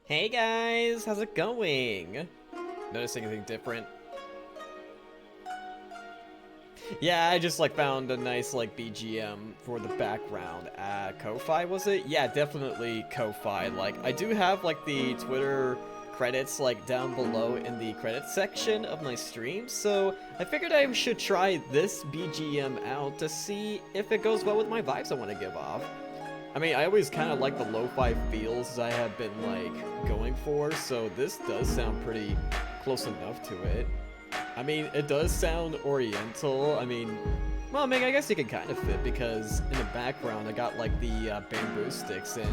Hey guys, how's it going? Notice anything different? Yeah, I just found a nice BGM for the background. Ko-Fi was it? Yeah, definitely Ko-Fi. I do have the Twitter credits down below in the credits section of my stream, so I figured I should try this BGM out to see if it goes well with my vibes I want to give off. I mean, I always kind of like the lo-fi feels I have been going for, so this does sound pretty close enough to it. I mean, it does sound oriental. I mean, well, I mean, I guess you can kind of fit because in the background I got the bamboo sticks and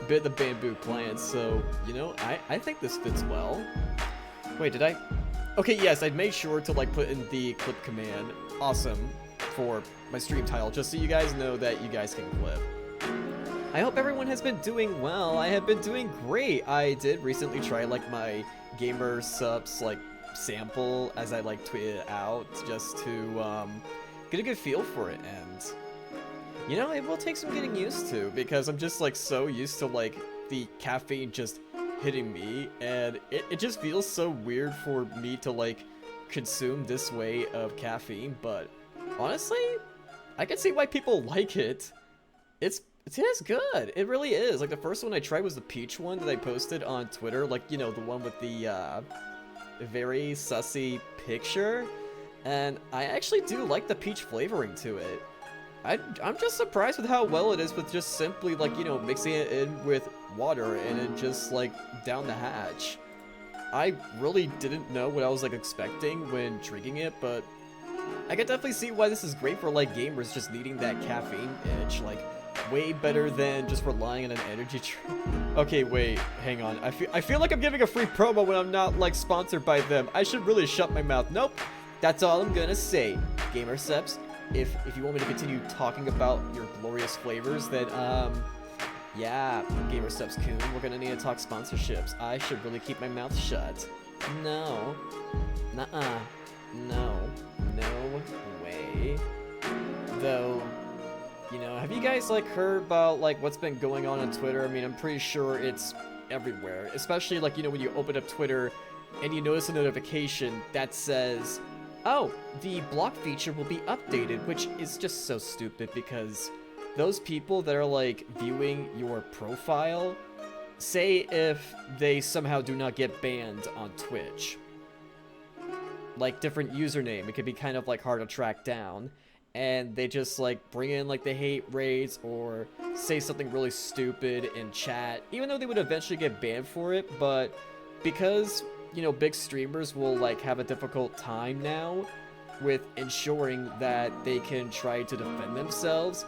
a bit of the bamboo plants, so you know, I think this fits well. Wait, did I? Okay, yes, I made sure to put in the clip command. Awesome for my stream title, just so you guys know that you guys can clip. I hope everyone has been doing well. I have been doing great. I did recently try my gamer subs sample as I tweeted it out just to get a good feel for it, and you know, it will take some getting used to because I'm just so used to the caffeine just hitting me, and it just feels so weird for me to consume this way of caffeine, but honestly, I can see why people like it. It is good. It really is. The first one I tried was the peach one that I posted on Twitter. You know, the one with the very sussy picture. And I actually do like the peach flavoring to it. I'm just surprised with how well it is with just simply, you know, mixing it in with water and then just, down the hatch. I really didn't know what I was, expecting when drinking it, but I can definitely see why this is great for, gamers just needing that caffeine itch. Way better than just relying on an energy drink. Okay, wait, hang on. I feel like I'm giving a free promo when I'm not sponsored by them. I should really shut my mouth. Nope. That's all I'm gonna say. Gamer Subs, if you want me to continue talking about your glorious flavors, then yeah, Gamer Subs Coon, we're gonna need to talk sponsorships. I should really keep my mouth shut. No. Nuh-uh. No. No way. Though, you know, have you guys heard about what's been going on Twitter? I mean, I'm pretty sure it's everywhere, especially you know, when you open up Twitter and you notice a notification that says, oh, the block feature will be updated, which is just so stupid because those people that are viewing your profile, say if they somehow do not get banned on Twitch, different username, it could be kind of hard to track down, and they just bring in the hate raids or say something really stupid in chat, even though they would eventually get banned for it. But because, you know, big streamers will have a difficult time now with ensuring that they can try to defend themselves,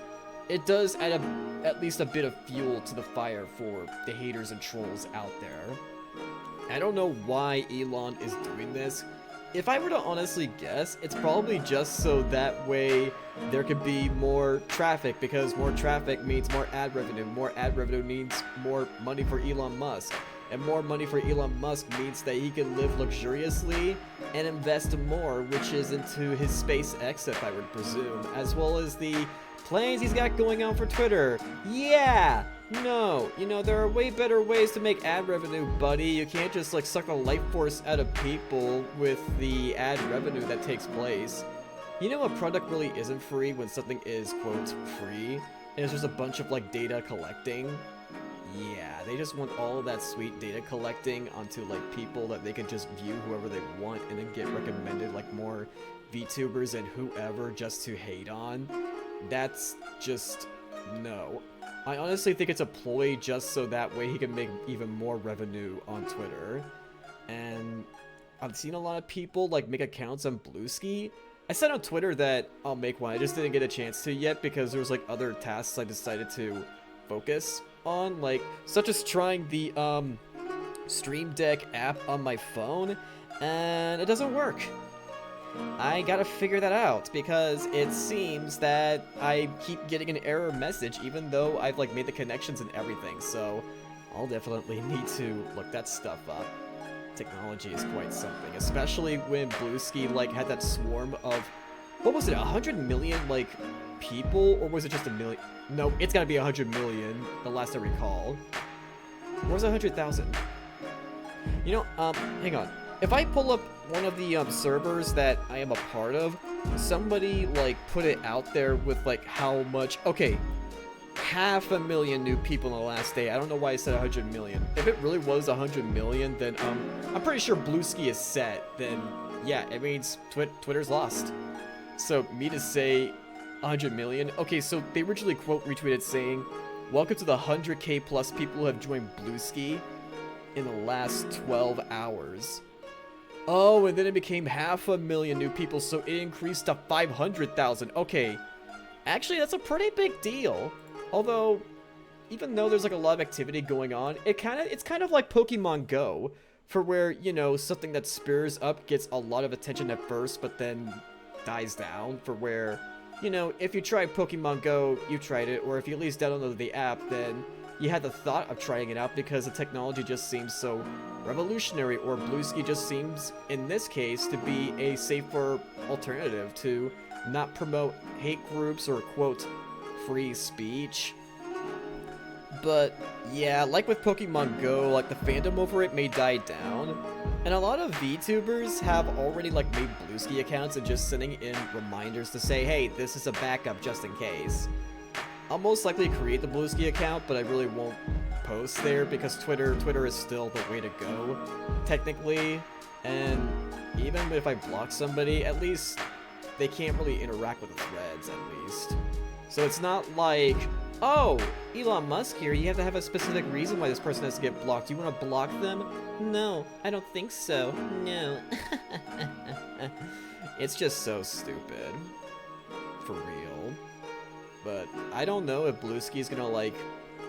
it does add at least a bit of fuel to the fire for the haters and trolls out there. I don't know why Elon is doing this. If I were to honestly guess, it's probably just so that way there could be more traffic, because more traffic means more ad revenue. More ad revenue means more money for Elon Musk. And more money for Elon Musk means that he can live luxuriously and invest more, which is into his SpaceX, if I would presume, as well as the plans he's got going on for Twitter. Yeah! No, you know, there are way better ways to make ad revenue, buddy. You can't just suck the life force out of people with the ad revenue that takes place. You know, a product really isn't free when something is, quote, free, and it's just a bunch of data collecting. Yeah, they just want all of that sweet data collecting onto people that they can just view whoever they want and then get recommended more VTubers and whoever just to hate on. That's just no. I honestly think it's a ploy just so that way he can make even more revenue on Twitter. And I've seen a lot of people make accounts on Bluesky. I said on Twitter that I'll make one. I just didn't get a chance to yet because there was other tasks I decided to focus on, such as trying the Stream Deck app on my phone, and it doesn't work. I gotta figure that out because it seems that I keep getting an error message even though I've made the connections and everything, so I'll definitely need to look that stuff up. Technology is quite something, especially when Bluesky had that swarm of, what was it, 100 million people, or was it just a million? No, it's gotta be 100 million, the last I recall. Or was it 100,000? You know, hang on. If I pull up one of the servers that I am a part of, somebody like put it out there with like how much. Okay, 500,000 new people in the last day. I don't know why I said 100 million. If it really was 100 million, then I'm pretty sure Bluesky is set. Then yeah, it means Twitter's lost. So me to say 100 million. Okay, so they originally quote retweeted saying, "Welcome to the 100K plus people who have joined Bluesky in the last 12 hours." Oh, and then it became 500,000 new people, so it increased to 500,000. Okay, actually, that's a pretty big deal. Although, even though there's like a lot of activity going on, it's kind of like Pokemon Go, for where, you know, something that spurs up gets a lot of attention at first, but then dies down, for where, you know, if you try Pokemon Go, you tried it, or if you at least downloaded the app, then you had the thought of trying it out because the technology just seems so revolutionary, or Bluesky just seems, in this case, to be a safer alternative to not promote hate groups or, quote, free speech. But yeah, like with Pokemon Go, like the fandom over it may die down, and a lot of VTubers have already like made Bluesky accounts and just sending in reminders to say, hey, this is a backup just in case. I'll most likely create the Bluesky account, but I really won't post there because Twitter is still the way to go, technically. And even if I block somebody, at least they can't really interact with the threads, at least. So it's not like, oh, Elon Musk here, you have to have a specific reason why this person has to get blocked. Do you want to block them? No, I don't think so. No. It's just so stupid. For real. But I don't know if Bluesky's gonna, like,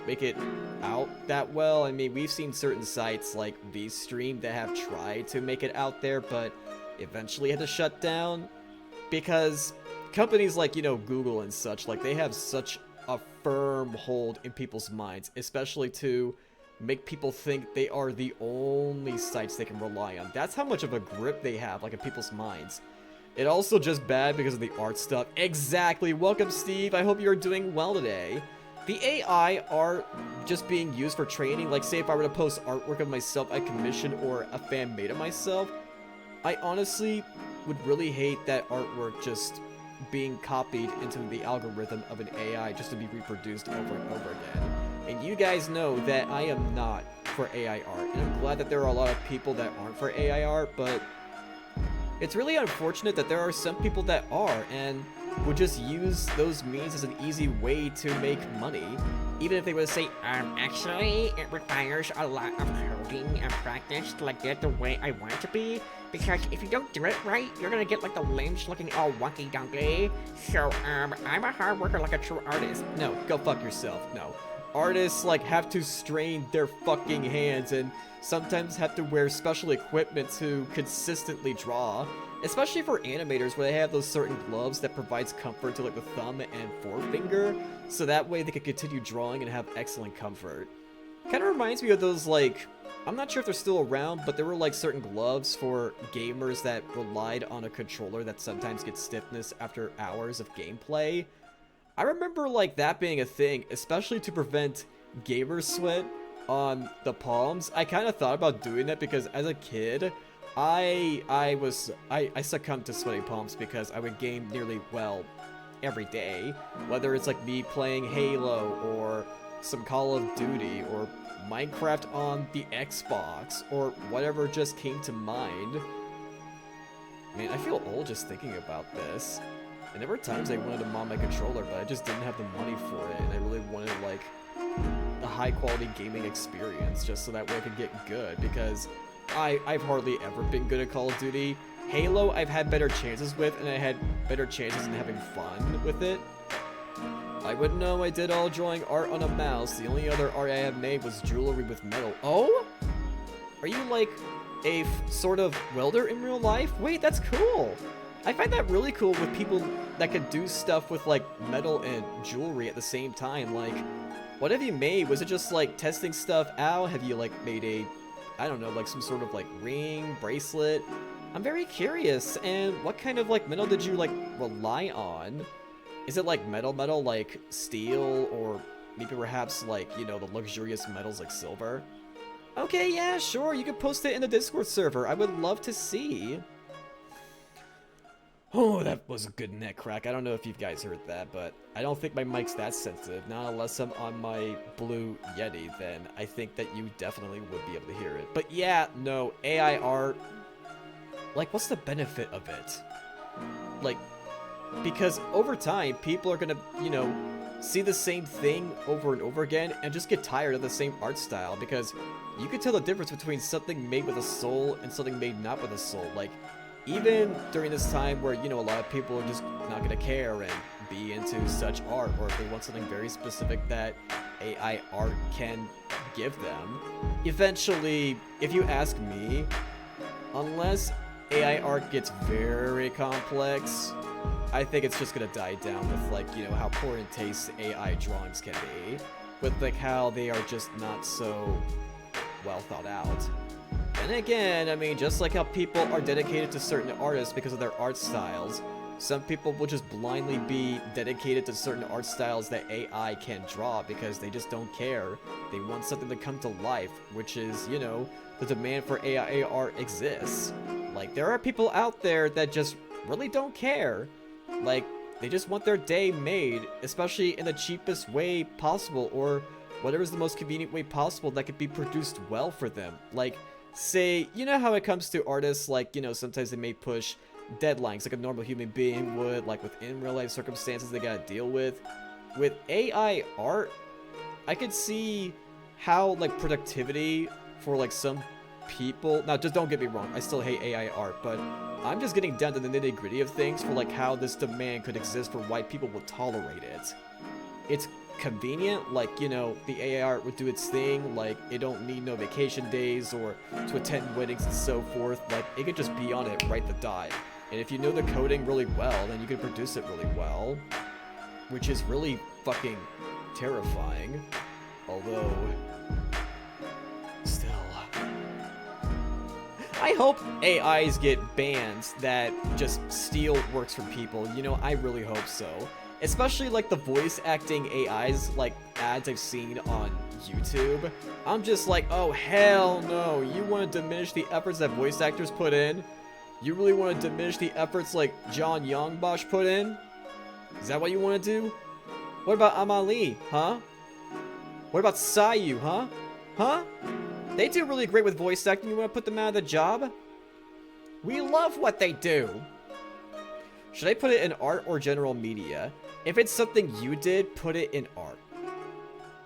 make it out that well. I mean, we've seen certain sites like VStream that have tried to make it out there, but eventually had to shut down. Because companies like, you know, Google and such, like, they have such a firm hold in people's minds, especially to make people think they are the only sites they can rely on. That's how much of a grip they have, like, in people's minds. It also just bad because of the art stuff. Exactly. Welcome, Steve. I hope you're doing well today. The AI are just being used for training. Like, say if I were to post artwork of myself I commissioned or a fan made of myself, I honestly would really hate that artwork just being copied into the algorithm of an AI just to be reproduced over and over again. And you guys know that I am not for AI art. And I'm glad that there are a lot of people that aren't for AI art, but it's really unfortunate that there are some people that are and would just use those means as an easy way to make money. Even if they would say, actually, it requires a lot of coding and practice to like get it the way I want it to be. Because if you don't do it right, you're gonna get like the limbs looking all wonky donkey. So, I'm a hard worker like a true artist. No, go fuck yourself. No. Artists like have to strain their fucking hands and sometimes have to wear special equipment to consistently draw, especially for animators where they have those certain gloves that provides comfort to like the thumb and forefinger, so that way they can continue drawing and have excellent comfort. Kind of reminds me of those, like, I'm not sure if they're still around, but there were like certain gloves for gamers that relied on a controller that sometimes gets stiffness after hours of gameplay. I remember like that being a thing, especially to prevent gamer sweat on the palms. I kind of thought about doing that because as a kid, I succumbed to sweaty palms because I would game nearly, well, every day. Whether it's like me playing Halo or some Call of Duty or Minecraft on the Xbox or whatever just came to mind. Man, I feel old just thinking about this. And there were times I wanted to mod my controller, but I just didn't have the money for it, and I really wanted, like, a high-quality gaming experience, just so that way I could get good, because I've hardly ever been good at Call of Duty. Halo, I've had better chances with, and I had better chances in having fun with it. I would know I did all drawing art on a mouse. The only other art I have made was jewelry with metal. Oh? Are you, like, a sort of welder in real life? Wait, that's cool! I find that really cool with people that could do stuff with, like, metal and jewelry at the same time. Like, what have you made? Was it just, like, testing stuff out? Have you, like, made a, I don't know, like, some sort of, like, ring, bracelet? I'm very curious. And what kind of, like, metal did you, like, rely on? Is it, like, metal, like, steel? Or maybe perhaps, like, you know, the luxurious metals like silver? Okay, yeah, sure, you can post it in the Discord server. I would love to see. Oh, that was a good neck crack. I don't know if you guys heard that, but I don't think my mic's that sensitive. Not unless I'm on my Blue Yeti, then I think that you definitely would be able to hear it. But yeah, no, AI art, like, what's the benefit of it? Like, because over time, people are gonna, you know, see the same thing over and over again and just get tired of the same art style, because you can tell the difference between something made with a soul and something made not with a soul. Like, even during this time where, you know, a lot of people are just not gonna care and be into such art, or if they want something very specific that AI art can give them, eventually, if you ask me, unless AI art gets very complex, I think it's just gonna die down with, like, you know, how poor in taste AI drawings can be, with, like, how they are just not so well thought out. And again, I mean, just like how people are dedicated to certain artists because of their art styles, some people will just blindly be dedicated to certain art styles that AI can draw because they just don't care. They want something to come to life, which is, you know, the demand for AI art exists. Like, there are people out there that just really don't care. Like, they just want their day made, especially in the cheapest way possible, or whatever is the most convenient way possible that could be produced well for them. Like, say, you know how it comes to artists, like, you know, sometimes they may push deadlines like a normal human being would, like within real life circumstances they gotta deal with. With AI art, I could see how, like, productivity for, like, some people, now just don't get me wrong, I still hate AI art, but I'm just getting down to the nitty gritty of things for, like, how this demand could exist for why people would tolerate it. It's convenient, like, you know, the AI art would do its thing, like, it don't need no vacation days or to attend weddings and so forth, like, it could just be on it right the dot. And if you know the coding really well, then you can produce it really well, which is really fucking terrifying, although, still. I hope AIs get bans that just steal works from people, you know, I really hope so. Especially, like, the voice acting AIs, like, ads I've seen on YouTube. I'm just like, oh, hell no. You want to diminish the efforts that voice actors put in? You really want to diminish the efforts, like, John Youngbosh put in? Is that what you want to do? What about Amali, huh? What about Sayu, huh? Huh? They do really great with voice acting. You want to put them out of the job? We love what they do. Should I put it in art or general media? If it's something you did, put it in art.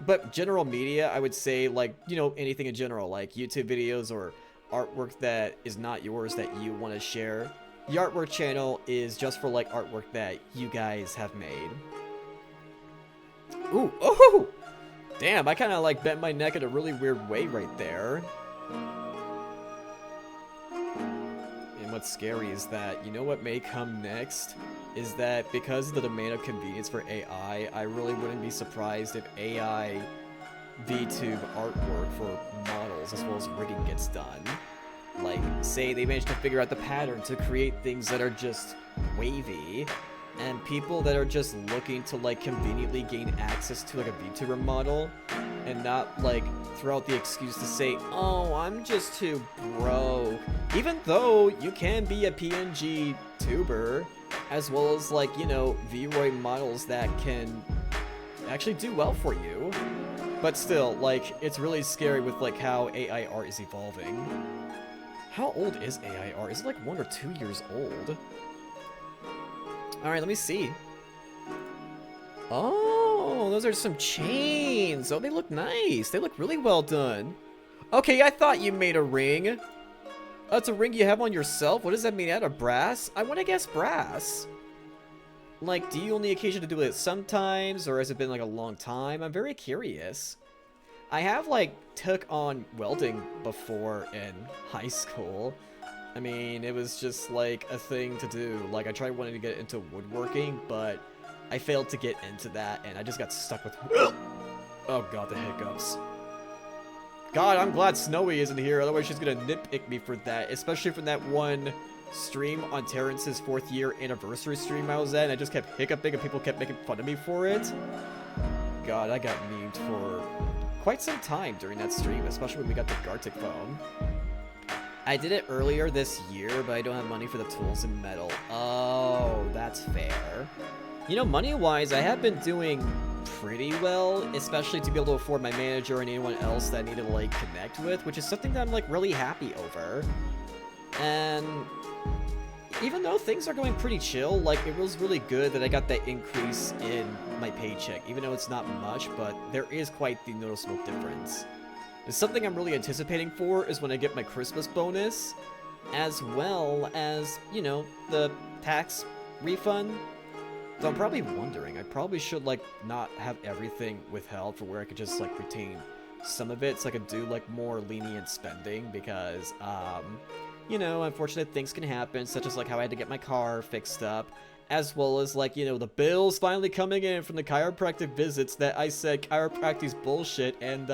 But general media, I would say, like, you know, anything in general, like YouTube videos or artwork that is not yours that you want to share. The artwork channel is just for, like, artwork that you guys have made. Ooh, oh! Damn, I kind of, like, bent my neck in a really weird way right there. And what's scary is that, you know what may come next? Is that because of the demand of convenience for AI, I really wouldn't be surprised if AI VTube artwork for models as well as rigging gets done. Like, say they managed to figure out the pattern to create things that are just wavy, and people that are just looking to, like, conveniently gain access to, like, a VTuber model, and not, like, throw out the excuse to say, oh, I'm just too broke. Even though you can be a PNG tuber, as well as, like, you know, V-Roy models that can actually do well for you. But still, like, it's really scary with, like, how AI art is evolving. How old is AI art? Is it like 1 or 2 years old? Alright, let me see. Oh, those are some chains. Oh, they look nice. They look really well done. Okay, I thought you made a ring. Oh, it's a ring you have on yourself? What does that mean? Out of brass? I want to guess brass. Like, do you only occasionally do it sometimes, or has it been, like, a long time? I'm very curious. I have, like, took on welding before in high school. I mean, it was just, like, a thing to do. Like, I tried wanting to get into woodworking, but I failed to get into that, and I just got stuck with... Oh god, the hiccups. God, I'm glad Snowy isn't here, otherwise she's gonna nitpick me for that, especially from that one stream on Terrence's 4th year anniversary stream I was at, and I just kept hiccuping and people kept making fun of me for it. God, I got memed for quite some time during that stream, especially when we got the Gartic phone. I did it earlier this year, but I don't have money for the tools and metal. Oh, that's fair. You know, money-wise, I have been doing pretty well, especially to be able to afford my manager and anyone else that I need to, like, connect with, which is something that I'm, like, really happy over. And even though things are going pretty chill, like, it was really good that I got that increase in my paycheck, even though it's not much, but there is quite the noticeable difference. And something I'm really anticipating for is when I get my Christmas bonus, as well as, you know, the tax refund. So I'm probably wondering, I probably should, like, not have everything withheld for where I could just, like, retain some of it so I could do, like, more lenient spending because, you know, unfortunate things can happen, such as, like, how I had to get my car fixed up, as well as, like, you know, the bills finally coming in from the chiropractic visits that I said chiropractic's bullshit, and,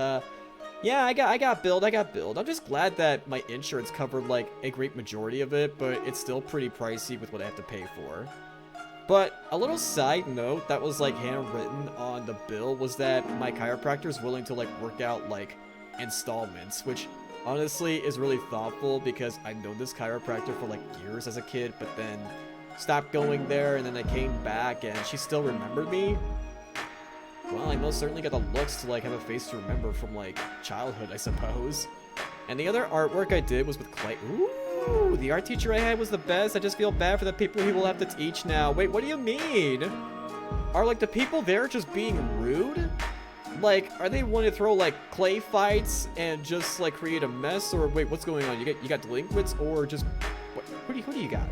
yeah, I got billed. I'm just glad that my insurance covered, like, a great majority of it, but it's still pretty pricey with what I have to pay for. But a little side note that was, like, handwritten on the bill was that my chiropractor is willing to, like, work out, like, installments, which honestly is really thoughtful because I've known this chiropractor for, like, years as a kid, but then stopped going there, and then I came back, and she still remembered me. Well, I most certainly got the looks to, like, have a face to remember from, like, childhood, I suppose. And the other artwork I did was with clay. Ooh, the art teacher I had was the best. I just feel bad for the people he will have to teach now. Wait, what do you mean? Are, like, the people there just being rude? Like, are they wanting to throw, like, clay fights and just, like, create a mess? Or, wait, what's going on? You got delinquents or just... Who do you got?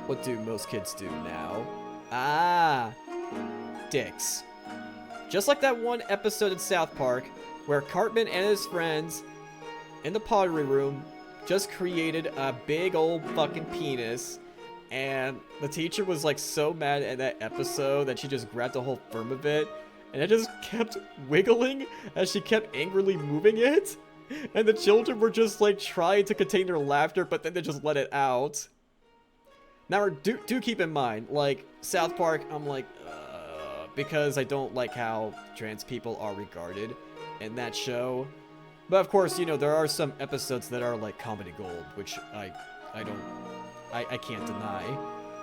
What do most kids do now? Ah... dicks. Just like that one episode in South Park where Cartman and his friends in the pottery room just created a big old fucking penis, and the teacher was like so mad at that episode that she just grabbed a whole firm of it and it just kept wiggling as she kept angrily moving it, and the children were just like trying to contain their laughter, but then they just let it out. Now do keep in mind, like, South Park, I'm like, because I don't like how trans people are regarded in that show. But of course, you know, there are some episodes that are like comedy gold, which I can't deny.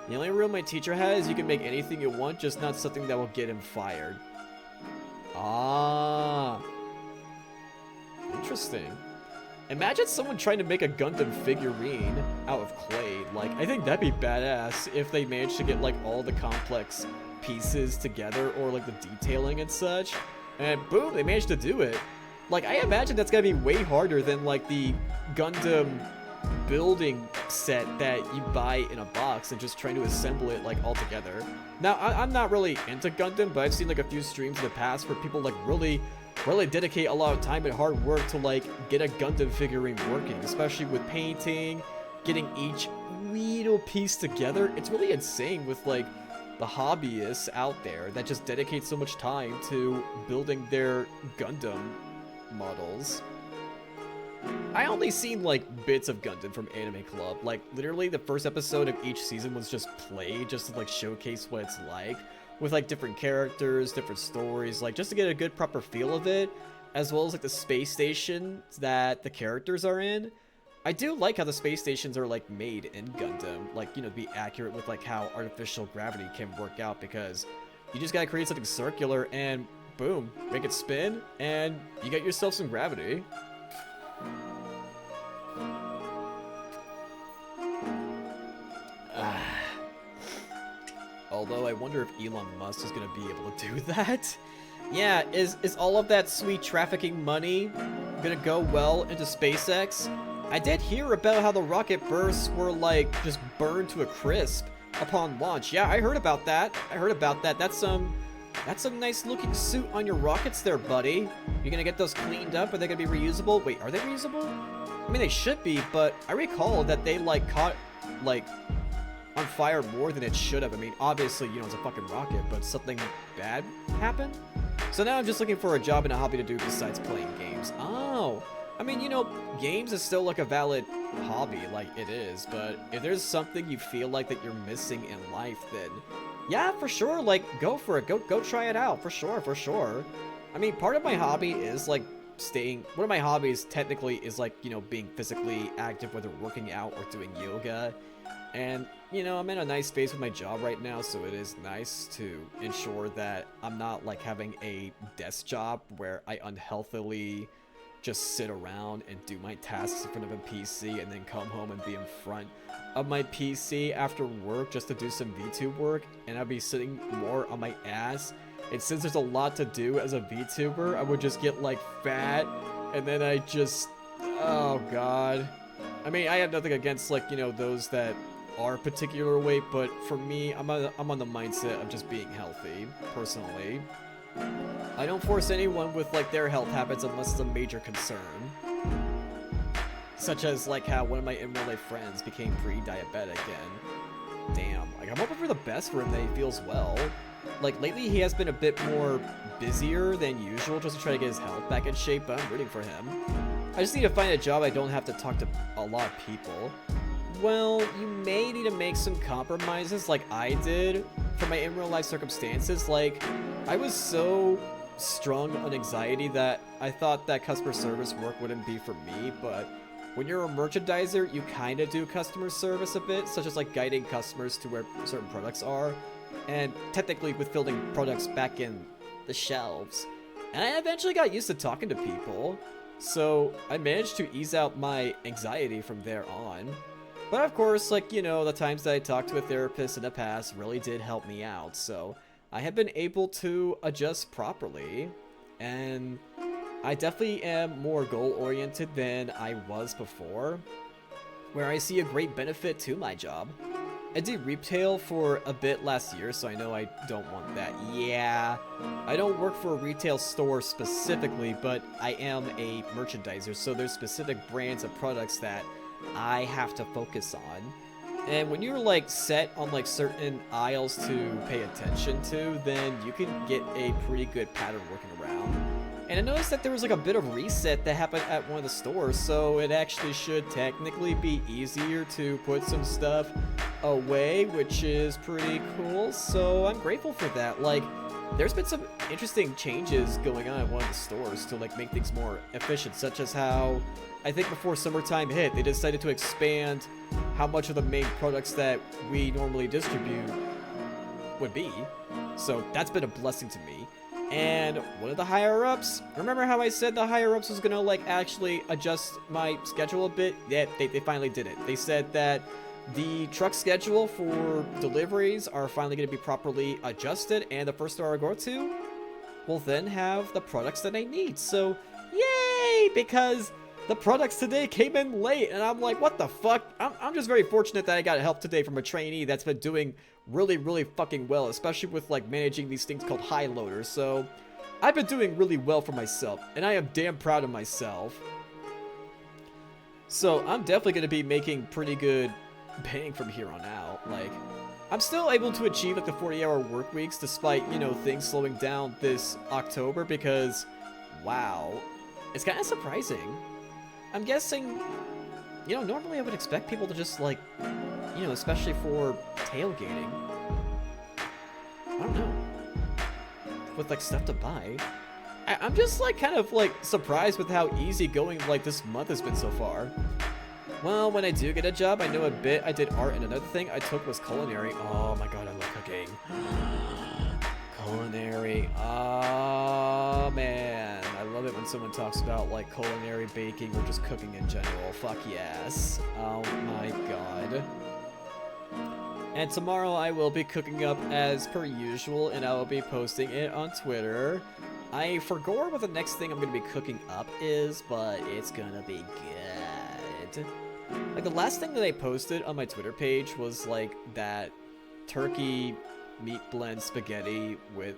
The only rule my teacher has, you can make anything you want, just not something that will get him fired. Ah. Interesting. Imagine someone trying to make a Gundam figurine out of clay. Like, I think that'd be badass if they managed to get, like, all the complex pieces together, or, like, the detailing and such. And boom, they managed to do it. Like, I imagine that's gotta be way harder than, like, the Gundam building set that you buy in a box and just trying to assemble it, like, all together. Now, I'm not really into Gundam, but I've seen, like, a few streams in the past where people, like, really dedicate a lot of time and hard work to, like, get a Gundam figurine working, especially with painting, getting each little piece together. It's really insane with, like, the hobbyists out there that just dedicate so much time to building their Gundam models. I only seen, like, bits of Gundam from Anime Club. Like, literally the first episode of each season was just played just to, like, showcase what it's like, with, like, different characters, different stories, like, just to get a good proper feel of it, as well as, like, the space station that the characters are in. I do like how the space stations are, like, made in Gundam, like, you know, be accurate with, like, how artificial gravity can work out, because you just gotta create something circular and boom, make it spin, and you get yourself some gravity. Although I wonder if Elon Musk is gonna be able to do that. Yeah, is all of that sweet trafficking money gonna go well into SpaceX? I did hear about how the rocket bursts were, like, just burned to a crisp upon launch. Yeah, I heard about that. That's some nice looking suit on your rockets there, buddy. You gonna get those cleaned up? Are they gonna be reusable? Wait, are they reusable? I mean, they should be, but I recall that they, like, caught, like, on fire more than it should have. I mean, obviously, you know, it's a fucking rocket, but something bad happened? So now I'm just looking for a job and a hobby to do besides playing games. Oh, I mean, you know, games is still, like, a valid hobby, like, it is, but if there's something you feel like that you're missing in life, then yeah, for sure, like, go for it. Go try it out, for sure. I mean, part of my hobby is like one of my hobbies technically is like, you know, being physically active, whether working out or doing yoga. And, you know, I'm in a nice phase with my job right now, so it is nice to ensure that I'm not like having a desk job where I unhealthily just sit around and do my tasks in front of a PC and then come home and be in front of my PC after work just to do some VTube work, and I'll be sitting more on my ass. And since there's a lot to do as a VTuber, I would just get like fat, and then I just, oh god. I mean, I have nothing against like, you know, those that are particular weight, but for me, I'm on the mindset of just being healthy, personally. I don't force anyone with like their health habits unless it's a major concern. Such as like how one of my in real life friends became pre-diabetic, and damn, like I'm hoping for the best for him that he feels well. Like lately he has been a bit more busier than usual just to try to get his health back in shape, but I'm rooting for him. I just need to find a job I don't have to talk to a lot of people. Well, you may need to make some compromises like I did for my in real life circumstances. Like, I was so strung on anxiety that I thought that customer service work wouldn't be for me, but when you're a merchandiser, you kind of do customer service a bit, such as like guiding customers to where certain products are, and technically with filling products back in the shelves. And I eventually got used to talking to people, so I managed to ease out my anxiety from there on. But of course, like, you know, the times that I talked to a therapist in the past really did help me out, so I have been able to adjust properly, and I definitely am more goal-oriented than I was before, where I see a great benefit to my job. I did retail for a bit last year, so I know I don't want that. Yeah, I don't work for a retail store specifically, but I am a merchandiser, so there's specific brands of products that I have to focus on. And when you're like set on like certain aisles to pay attention to, then you can get a pretty good pattern working around. And I noticed that there was like a bit of reset that happened at one of the stores, so it actually should technically be easier to put some stuff away, which is pretty cool. So I'm grateful for that. Like, there's been some interesting changes going on at one of the stores to like make things more efficient, such as how I think before summertime hit, they decided to expand how much of the main products that we normally distribute would be. So that's been a blessing to me. And one of the higher-ups, remember how I said the higher-ups was gonna like actually adjust my schedule a bit? Yeah, they finally did it. They said that the truck schedule for deliveries are finally gonna be properly adjusted, and the first store I go to will then have the products that I need. So, yay! Because the products today came in late, and I'm like, what the fuck? I'm just very fortunate that I got help today from a trainee that's been doing really, really fucking well, especially with like managing these things called high loaders. So I've been doing really well for myself, and I am damn proud of myself. So I'm definitely going to be making pretty good paying from here on out. Like, I'm still able to achieve like the 40-hour work weeks despite, you know, things slowing down this October, because wow, it's kind of surprising. I'm guessing, you know, normally I would expect people to just, like, you know, especially for tailgating. I don't know. With, like, stuff to buy. I'm just, like, kind of, like, surprised with how easygoing, like, this month has been so far. Well, when I do get a job, I know a bit. I did art, and another thing I took was culinary. Oh my god, I love cooking. Culinary. Oh, man. I love it when someone talks about, like, culinary baking or just cooking in general. Fuck yes. Oh my god. And tomorrow I will be cooking up as per usual, and I will be posting it on Twitter. I forgot what the next thing I'm going to be cooking up is, but it's going to be good. Like, the last thing that I posted on my Twitter page was, like, that turkey meat blend spaghetti with,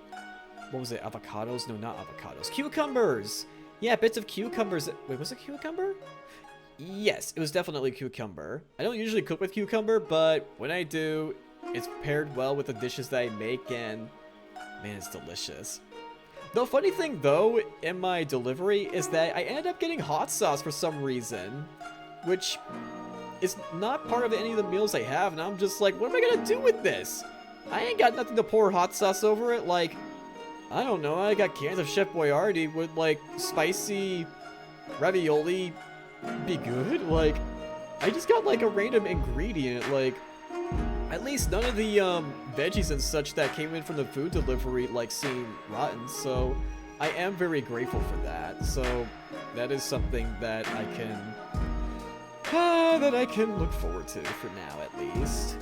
what was it, avocados? No, not avocados. Cucumbers! Yeah, bits of cucumbers. Wait, was it cucumber? Yes, it was definitely cucumber. I don't usually cook with cucumber, but when I do, it's paired well with the dishes that I make, and man, it's delicious. The funny thing, though, in my delivery is that I ended up getting hot sauce for some reason, which is not part of any of the meals I have, and I'm just like, what am I gonna do with this? I ain't got nothing to pour hot sauce over it. Like, I don't know, I got cans of Chef Boyardee. Would, like, spicy ravioli be good? Like, I just got, like, a random ingredient. Like, at least none of the, veggies and such that came in from the food delivery, like, seem rotten. So, I am very grateful for that. So, that is something that I can look forward to for now, at least.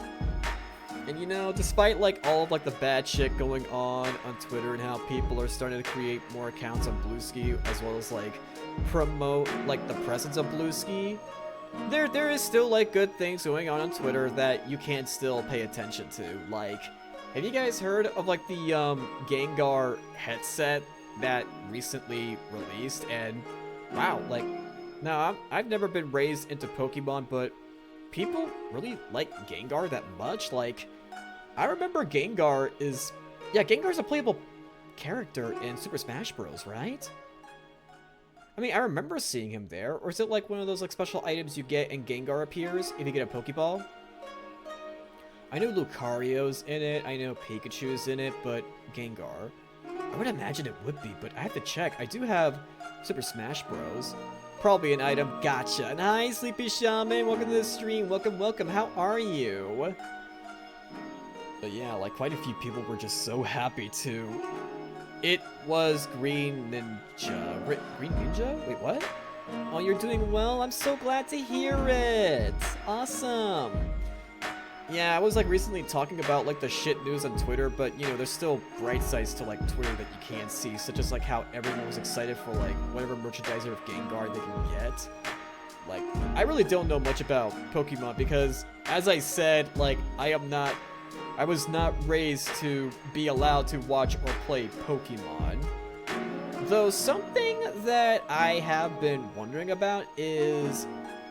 And you know, despite like all of like the bad shit going on Twitter and how people are starting to create more accounts on Bluesky as well as like promote like the presence of Bluesky, there is still like good things going on Twitter that you can still pay attention to. Like, have you guys heard of like the Gengar headset that recently released? And wow, like, now I've never been raised into Pokemon, but people really like Gengar that much? Like, I remember Gengar's a playable character in Super Smash Bros., right? I mean, I remember seeing him there. Or is it like one of those like special items you get and Gengar appears if you get a Pokeball? I know Lucario's in it, I know Pikachu's in it, but Gengar, I would imagine it would be, but I have to check. I do have Super Smash Bros. Probably an item. Gotcha. And hi, Sleepy Shaman. Welcome to the stream. Welcome, welcome. How are you? But yeah, like quite a few people were just so happy too. It was Green Ninja. Green Ninja? Wait, what? Oh, you're doing well? I'm so glad to hear it. Awesome. Yeah, I was like recently talking about like the shit news on Twitter, but you know, there's still bright sides to like Twitter that you can't see, such as like how everyone was excited for like whatever merchandiser of Gengar they can get. Like, I really don't know much about Pokemon because, as I said, like I was not raised to be allowed to watch or play Pokemon. Though something that I have been wondering about is,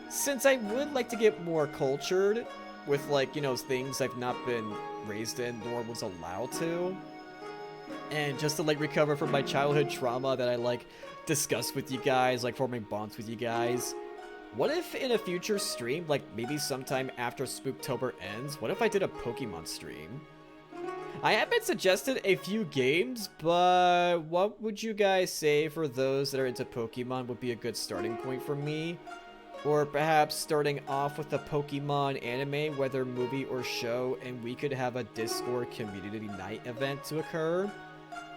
since I would like to get more cultured with like, you know, things I've not been raised in nor was allowed to, and just to like recover from my childhood trauma that I like discuss with you guys, like forming bonds with you guys, what if in a future stream, like maybe sometime after Spooktober ends, what if I did a Pokemon stream? I have been suggested a few games, but what would you guys say for those that are into Pokemon would be a good starting point for me? Or perhaps starting off with a Pokemon anime, whether movie or show, and we could have a Discord community night event to occur?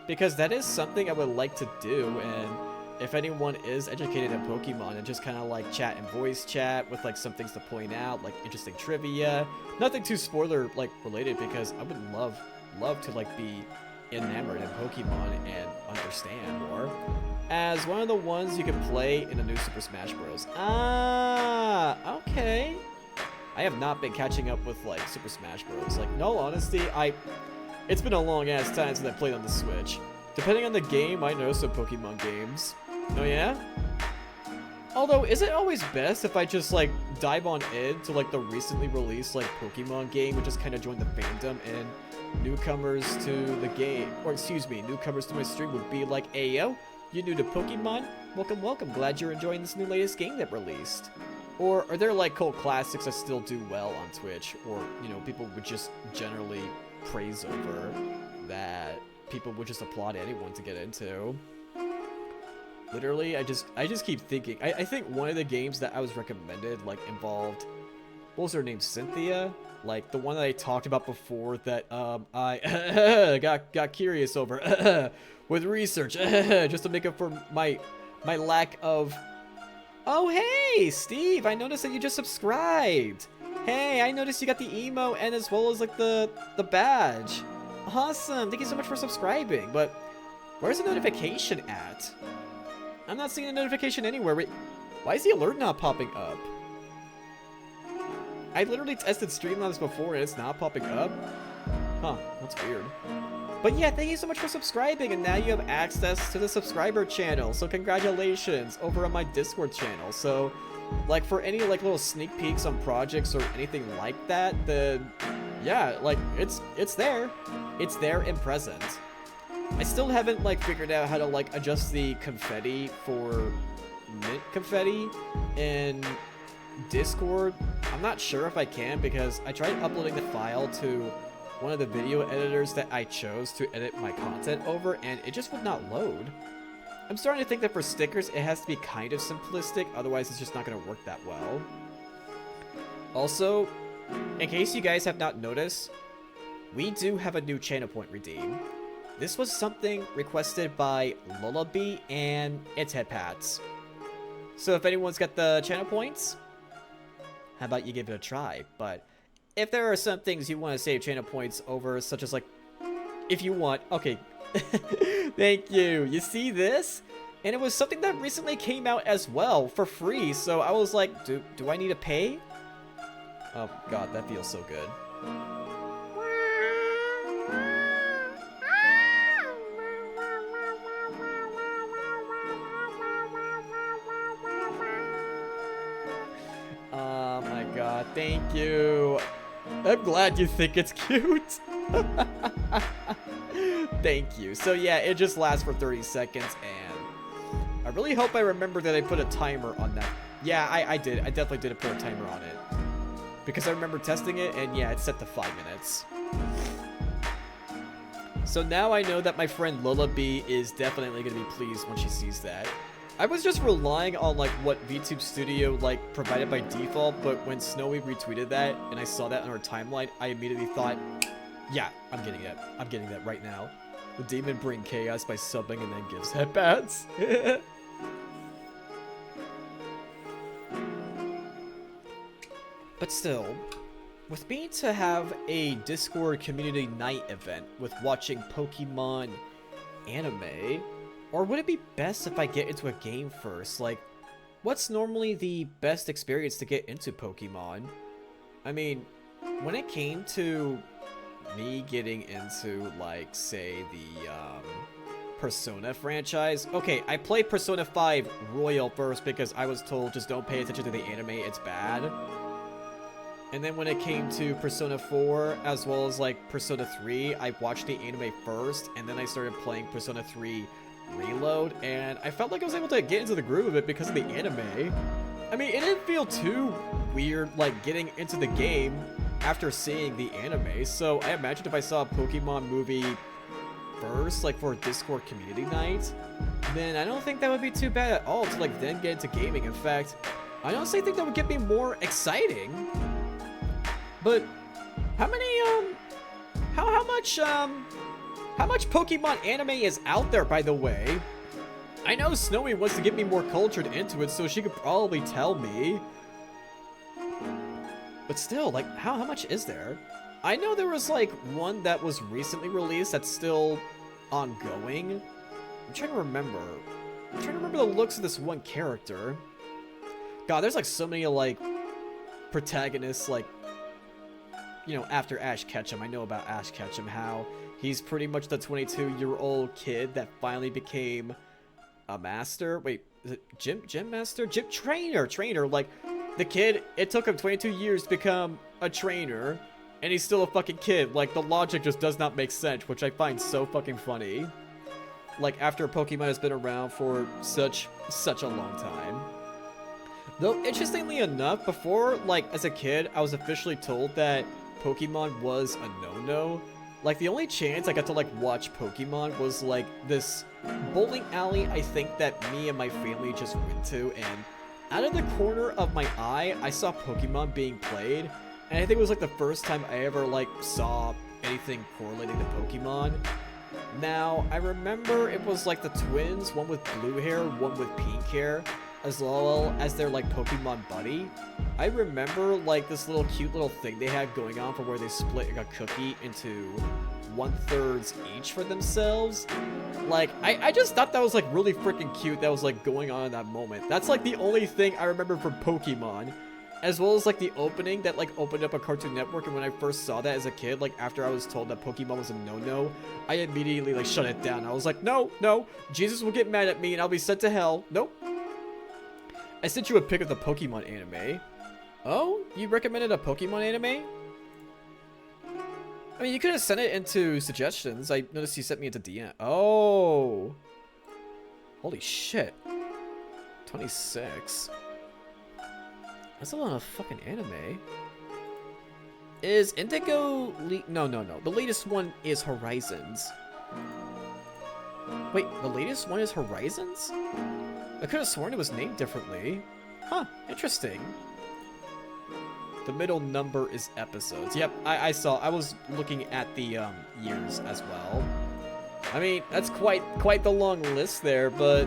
Because that is something I would like to do, and if anyone is educated in Pokemon and just kind of like chat and voice chat with like some things to point out, like interesting trivia, nothing too spoiler like related, because I would love to like be enamored in Pokemon and understand more. As one of the ones you can play in the new Super Smash Bros. Ah, okay. I have not been catching up with like Super Smash Bros. Like, no honesty, it's been a long ass time since I played on the Switch. Depending on the game, I know some Pokemon games. Oh yeah? Although, is it always best if I just like dive on in to like the recently released like Pokemon game and just kind of join the fandom, and newcomers to the game, or excuse me, newcomers to my stream would be like, ayo, you new to Pokemon? Welcome, welcome. Glad you're enjoying this new latest game that released. Or are there like cult classics that still do well on Twitch, or you know, people would just generally praise over that people would just applaud anyone to get into? Literally, I just keep thinking. I think one of the games that I was recommended like involved, what was her name, Cynthia? Like the one that I talked about before that I got curious over with research just to make up for my lack of. Oh hey Steve, I noticed that you just subscribed. Hey, I noticed you got the emo and as well as like the badge. Awesome, thank you so much for subscribing. But where's the notification at? I'm not seeing a notification anywhere. Wait, why is the alert not popping up? I literally tested Streamlabs before and it's not popping up. Huh, that's weird. But yeah, thank you so much for subscribing, and now you have access to the subscriber channel. So congratulations over on my Discord channel. So like for any like little sneak peeks on projects or anything like that, then yeah, like it's there. It's there and present. I still haven't like figured out how to like adjust the confetti for mint confetti in Discord. I'm not sure if I can, because I tried uploading the file to one of the video editors that I chose to edit my content over, and it just would not load. I'm starting to think that for stickers, it has to be kind of simplistic, otherwise it's just not going to work that well. Also, in case you guys have not noticed, we do have a new channel point redeem. This was something requested by Lullaby and its head pats. So if anyone's got the channel points, how about you give it a try? But if there are some things you want to save channel points over, such as like, if you want, okay, thank you. You see this? And it was something that recently came out as well for free. So I was like, do I need to pay? Oh god, that feels so good. Oh my god, thank you. I'm glad you think it's cute. Thank you. So yeah, it just lasts for 30 seconds, and I really hope I remember that I put a timer on that. Yeah, I did. I definitely did put a timer on it. Because I remember testing it, and yeah, it's set to 5 minutes. So now I know that my friend Lullaby is definitely going to be pleased when she sees that. I was just relying on like what VTube Studio like provided by default, but when Snowy retweeted that and I saw that on her timeline, I immediately thought, yeah, I'm getting it. I'm getting that right now. The demon bring chaos by subbing and then gives headbats. But still, with me to have a Discord community night event with watching Pokemon anime, or would it be best if I get into a game first? Like, what's normally the best experience to get into Pokemon? I mean, when it came to me getting into, like, say, the Persona franchise, okay, I played Persona 5 Royal first because I was told just don't pay attention to the anime, it's bad. And then when it came to Persona 4, as well as like Persona 3, I watched the anime first, and then I started playing Persona 3 Reload, and I felt like I was able to get into the groove of it because of the anime. I mean, it didn't feel too weird, like, getting into the game after seeing the anime, so I imagine if I saw a Pokemon movie first, like, for a Discord community night, then I don't think that would be too bad at all to, like, then get into gaming. In fact, I honestly think that would get me more exciting. But how many, how much Pokemon anime is out there, by the way? I know Snowy wants to get me more cultured into it, so she could probably tell me. But still, like, how much is there? I know there was, like, one that was recently released that's still ongoing. I'm trying to remember. I'm trying to remember the looks of this one character. God, there's, like, so many, like, protagonists, like, you know, after Ash Ketchum. I know about Ash Ketchum, how he's pretty much the 22-year-old kid that finally became a master. Wait, is it gym master? Gym trainer. Like, the kid, it took him 22 years to become a trainer, and he's still a fucking kid. Like, the logic just does not make sense, which I find so fucking funny. Like, after Pokemon has been around for such a long time. Though, interestingly enough, before, like, as a kid, I was officially told that Pokemon was a no-no. Like, the only chance I got to, like, watch Pokemon was, like, this bowling alley I think that me and my family just went to, and out of the corner of my eye, I saw Pokemon being played, and I think it was, like, the first time I ever, like, saw anything correlating to Pokemon. Now, I remember it was, like, the twins, one with blue hair, one with pink hair, as well as their, like, Pokemon buddy. I remember, like, this little cute little thing they had going on for where they split a cookie into 1/3 each for themselves. Like, I just thought that was, like, really freaking cute that was, like, going on in that moment. That's, like, the only thing I remember from Pokemon. As well as, like, the opening that, like, opened up a Cartoon Network, and when I first saw that as a kid, like, after I was told that Pokemon was a no-no, I immediately, like, shut it down. I was like, no, Jesus will get mad at me and I'll be sent to hell. Nope. I sent you a pic of the Pokemon anime. Oh? You recommended a Pokemon anime? I mean, you could have sent it into suggestions. I noticed you sent me into DM. Oh. Holy shit. 26. That's a lot of fucking anime. Is Indigo... No. The latest one is Horizons. Wait, the latest one is Horizons? I could have sworn it was named differently. Huh, interesting. The middle number is episodes. Yep, I saw. I was looking at the years as well. I mean, that's quite the long list there, but...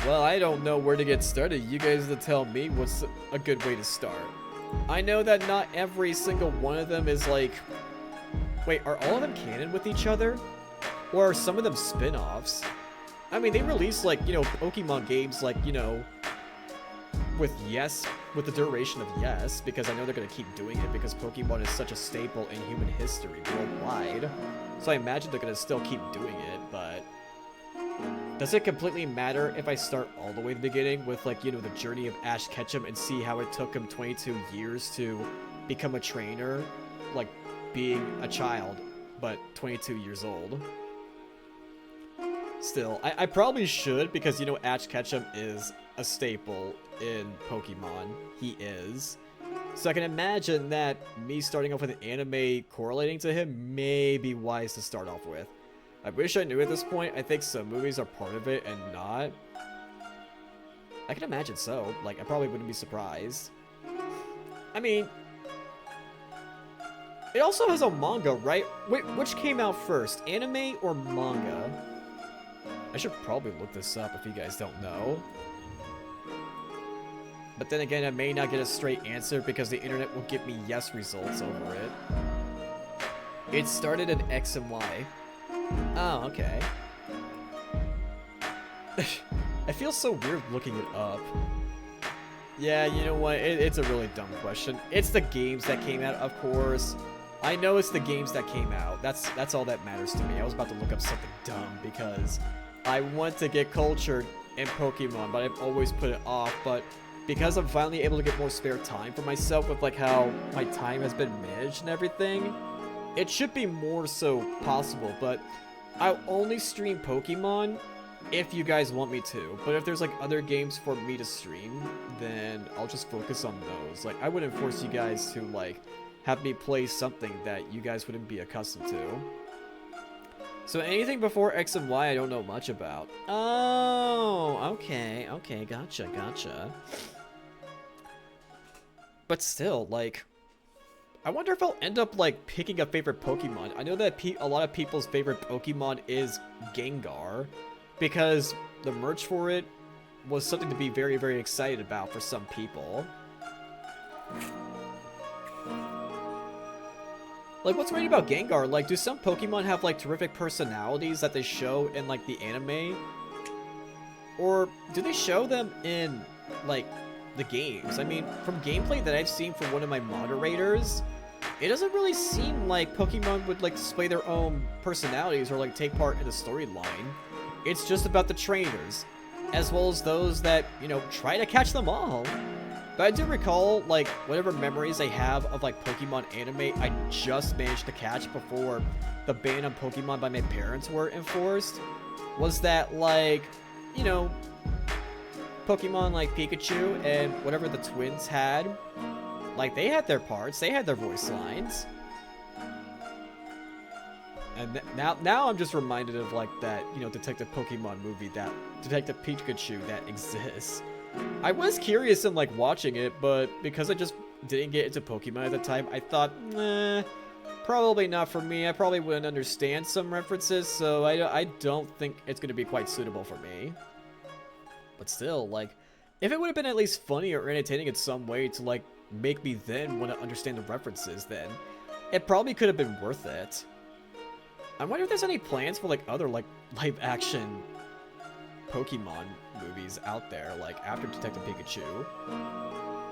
Well, I don't know where to get started. You guys to tell me what's a good way to start. I know that not every single one of them is like... Wait, are all of them canon with each other? Or are some of them spin-offs? I mean, they release, like, you know, Pokemon games, like, you know, with the duration of yes, because I know they're going to keep doing it because Pokemon is such a staple in human history worldwide. So I imagine they're going to still keep doing it, but... Does it completely matter if I start all the way at the beginning with, like, you know, the journey of Ash Ketchum and see how it took him 22 years to become a trainer, like, being a child, but 22 years old? Still, I probably should, because, you know, Ash Ketchum is a staple in Pokemon. He is. So I can imagine that me starting off with an anime correlating to him may be wise to start off with. I wish I knew at this point. I think some movies are part of it and not. I can imagine so. Like, I probably wouldn't be surprised. I mean... It also has a manga, right? Wait, which came out first? Anime or manga? I should probably look this up if you guys don't know. But then again, I may not get a straight answer because the internet will give me yes results over it. It started in X and Y. Oh, okay. I feel so weird looking it up. Yeah, you know what? It's a really dumb question. It's the games that came out, of course. I know it's the games that came out. That's all that matters to me. I was about to look up something dumb because I want to get cultured in Pokemon, but I've always put it off. But because I'm finally able to get more spare time for myself with, like, how my time has been managed and everything, it should be more so possible, but I'll only stream Pokemon if you guys want me to. But if there's, like, other games for me to stream, then I'll just focus on those. Like, I wouldn't force you guys to, like, have me play something that you guys wouldn't be accustomed to. So anything before X and Y I don't know much about. Oh, okay, gotcha. But still, like... I wonder if I'll end up, like, picking a favorite Pokemon. I know that a lot of people's favorite Pokemon is Gengar, because the merch for it was something to be very, very excited about for some people. Like, what's great about Gengar? Like, do some Pokemon have, like, terrific personalities that they show in, like, the anime? Or do they show them in, like, the games? I mean, from gameplay that I've seen from one of my moderators, it doesn't really seem like Pokemon would, like, display their own personalities or, like, take part in the storyline. It's just about the trainers, as well as those that, you know, try to catch them all. But I do recall, like, whatever memories I have of, like, Pokemon anime I just managed to catch before the ban on Pokemon by my parents were enforced, was that, like, you know, Pokemon like Pikachu and whatever the twins had, like, they had their parts, they had their voice lines. And now I'm just reminded of, like, that, you know, Detective Pokemon movie, that Detective Pikachu that exists. I was curious in, like, watching it, but because I just didn't get into Pokemon at the time, I thought, probably not for me. I probably wouldn't understand some references, so I don't think it's going to be quite suitable for me. But still, like, if it would have been at least funny or entertaining in some way to, like, make me then want to understand the references, then it probably could have been worth it. I wonder if there's any plans for, like, other, like, live-action Pokemon movies out there, like, after Detective Pikachu.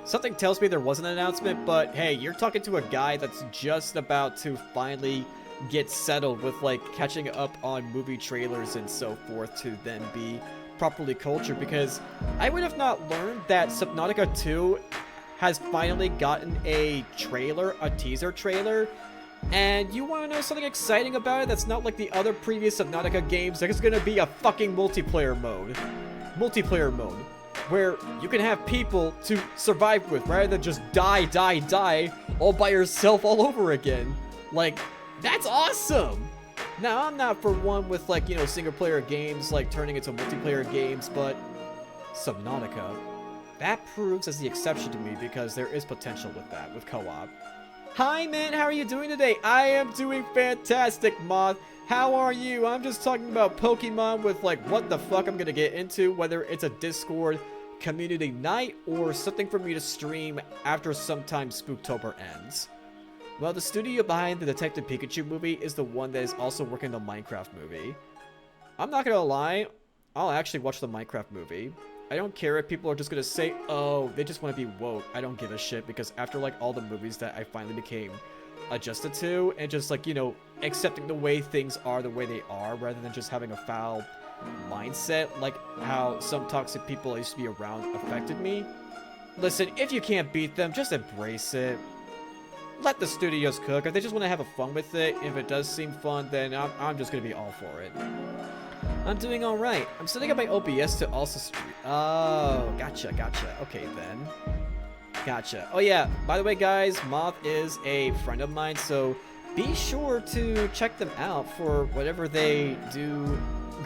Something tells me there was an announcement, but hey, you're talking to a guy that's just about to finally get settled with, like, catching up on movie trailers and so forth to then be properly cultured, because I would have not learned that Subnautica 2 has finally gotten a trailer, a teaser trailer. And you want to know something exciting about it that's not like the other previous Subnautica games? There's going to be a fucking multiplayer mode. Where you can have people to survive with rather than just die all by herself all over again. Like, that's awesome! Now, I'm not for one with, like, you know, single-player games, like, turning into multiplayer games, but Subnautica, that proves as the exception to me because there is potential with that, with co-op. Hi, man, how are you doing today? I am doing fantastic, Moth. How are you? I'm just talking about Pokemon with, like, what the fuck I'm gonna get into, whether it's a Discord community night or something for me to stream after sometime Spooktober ends. Well, the studio behind the Detective Pikachu movie is the one that is also working on the Minecraft movie. I'm not gonna lie, I'll actually watch the Minecraft movie. I don't care if people are just gonna say, oh, they just want to be woke. I don't give a shit, because after, like, all the movies that I finally became adjusted to, and just, like, you know, accepting the way things are the way they are, rather than just having a foul mindset, like how some toxic people I used to be around affected me. Listen, if you can't beat them, just embrace it. Let the studios cook. If they just want to have a fun with it, if it does seem fun, then I'm just gonna be all for it. I'm doing alright. I'm setting up my OBS to also stream. Oh, gotcha. Okay, then. Gotcha. Oh, yeah. By the way, guys, Moth is a friend of mine, so be sure to check them out for whatever they do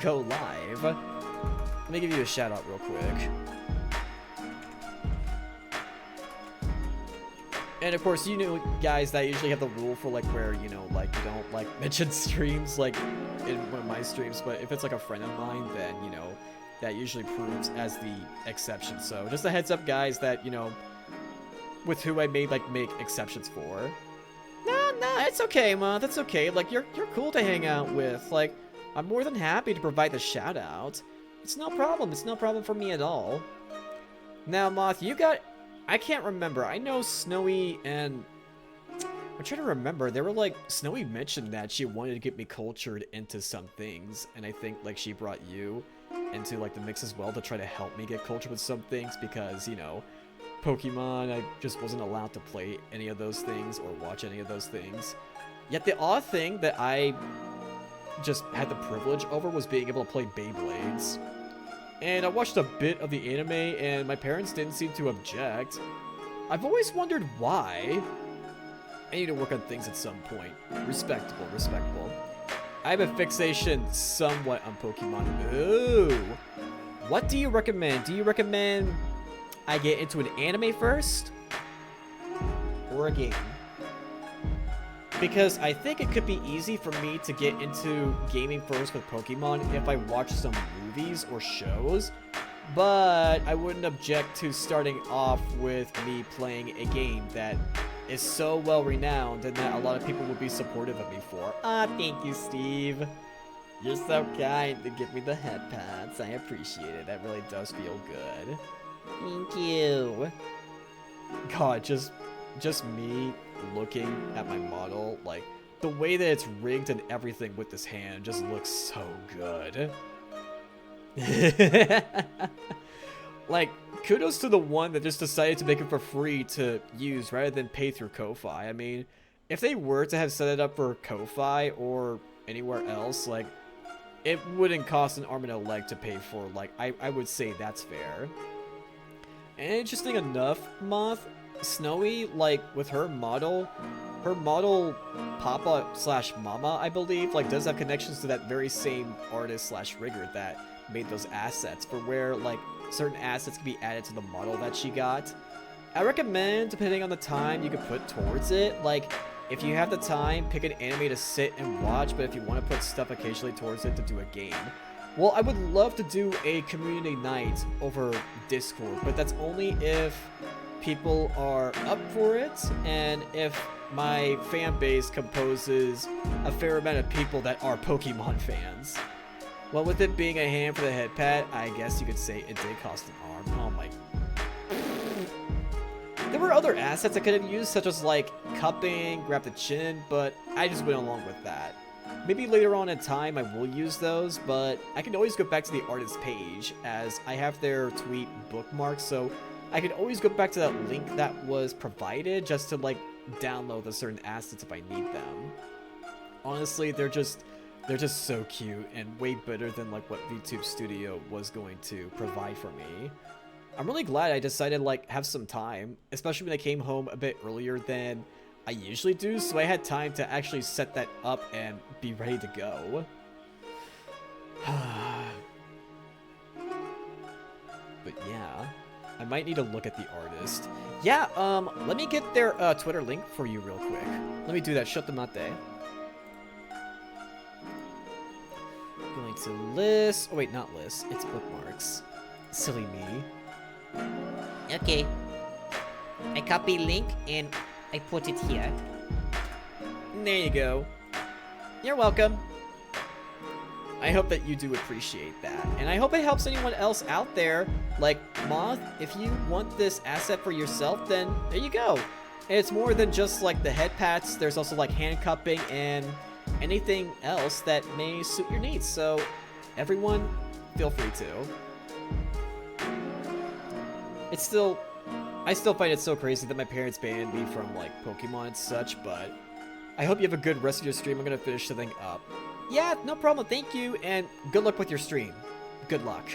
go live. Let me give you a shout out real quick. And of course, you know, guys, that usually have the rule for, like, where, you know, like, you don't, like, mention streams, like, in one of my streams, but if it's, like, a friend of mine, then, you know, that usually proves as the exception. So, just a heads up, guys, that, you know, with who I may, like, make exceptions for. No, it's okay, Ma, that's okay. Like, you're cool to hang out with. Like, I'm more than happy to provide the shout-out. It's no problem for me at all. Now, Moth, you got... I can't remember. I know Snowy and... I'm trying to remember. They were like... Snowy mentioned that she wanted to get me cultured into some things. And I think, like, she brought you into, like, the mix as well to try to help me get cultured with some things. Because, you know, Pokemon, I just wasn't allowed to play any of those things or watch any of those things. Yet the odd thing that I just had the privilege over was being able to play Beyblades. And I watched a bit of the anime, and my parents didn't seem to object. I've always wondered why. I need to work on things at some point. Respectable. I have a fixation somewhat on Pokemon. Ooh. What do you recommend? Do you recommend I get into an anime first? Or a game? Because I think it could be easy for me to get into gaming first with Pokemon if I watch some movies or shows, but I wouldn't object to starting off with me playing a game that is so well renowned and that a lot of people would be supportive of me for. Ah, thank you, Steve. You're so kind to give me the head pats. I appreciate it. That really does feel good. Thank you. God, just me looking at my model, like, the way that it's rigged and everything with this hand just looks so good. Like, kudos to the one that just decided to make it for free to use rather than pay through Ko-Fi. I mean, if they were to have set it up for Ko-Fi or anywhere else, like, it wouldn't cost an arm and a leg to pay for. Like, I would say that's fair. And interesting enough, Moth, Snowy, like, with her model Papa / Mama, I believe, like, does have connections to that very same artist / rigger that made those assets, for where, like, certain assets can be added to the model that she got. I recommend, depending on the time you could put towards it, like, if you have the time, pick an anime to sit and watch, but if you want to put stuff occasionally towards it, to do a game. Well, I would love to do a community night over Discord, but that's only if people are up for it, and if my fan base composes a fair amount of people that are Pokemon fans. Well, with it being a hand for the head pat, I guess you could say it did cost an arm. Oh my... There were other assets I could have used, such as, like, cupping, grab the chin, but I just went along with that. Maybe later on in time I will use those, but I can always go back to the artist page, as I have their tweet bookmarked, so I can always go back to that link that was provided just to, like, download the certain assets if I need them. Honestly, they're just so cute and way better than, like, what VTuber Studio was going to provide for me. I'm really glad I decided to, like, have some time, especially when I came home a bit earlier than I usually do, so I had time to actually set that up and be ready to go. But yeah, I might need to look at the artist. Yeah, let me get their Twitter link for you real quick. Let me do that. Shut them out there. Going to list. Oh wait, not list. It's bookmarks. Silly me. Okay. I copy link and I put it here. There you go. You're welcome. I hope that you do appreciate that. And I hope it helps anyone else out there. Like, Moth, if you want this asset for yourself, then there you go. And it's more than just like the head pats. There's also like hand cupping and anything else that may suit your needs. So everyone, feel free to. I still find it so crazy that my parents banned me from like Pokemon and such, but I hope you have a good rest of your stream. I'm gonna finish the thing up. Yeah, no problem, thank you, and good luck with your stream. Good luck.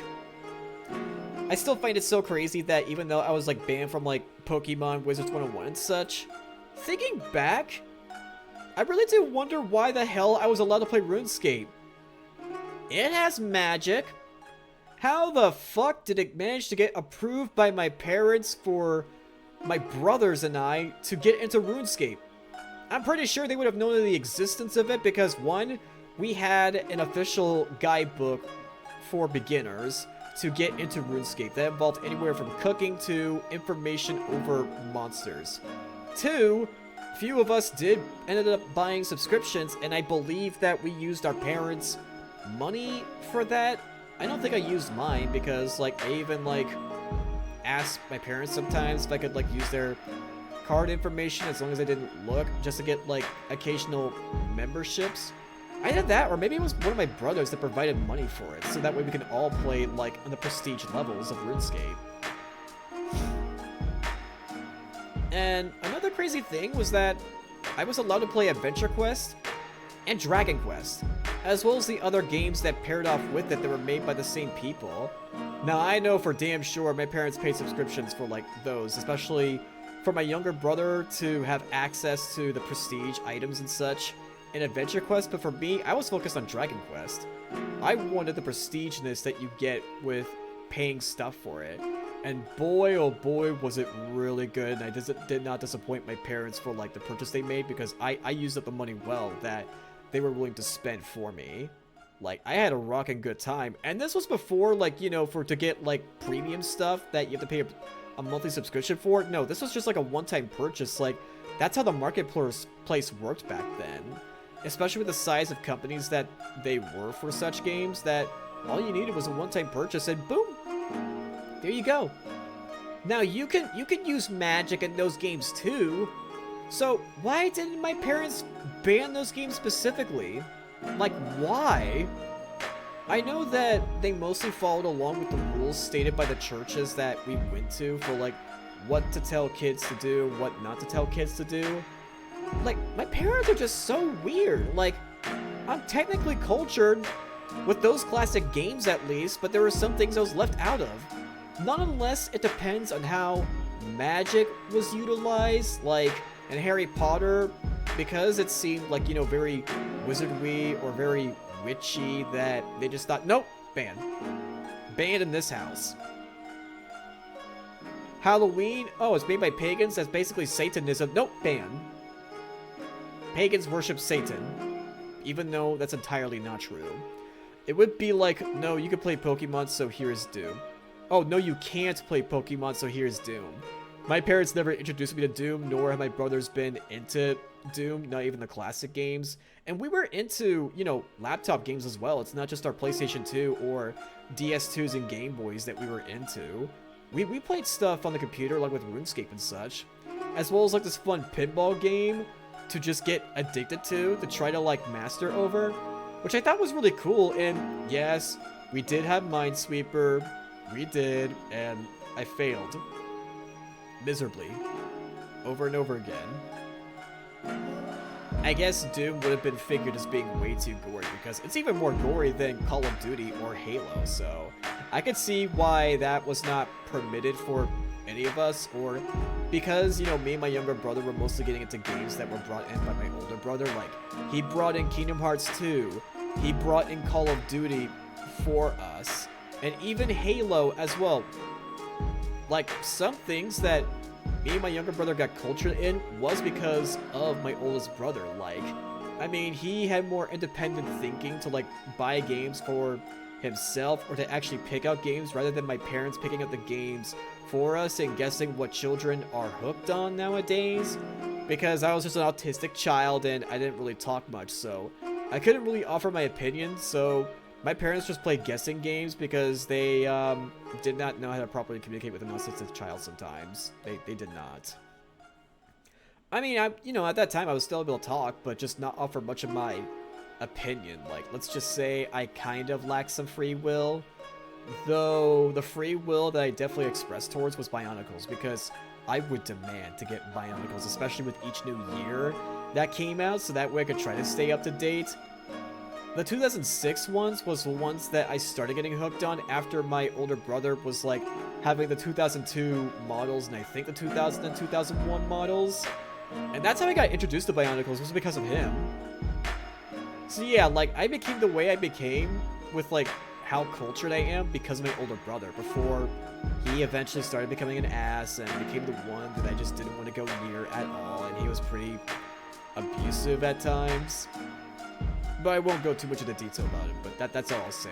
I still find it so crazy that even though I was like banned from like Pokemon Wizards 101 and such, thinking back, I really do wonder why the hell I was allowed to play RuneScape. It has magic. How the fuck did it manage to get approved by my parents for my brothers and I to get into RuneScape? I'm pretty sure they would have known of the existence of it because, one, we had an official guidebook for beginners to get into RuneScape that involved anywhere from cooking to information over monsters. Two, few of us ended up buying subscriptions, and I believe that we used our parents' money for that. I don't think I used mine because, like, I even, like, asked my parents sometimes if I could, like, use their card information as long as I didn't look, just to get, like, occasional memberships. I did that, or maybe it was one of my brothers that provided money for it, so that way we can all play, like, on the prestige levels of RuneScape. And another crazy thing was that I was allowed to play Adventure Quest and Dragon Quest, as well as the other games that paired off with it that were made by the same people. Now, I know for damn sure my parents paid subscriptions for, like, those, especially for my younger brother to have access to the prestige items and such in Adventure Quest, but for me, I was focused on Dragon Quest. I wanted the prestigeness that you get with paying stuff for it. And boy, oh boy, was it really good, and I did not disappoint my parents for, like, the purchase they made, because I used up the money well that they were willing to spend for me. Like, I had a rockin' good time, and this was before, like, you know, to get, like, premium stuff that you have to pay a monthly subscription for. No, this was just, like, a one-time purchase. Like, that's how the marketplace worked back then. Especially with the size of companies that they were for such games, that all you needed was a one-time purchase, and boom! There you go. Now, you can use magic in those games, too. So, why didn't my parents ban those games specifically? Like, why? I know that they mostly followed along with the rules stated by the churches that we went to for, like, what to tell kids to do, what not to tell kids to do. Like, my parents are just so weird. Like, I'm technically cultured with those classic games at least, but there were some things I was left out of. Nonetheless, it depends on how magic was utilized, like in Harry Potter, because it seemed like, you know, very wizardry or very witchy, that they just thought, nope, banned. Banned in this house. Halloween, oh, it's made by pagans, that's basically Satanism, nope, banned. Pagans worship Satan, even though that's entirely not true. It would be like, no, you can play Pokemon, so here's Doom. Oh, no, you can't play Pokemon, so here's Doom. My parents never introduced me to Doom, nor have my brothers been into Doom, not even the classic games. And we were into, you know, laptop games as well. It's not just our PlayStation 2 or DS2s and Game Boys that we were into. We played stuff on the computer, like with RuneScape and such, as well as like this fun pinball game to just get addicted to try to like master over, which I thought was really cool. And yes, we did have Minesweeper, we did, and I failed miserably over and over again. I guess Doom would have been figured as being way too gory, because it's even more gory than Call of Duty or Halo, so I could see why that was not permitted for any of us, or because, you know, me and my younger brother were mostly getting into games that were brought in by my older brother. Like, he brought in Kingdom Hearts 2, he brought in Call of Duty for us, and even Halo as well. Like, some things that me and my younger brother got cultured in was because of my oldest brother. Like, I mean, he had more independent thinking to, like, buy games for himself or to actually pick out games rather than my parents picking out the games for us and guessing what children are hooked on nowadays. Because I was just an autistic child and I didn't really talk much, so I couldn't really offer my opinion, so my parents just played guessing games because they did not know how to properly communicate with an autistic child sometimes. They did not. I mean, you know, at that time I was still able to talk, but just not offer much of my opinion. Like, let's just say I kind of lacked some free will. Though the free will that I definitely expressed towards was Bionicles, because I would demand to get Bionicles, especially with each new year that came out, so that way I could try to stay up to date. The 2006 ones was the ones that I started getting hooked on after my older brother was like having the 2002 models and I think the 2000 and 2001 models. And that's how I got introduced to Bionicles, was because of him. So yeah, like, I became the way I became with, like, how cultured I am because of my older brother, before he eventually started becoming an ass and became the one that I just didn't want to go near at all, and he was pretty abusive at times. But I won't go too much into detail about it, but that's all I'll say.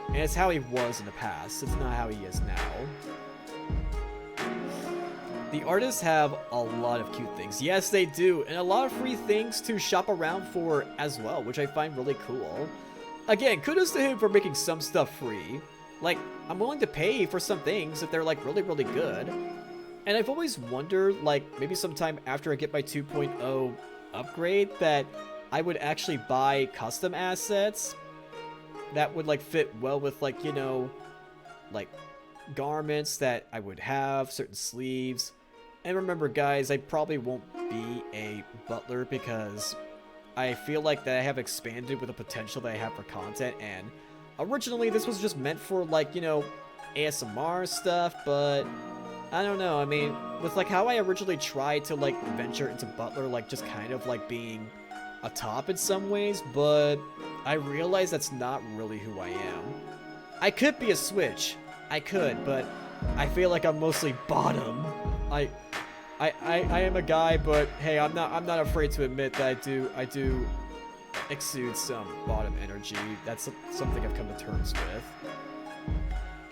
And it's how he was in the past, it's not how he is now. The artists have a lot of cute things. Yes, they do. And a lot of free things to shop around for as well, which I find really cool. Again, kudos to him for making some stuff free. Like, I'm willing to pay for some things if they're, like, really, really good. And I've always wondered, like, maybe sometime after I get my 2.0 upgrade, that I would actually buy custom assets that would, like, fit well with, like, you know, like, garments that I would have, certain sleeves. And remember, guys, I probably won't be a butler because I feel like that I have expanded with the potential that I have for content, and originally this was just meant for, like, you know, ASMR stuff, but I don't know. I mean, with, like, how I originally tried to, like, venture into butler, like, just kind of, like, being a top in some ways, but I realize that's not really who I am. I could be a switch. I could, but I feel like I'm mostly bottom. I am a guy, but hey, I'm not afraid to admit that I do exude some bottom energy. That's something I've come to terms with.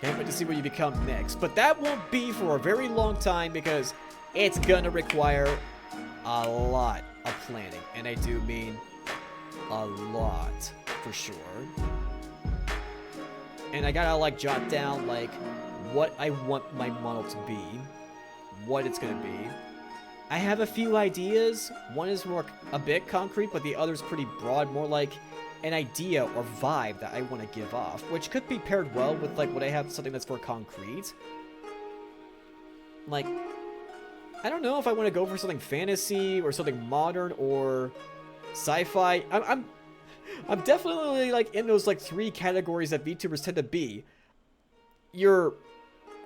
Can't wait to see what you become next, but that won't be for a very long time because it's gonna require a lot of planning, and I do mean a lot for sure. And I gotta, like, jot down, like, what I want my model to be, what it's gonna be. I have a few ideas. One is more a bit concrete, but the other's pretty broad, more like an idea or vibe that I want to give off, which could be paired well with, like, what I have, something that's more concrete. Like, I don't know if I want to go for something fantasy or something modern or sci-fi. I'm definitely, like, in those, like, 3 categories that VTubers tend to be. You're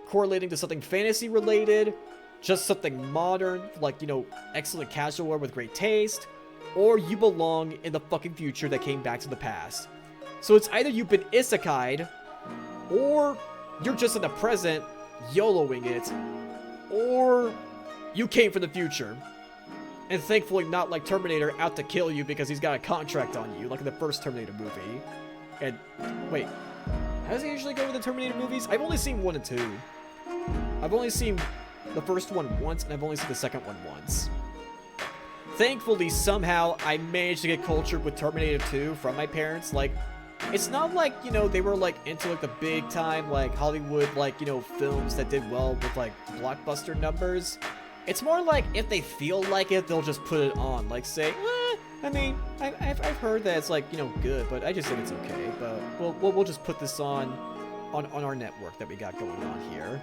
correlating to something fantasy related, just something modern, like, you know, excellent casual wear with great taste, or you belong in the fucking future that came back to the past. So it's either you've been isekai'd, or you're just in the present, YOLOing it, or you came from the future. And thankfully not like Terminator out to kill you because he's got a contract on you, like in the first Terminator movie. And, wait, how does he usually go with the Terminator movies? I've only seen 1 and 2. I've only seen the first one once, and I've only seen the second one once. Thankfully, somehow, I managed to get cultured with Terminator 2 from my parents. Like, it's not like, you know, they were, like, into, like, the big time, like, Hollywood, like, you know, films that did well with, like, blockbuster numbers. It's more like, if they feel like it, they'll just put it on. Like, say, I mean, I've heard that it's, like, you know, good, but I just think it's okay. But we'll just put this on our network that we got going on here.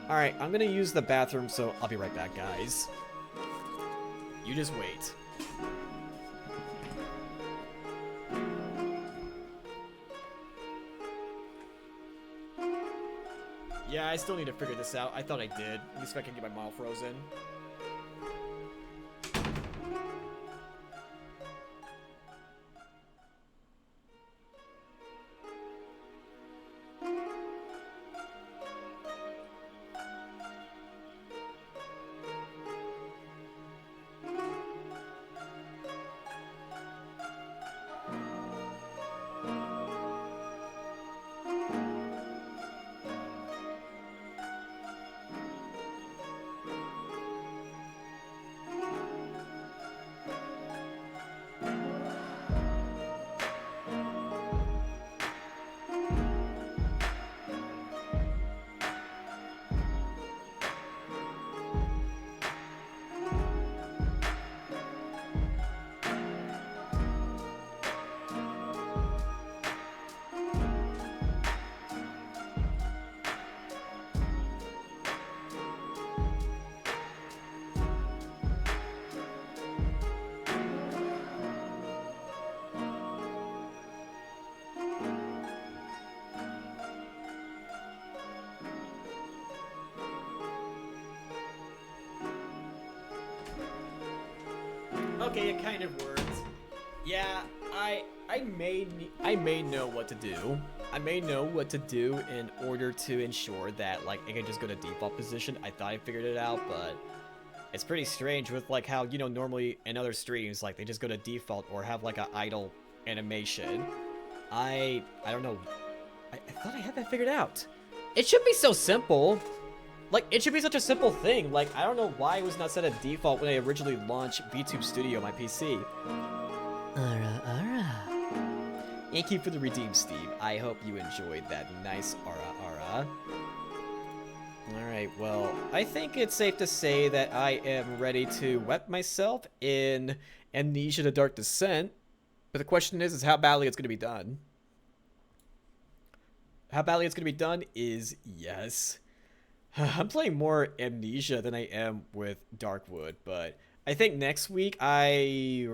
Alright, I'm gonna use the bathroom, so I'll be right back, guys. You just wait. Yeah, I still need to figure this out. I thought I did. At least if I can get my model frozen. Okay, it kind of worked. Yeah, I may know what to do. I may know what to do in order to ensure that like it can just go to default position. I thought I figured it out, but it's pretty strange with like how, you know, normally in other streams like they just go to default or have like a idle animation. I don't know. I thought I had that figured out. It should be so simple. Like, it should be such a simple thing. Like, I don't know why it was not set at default when I originally launched VTuber Studio on my PC. Ara. Thank you for the redeem, Steve. I hope you enjoyed that nice ara. Alright, well, I think it's safe to say that I am ready to wet myself in Amnesia: The Dark Descent. But the question is how badly it's going to be done. How badly it's going to be done is yes. I'm playing more Amnesia than I am with Darkwood, but I think next week I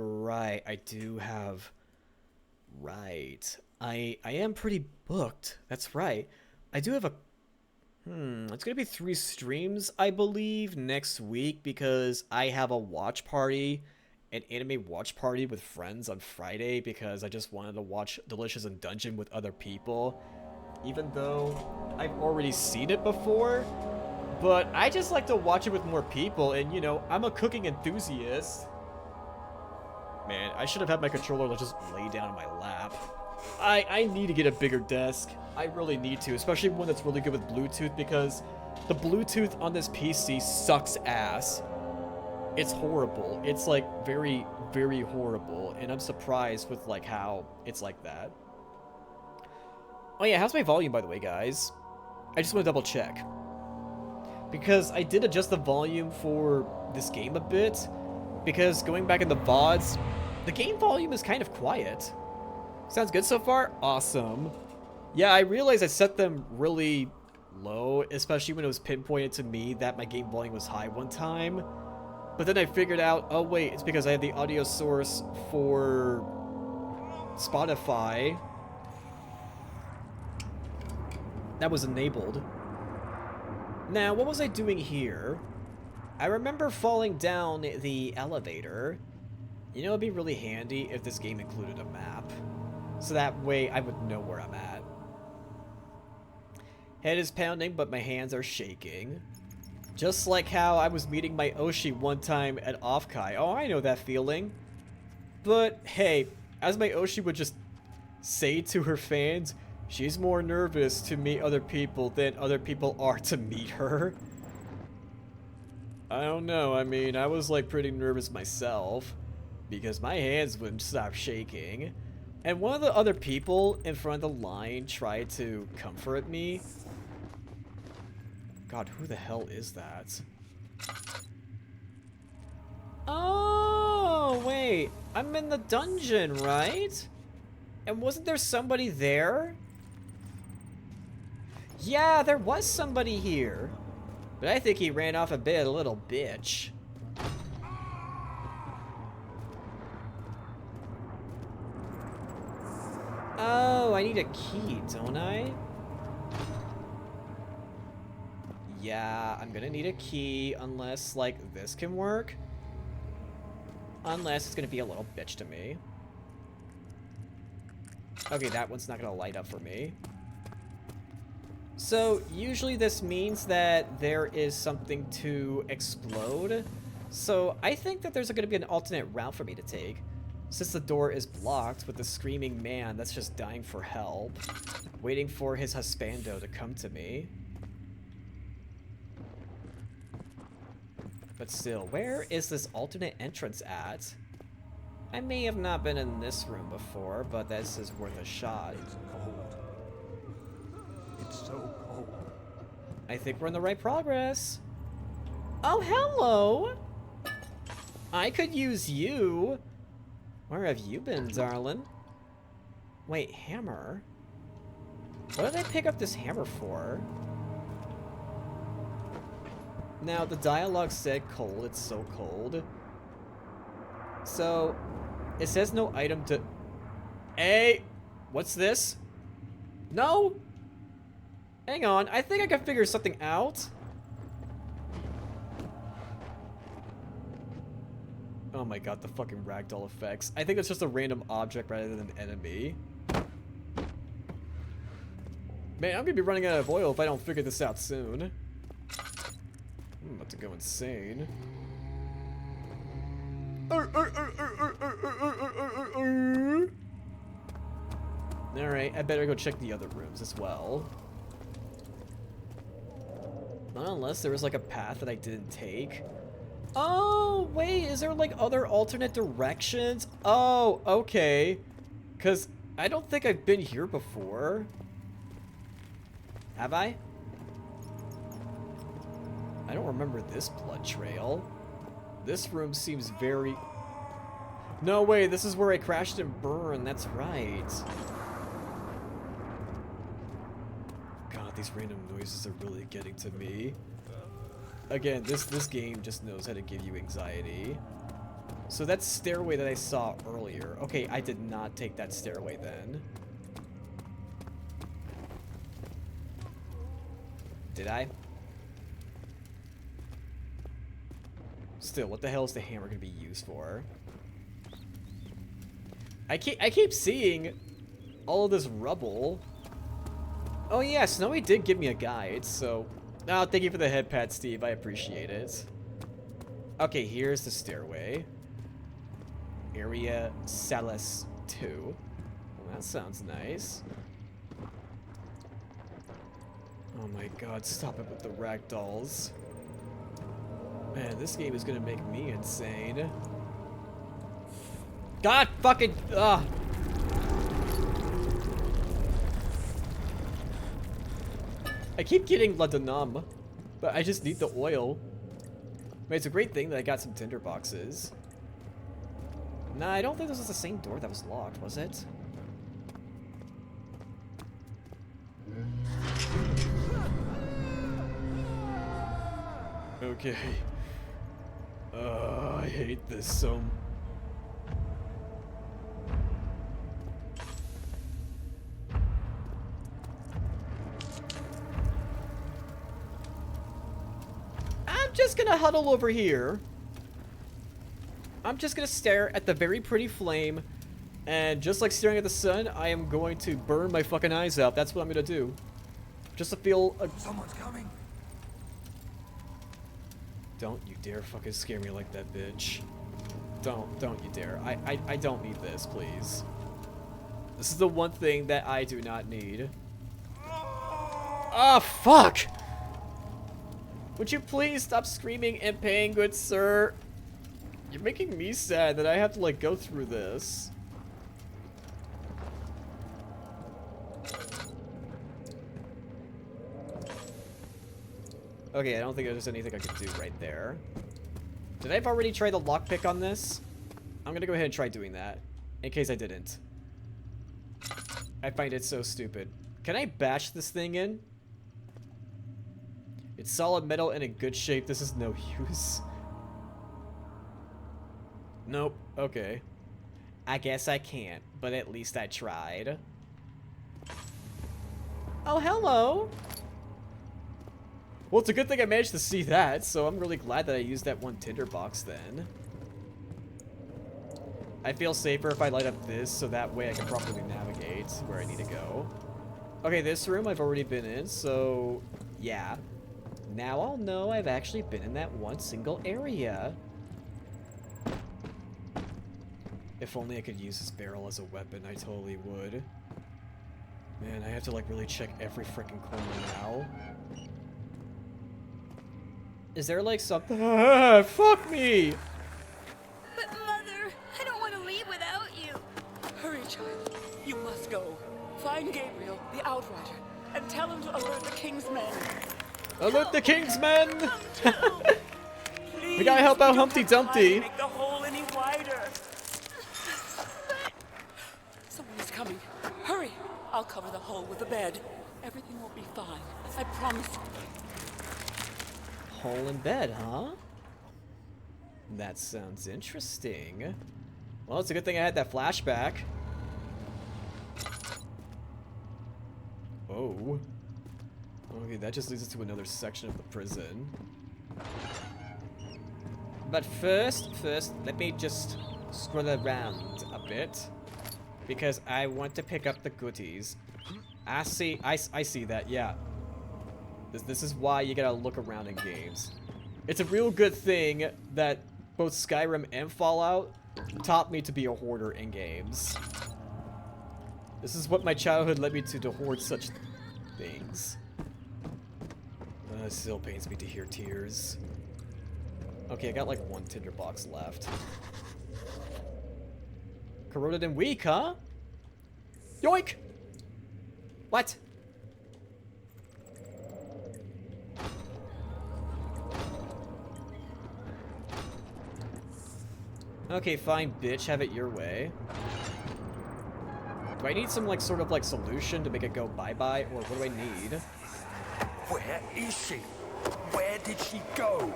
am pretty booked. That's right. I do have a it's gonna be 3 streams, I believe, next week because I have a watch party, an anime watch party with friends on Friday because I just wanted to watch Delicious in Dungeon with other people. Even though I've already seen it before, but I just like to watch it with more people, and you know, I'm a cooking enthusiast. Man, I should have had my controller just lay down in my lap. I need to get a bigger desk. I really need to, especially one that's really good with Bluetooth, because the Bluetooth on this PC sucks ass. It's horrible. It's like very, very horrible, and I'm surprised with like how it's like that. Oh yeah, how's my volume, by the way, guys? I just want to double check. Because I did adjust the volume for this game a bit. Because going back in the VODs, the game volume is kind of quiet. Sounds good so far? Awesome. Yeah, I realized I set them really low, especially when it was pinpointed to me that my game volume was high one time. But then I figured out, oh wait, it's because I had the audio source for Spotify that was enabled. Now, what was I doing here? I remember falling down the elevator. You know, it'd be really handy if this game included a map. So that way I would know where I'm at. Head is pounding, but my hands are shaking. Just like how I was meeting my Oshi one time at Offkai. Oh, I know that feeling. But, hey, as my Oshi would just say to her fans, she's more nervous to meet other people than other people are to meet her. I don't know, I mean, I was like pretty nervous myself because my hands wouldn't stop shaking. And one of the other people in front of the line tried to comfort me. God, who the hell is that? Oh, wait, I'm in the dungeon, right? And wasn't there somebody there? Yeah, there was somebody here. But I think he ran off a bit, a little bitch. Oh, I need a key, don't I? Yeah, I'm gonna need a key unless, like, this can work. Unless it's gonna be a little bitch to me. Okay, that one's not gonna light up for me. So, usually this means that there is something to explode. So, I think that there's gonna be an alternate route for me to take. Since the door is blocked with the screaming man that's just dying for help. Waiting for his husbando to come to me. But still, where is this alternate entrance at? I may have not been in this room before, but this is worth a shot. It's cold. It's so cold. I think we're in the right progress. Oh, hello! I could use you. Where have you been, darling? Wait, hammer? What did I pick up this hammer for? Now, the dialogue said cold. It's so cold. So, it says no item to... Hey! What's this? No? Hang on. I think I can figure something out. Oh my god, the fucking ragdoll effects. I think it's just a random object rather than an enemy. Man, I'm gonna be running out of oil if I don't figure this out soon. I'm about to go insane. Alright, I better go check the other rooms as well. Not unless there was like a path that I didn't take. Oh, wait, is there like other alternate directions? Oh, okay. Because I don't think I've been here before. Have I? I don't remember this blood trail. This room seems very... No way, this is where I crashed and burned. That's right. God, these random noises are really getting to me. Again, this game just knows how to give you anxiety. So that stairway that I saw earlier. Okay, I did not take that stairway then. Did I? Still, what the hell is the hammer gonna be used for? I keep seeing all of this rubble. Oh yeah, Snowy did give me a guide, so... Oh, thank you for the head pat, Steve. I appreciate it. Okay, here's the stairway. Area Salas 2. Well, that sounds nice. Oh my god, stop it with the ragdolls. Man, this game is gonna make me insane. God fucking... Ugh! I keep getting La Denum, but I just need the oil. I mean, it's a great thing that I got some tinder boxes. Nah, I don't think this was the same door that was locked, was it? Okay. I hate this so... I'm just gonna huddle over here. I'm just gonna stare at the very pretty flame, and just like staring at the sun, I am going to burn my fucking eyes out. That's what I'm gonna do. Just to feel... Someone's coming. Don't you dare fucking scare me like that, bitch. Don't you dare. I don't need this, please. This is the one thing that I do not need. Oh, fuck! Would you please stop screaming in pain, good sir? You're making me sad that I have to, like, go through this. Okay, I don't think there's anything I could do right there. Did I already try the lockpick on this? I'm gonna go ahead and try doing that, in case I didn't. I find it so stupid. Can I bash this thing in? It's solid metal and in good shape. This is no use. Nope. Okay. I guess I can't, but at least I tried. Oh, hello. Well, it's a good thing I managed to see that, so I'm really glad that I used that one tinderbox then. I feel safer if I light up this, so that way I can properly navigate where I need to go. Okay, this room I've already been in, so yeah. Now I'll know I've actually been in that one single area. If only I could use this barrel as a weapon, I totally would. Man, I have to like really check every freaking corner now. Is there like something? Ah, fuck me! But Mother, I don't want to leave without you. Hurry, child. You must go. Find Gabriel, the Outrider, and tell him to alert the King's men. Alert the King's men! Come too. Please, We gotta help out don't Humpty have time Dumpty. to make the hole any wider. Someone is coming. Hurry. I'll cover the hole with the bed. Everything will be fine. I promise you. Hole in bed, huh? That sounds interesting. Well, it's a good thing I had that flashback. Oh. Okay, that just leads us to another section of the prison. But first, let me just scroll around a bit. Because I want to pick up the goodies. I see that, yeah. This is why you gotta look around in games. It's a real good thing that both Skyrim and Fallout taught me to be a hoarder in games. This is what my childhood led me to hoard such things. It still pains me to hear tears. Okay, I got like one tinderbox left. Corroded and weak, huh? Yoink! What? Okay, fine, bitch. Have it your way. Do I need some, like, sort of, like, solution to make it go bye-bye, or what do I need? Where is she? Where did she go?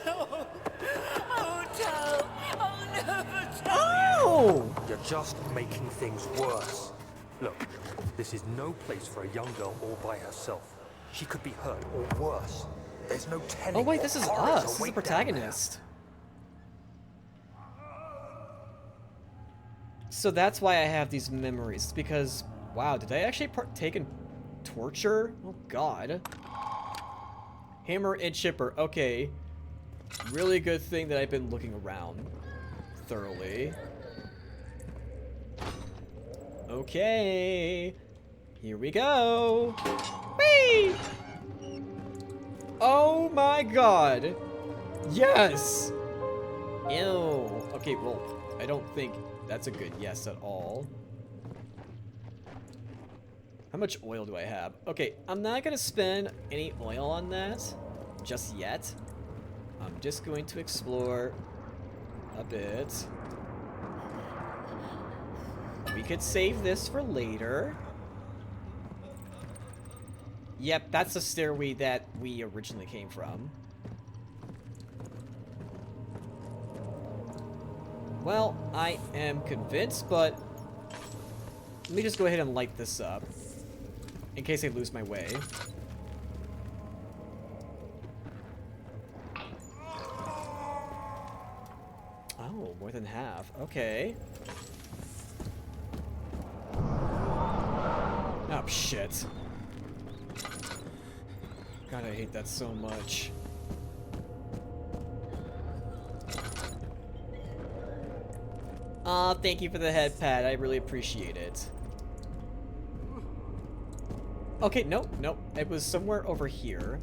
No. Oh, tell. I'll never tell. Oh! You're just making things worse. Look, this is no place for a young girl all by herself. She could be hurt or worse. There's no telling. Oh, wait, what this is horrors us. This is the await down protagonist. So that's why I have these memories. It's because, wow, did I actually partake in torture? Oh, God. Hammer and chipper. Okay. Really good thing that I've been looking around thoroughly. Okay. Here we go. Whee! Oh my god. Yes. Ew. Okay, well, I don't think that's a good yes at all. How much oil do I have? Okay, I'm not gonna spend any oil on that just yet. I'm just going to explore a bit. We could save this for later. Yep, that's the stairway that we originally came from. Well, I am convinced, but let me just go ahead and light this up in case I lose my way. Oh, more than half. Okay. Oh, shit. God, I hate that so much. Aw, thank you for the head pat. I really appreciate it. Okay, nope. It was somewhere over here.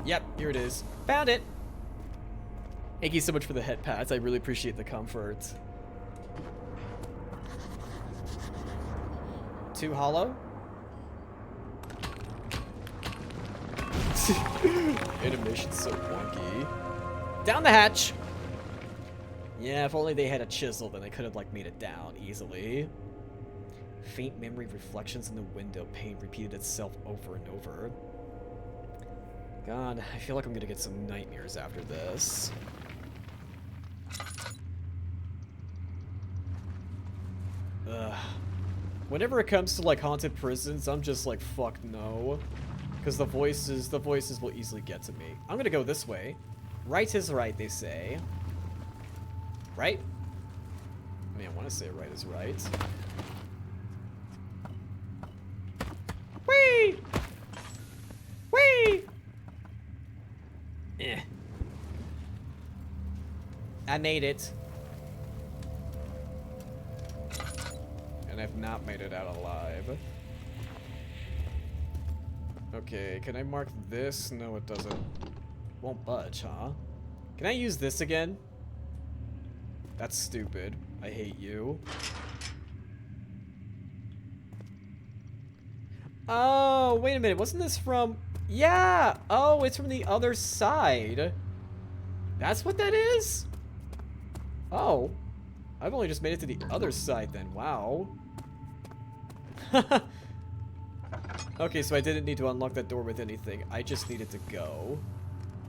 Yep, here it is. Found it! Thank you so much for the head pats. I really appreciate the comfort. Too hollow? Animation's so wonky. Down the hatch! Yeah, if only they had a chisel, then they could have, like, made it down easily. Faint memory reflections in the window pane repeated itself over and over. God, I feel like I'm gonna get some nightmares after this. Ugh. Whenever it comes to like haunted prisons, I'm just like, fuck no. Because the voices will easily get to me. I'm gonna go this way. Right is right, they say. Right? I mean, I want to say right is right. Whee! Whee! Eh. I made it. And I've not made it out alive. Okay, can I mark this? No, it doesn't. Won't budge, huh? Can I use this again? That's stupid. I hate you. Oh, wait a minute. Wasn't this from... Yeah! Oh, it's from the other side. That's what that is? Oh. I've only just made it to the other side then. Wow. Okay, so I didn't need to unlock that door with anything. I just needed to go.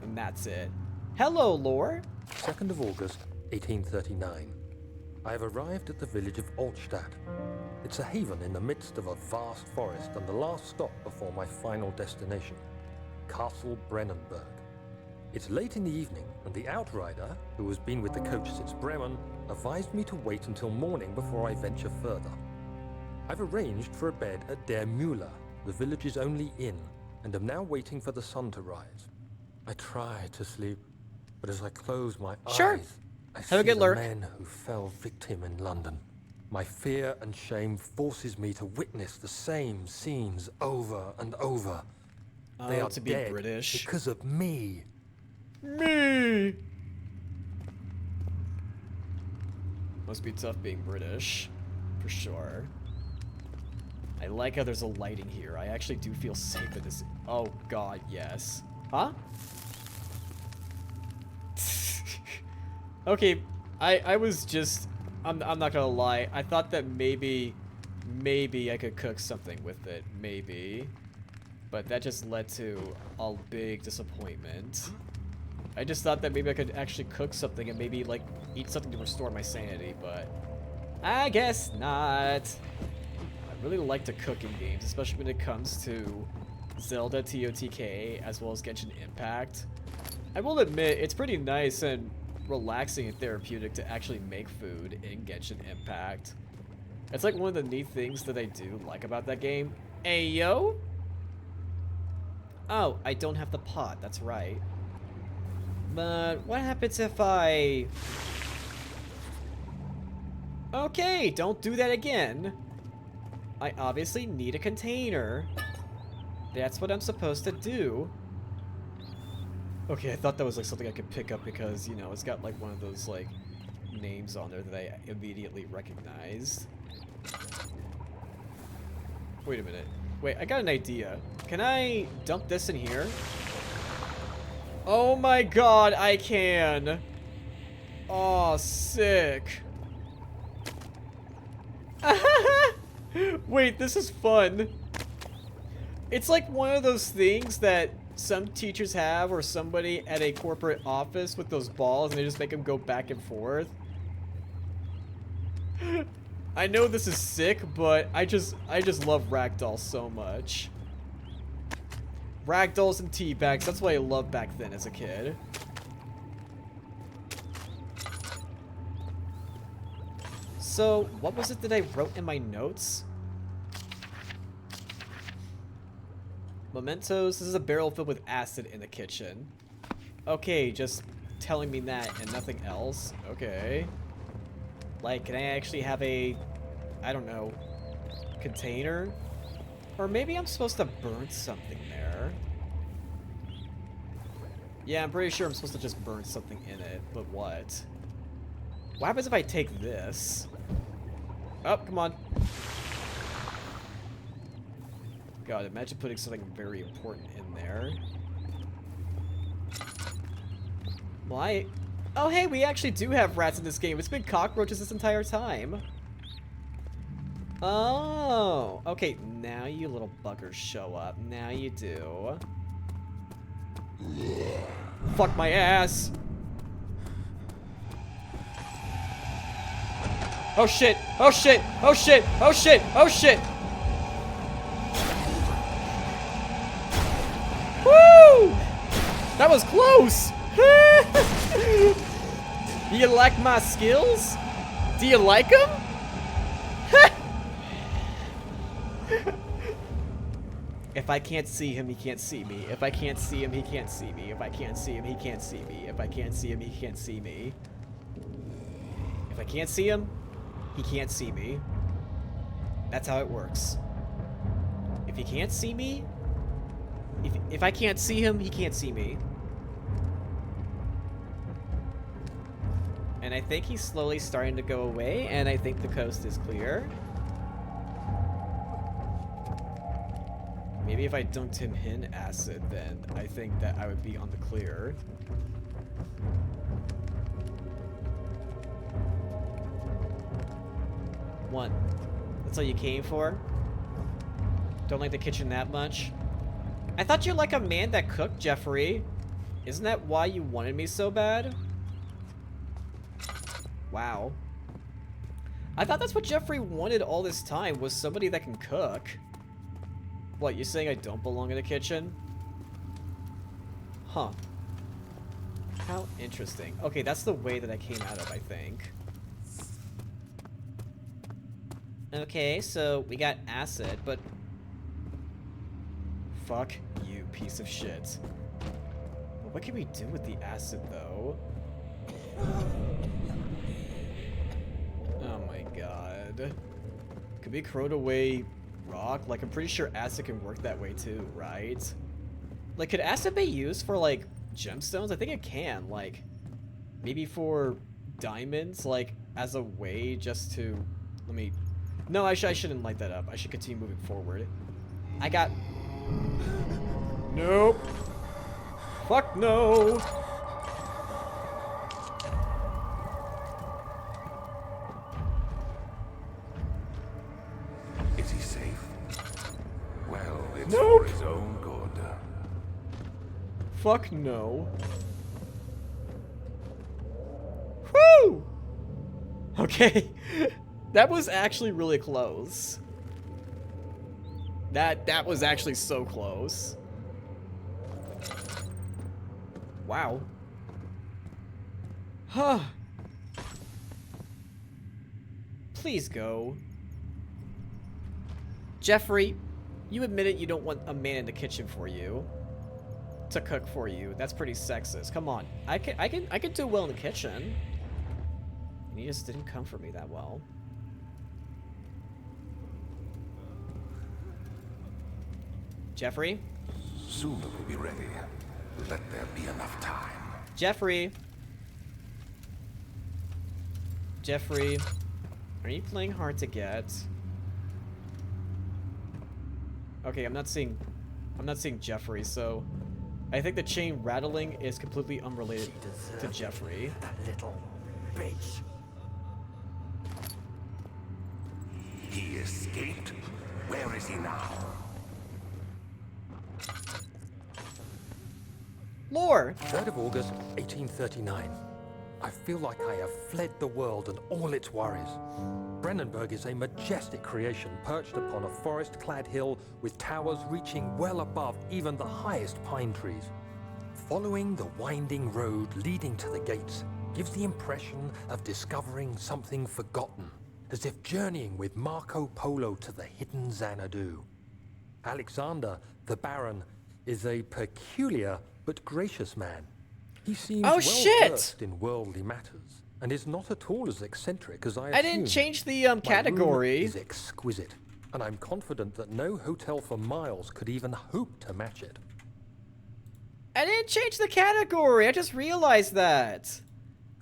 And that's it. Hello, Lore. 2nd of August, 1839. I have arrived at the village of Altstadt. It's a haven in the midst of a vast forest and the last stop before my final destination, Castle Brennenburg. It's late in the evening, and the outrider, who has been with the coach since Bremen, advised me to wait until morning before I venture further. I've arranged for a bed at Der Müller, the village's only inn, and am now waiting for the sun to rise. I try to sleep, but as I close my eyes, I see the men who fell victim in London. My fear and shame forces me to witness the same scenes over and over. They are to be dead British. because of me. Me! Must be tough being British, for sure. I like how there's a lighting here. I actually do feel safe in this. Oh god, yes. Huh? Okay, I was just... I'm not gonna lie. I thought that maybe I could cook something with it. Maybe. But that just led to a big disappointment. I just thought that maybe I could actually cook something and maybe, like, eat something to restore my sanity, but... I guess not. I really like to cook in games, especially when it comes to Zelda TOTK as well as Genshin Impact. I will admit, it's pretty nice and relaxing and therapeutic to actually make food in Genshin Impact. It's like one of the neat things that I do like about that game. Ayo? Oh, I don't have the pot, that's right. But what happens if I... Okay, don't do that again. I obviously need a container. That's what I'm supposed to do. Okay, I thought that was like something I could pick up because, you know, it's got like one of those like names on there that I immediately recognized. Wait a minute. Wait, I got an idea. Can I dump this in here? Oh my god, I can. Oh, sick. Wait, this is fun. It's like one of those things that some teachers have or somebody at a corporate office with those balls and they just make them go back and forth. I know this is sick, but I just love ragdolls so much. Ragdolls and teabags, that's what I loved back then as a kid. So, what was it that I wrote in my notes? Mementos, this is a barrel filled with acid in the kitchen. Okay, just telling me that and nothing else. Okay. Like, can I actually have a, I don't know, container? Or maybe I'm supposed to burn something there. Yeah, I'm pretty sure I'm supposed to just burn something in it, but what? What happens if I take this? Oh, come on. God, imagine putting something very important in there. Why? Oh, hey, we actually do have rats in this game. It's been cockroaches this entire time. Oh, okay. Now you little buggers show up. Now you do. Fuck my ass. Oh shit! Oh shit! Oh shit! Oh shit! Oh shit! Woo! That was close! Do you like my skills? Do you like them? If I can't see him, he can't see me. If I can't see him, he can't see me. If I can't see him, he can't see me. If I can't see him, he can't see me. If I can't see him, he can't see me. That's how it works. If he can't see me, if I can't see him, he can't see me. And I think he's slowly starting to go away, and I think the coast is clear. Maybe if I dunked him in acid, then I think that I would be on the clear. One. That's all you came for? Don't like the kitchen that much? I thought you're like a man that cooked, Jeffrey. Isn't that why you wanted me so bad? Wow. I thought that's what Jeffrey wanted all this time, was somebody that can cook. What, you saying I don't belong in the kitchen? Huh. How interesting. Okay, that's the way that I came out of, I think. Okay, so we got acid, but... Fuck you, piece of shit. What can we do with the acid, though? Oh my god. Could we corrode away rock? Like, I'm pretty sure acid can work that way too, right? Like, could acid be used for, like, gemstones? I think it can. Like, maybe for diamonds, like, as a way just to... Let me... No, I shouldn't light that up. I should continue moving forward. I got... Nope. Fuck no. Is he safe? Well, it's Nope. for his own good. Fuck no. Woo! Okay. That was actually really close. That was actually so close. Wow. Huh. Please go. Jeffrey, you admitted you don't want a man in the kitchen for you. To cook for you. That's pretty sexist. Come on. I can do well in the kitchen. You just didn't come for me that well. Jeffrey? Soon it will be ready. Let there be enough time. Jeffrey? Jeffrey? Are you playing hard to get? Okay, I'm not seeing Jeffrey, so I think the chain rattling is completely unrelated to Jeffrey. That little bitch. He escaped? Where is he now? Lore! 3rd of August, 1839. I feel like I have fled the world and all its worries. Brennenburg is a majestic creation perched upon a forest-clad hill with towers reaching well above even the highest pine trees. Following the winding road leading to the gates gives the impression of discovering something forgotten, as if journeying with Marco Polo to the hidden Xanadu. Alexander, the Baron, is a peculiar but gracious man. He seems well versed in worldly matters, and is not at all as eccentric as I assumed. I didn't change the category. My room is exquisite, and I'm confident that no hotel for miles could even hope to match it. I didn't change the category. I just realized that.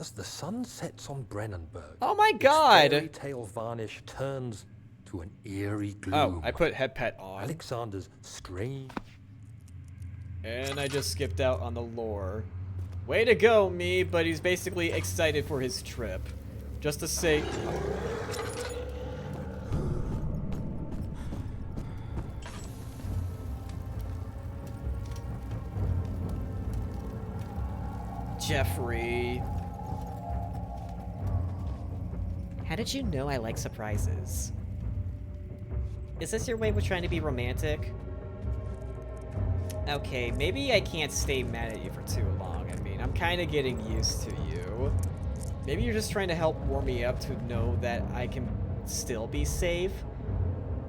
As the sun sets on Brennenburg, Oh my its god. fairy tale varnish turns to an eerie gloom. Oh, I put head pet on. Alexander's strange... And I just skipped out on the lore. Way to go, me, but he's basically excited for his trip. Just to say... Jeffrey... How did you know I like surprises? Is this your way of trying to be romantic? Okay, maybe I can't stay mad at you for too long. I mean, I'm kind of getting used to you. Maybe you're just trying to help warm me up to know that I can still be safe.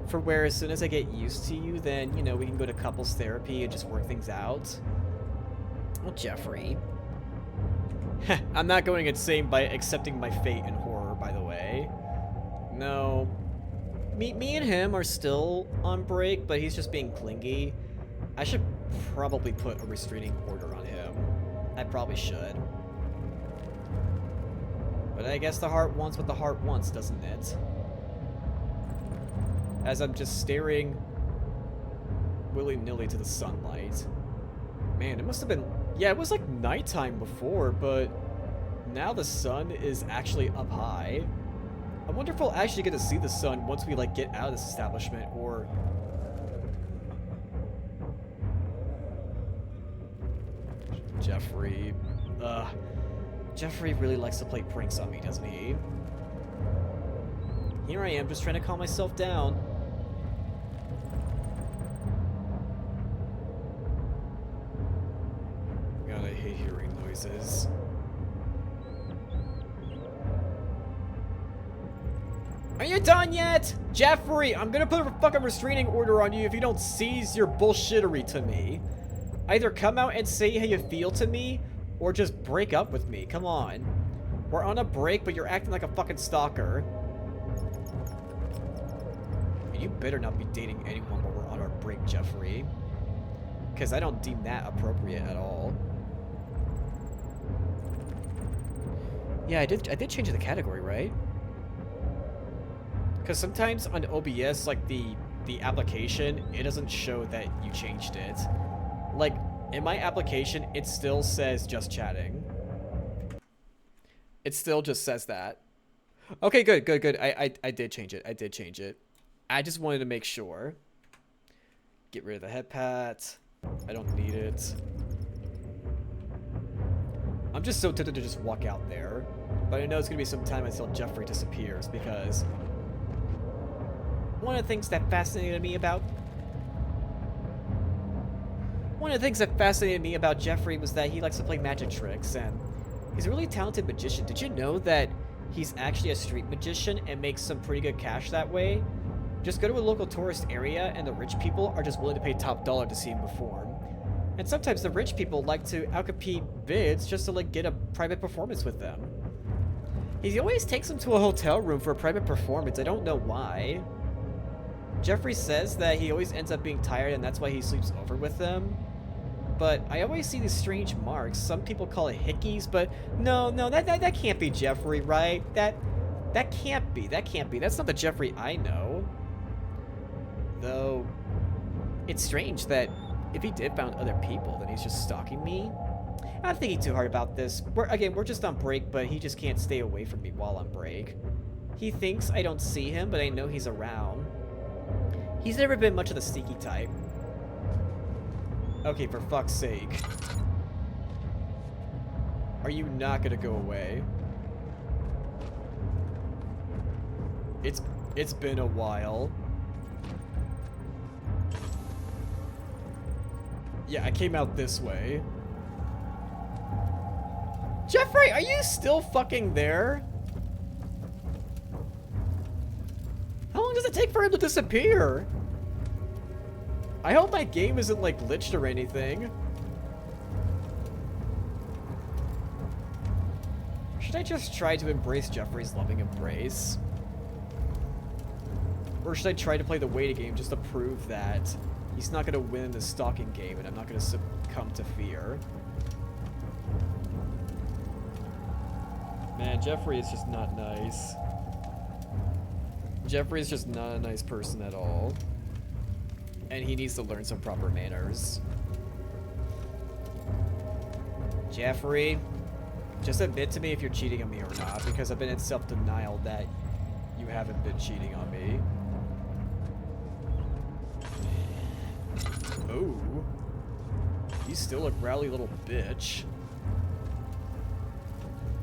For where as soon as I get used to you, then, you know, we can go to couples therapy and just work things out. Well, Jeffrey. I'm not going insane by accepting my fate in horror, by the way. No. Me and him are still on break, but he's just being clingy. I should probably put a restraining order on him. I probably should. But I guess the heart wants what the heart wants, doesn't it? As I'm just staring willy-nilly to the sunlight. Man, it must have been... Yeah, it was like nighttime before, but now the sun is actually up high. I wonder if we'll actually get to see the sun once we, like, get out of this establishment, or... Jeffrey... Jeffrey really likes to play pranks on me, doesn't he? Here I am, just trying to calm myself down. God, I hate hearing noises. Are you done yet? Jeffrey, I'm gonna put a fucking restraining order on you if you don't cease your bullshittery to me. Either come out and say how you feel to me, or just break up with me. Come on. We're on a break, but you're acting like a fucking stalker. You better not be dating anyone while we're on our break, Jeffrey. Because I don't deem that appropriate at all. Yeah, I did change the category, right? Because sometimes on OBS, like the application, it doesn't show that you changed it. Like, in my application, it still says just chatting. It still just says that. Okay, good. I did change it. I just wanted to make sure. Get rid of the head pat. I don't need it. I'm just so tempted to just walk out there. But I know it's going to be some time until Jeffrey disappears, because one of the things that fascinated me about Jeffrey was that he likes to play magic tricks, and he's a really talented magician. Did you know that he's actually a street magician and makes some pretty good cash that way? Just go to a local tourist area and the rich people are just willing to pay top dollar to see him perform. And sometimes the rich people like to outcompete bids just to, like, get a private performance with them. He always takes them to a hotel room for a private performance. I don't know why. Jeffrey says that he always ends up being tired and that's why he sleeps over with them. But I always see these strange marks. Some people call it hickeys, but no, that can't be Jeffrey, right? That can't be. That's not the Jeffrey I know. Though, it's strange that if he did found other people, then he's just stalking me. I'm not thinking too hard about this. We're just on break, but he just can't stay away from me while on break. He thinks I don't see him, but I know he's around. He's never been much of the sneaky type. Okay, for fuck's sake. Are you not gonna go away? It's been a while. Yeah, I came out this way. Jeffrey, are you still fucking there? How long does it take for him to disappear? I hope my game isn't, like, glitched or anything. Should I just try to embrace Jeffrey's loving embrace? Or should I try to play the waiting game just to prove that he's not going to win the stalking game and I'm not going to succumb to fear? Man, Jeffrey is just not nice. Jeffrey is just not a nice person at all. And he needs to learn some proper manners. Jeffrey, just admit to me if you're cheating on me or not, because I've been in self-denial that you haven't been cheating on me. Oh. He's still a growly little bitch.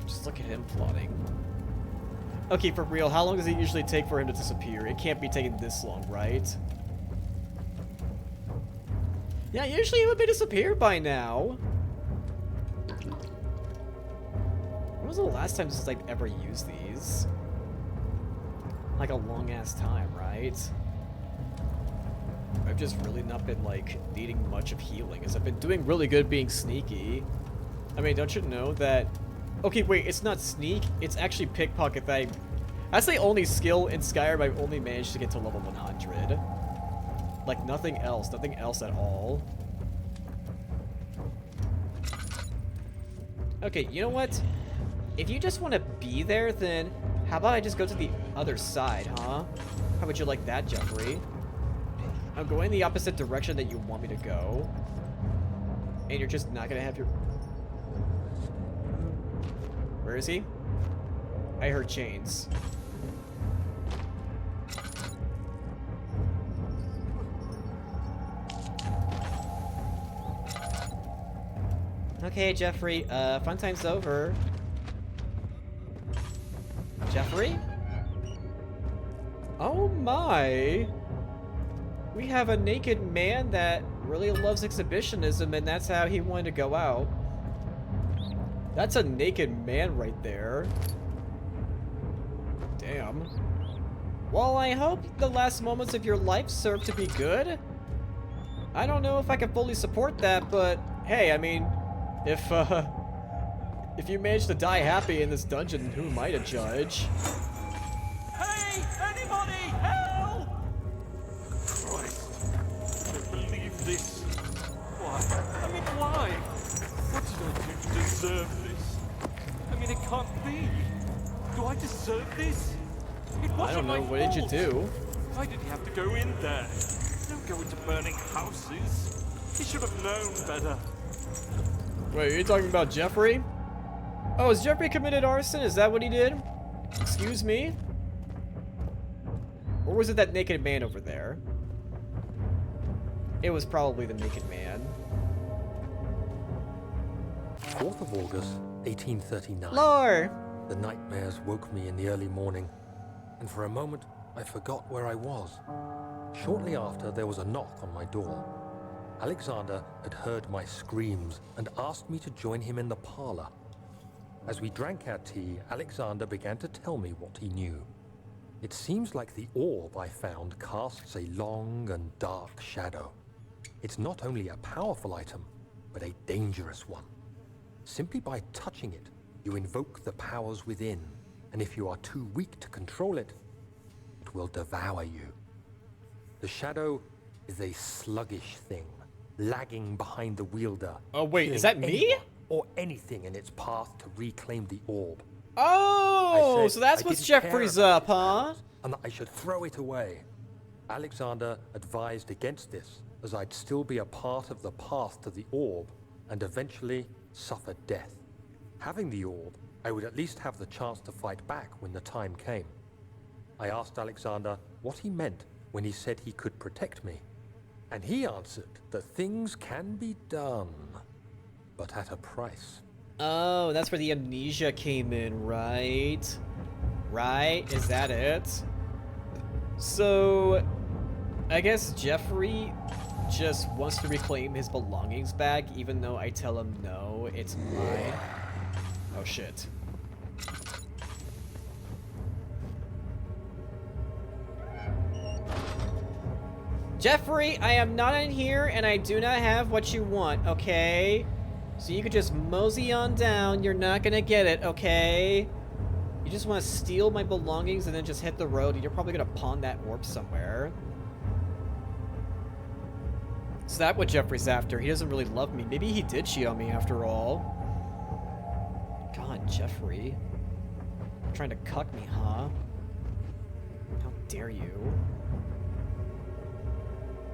Just look at him plotting. Okay, for real, how long does it usually take for him to disappear? It can't be taking this long, right? Yeah, usually he would be disappeared by now. When was the last time since I've ever used these? Like a long-ass time, right? I've just really not been, like, needing much of healing, as I've been doing really good being sneaky. I mean, don't you know that... Okay, wait, it's not sneak, it's actually pickpocket that That's the only skill in Skyrim I've only managed to get to level 100. Like, nothing else at all. Okay, you know what? If you just want to be there, then how about I just go to the other side, huh? How would you like that, Jeffrey? I'm going the opposite direction that you want me to go. And you're just not gonna have your... Where is he? I heard chains. Okay, Jeffrey, fun time's over. Jeffrey? Oh my! We have a naked man that really loves exhibitionism, and that's how he wanted to go out. That's a naked man right there. Damn. Well, I hope the last moments of your life serve to be good. I don't know if I can fully support that, but hey, I mean, if you manage to die happy in this dungeon, who am I to judge? Hey! Anybody! Help! Christ. I don't believe this. Why? I mean, why? What did I do to deserve this? I mean, it can't be. Do I deserve this? It wasn't I don't know, my what did you fault. do? Why did he have to go in there? Don't go into burning houses. He should have known better. Wait, are you talking about Jeffrey? Oh, has Jeffrey committed arson? Is that what he did? Excuse me? Or was it that naked man over there? It was probably the naked man. 4th of August, 1839. Lore! The nightmares woke me in the early morning, and for a moment I forgot where I was. Shortly after, there was a knock on my door. Alexander had heard my screams and asked me to join him in the parlor. As we drank our tea, Alexander began to tell me what he knew. It seems like the orb I found casts a long and dark shadow. It's not only a powerful item, but a dangerous one. Simply by touching it, you invoke the powers within, and if you are too weak to control it, it will devour you. The shadow is a sluggish thing, lagging behind the wielder. Oh wait, is killing that me? anyone or anything in its path to reclaim the orb. Oh, I said so that's I what's didn't care Jeffrey's about up, its huh? powers, and that I should throw it away. Alexander advised against this, as I'd still be a part of the path to the orb, and eventually suffer death. Having the orb, I would at least have the chance to fight back when the time came. I asked Alexander what he meant when he said he could protect me, and he answered that things can be done, but at a price. Oh, that's where the amnesia came in, right? Right? Is that it? So, I guess Jeffrey just wants to reclaim his belongings back, even though I tell him no, it's mine. Oh shit. Jeffrey, I am not in here and I do not have what you want, okay? So you could just mosey on down, you're not gonna get it, okay? You just want to steal my belongings and then just hit the road, and you're probably gonna pawn that orb somewhere. Is that what Jeffrey's after? He doesn't really love me. Maybe he did cheat on me after all. God, Jeffrey. You're trying to cuck me, huh? How dare you?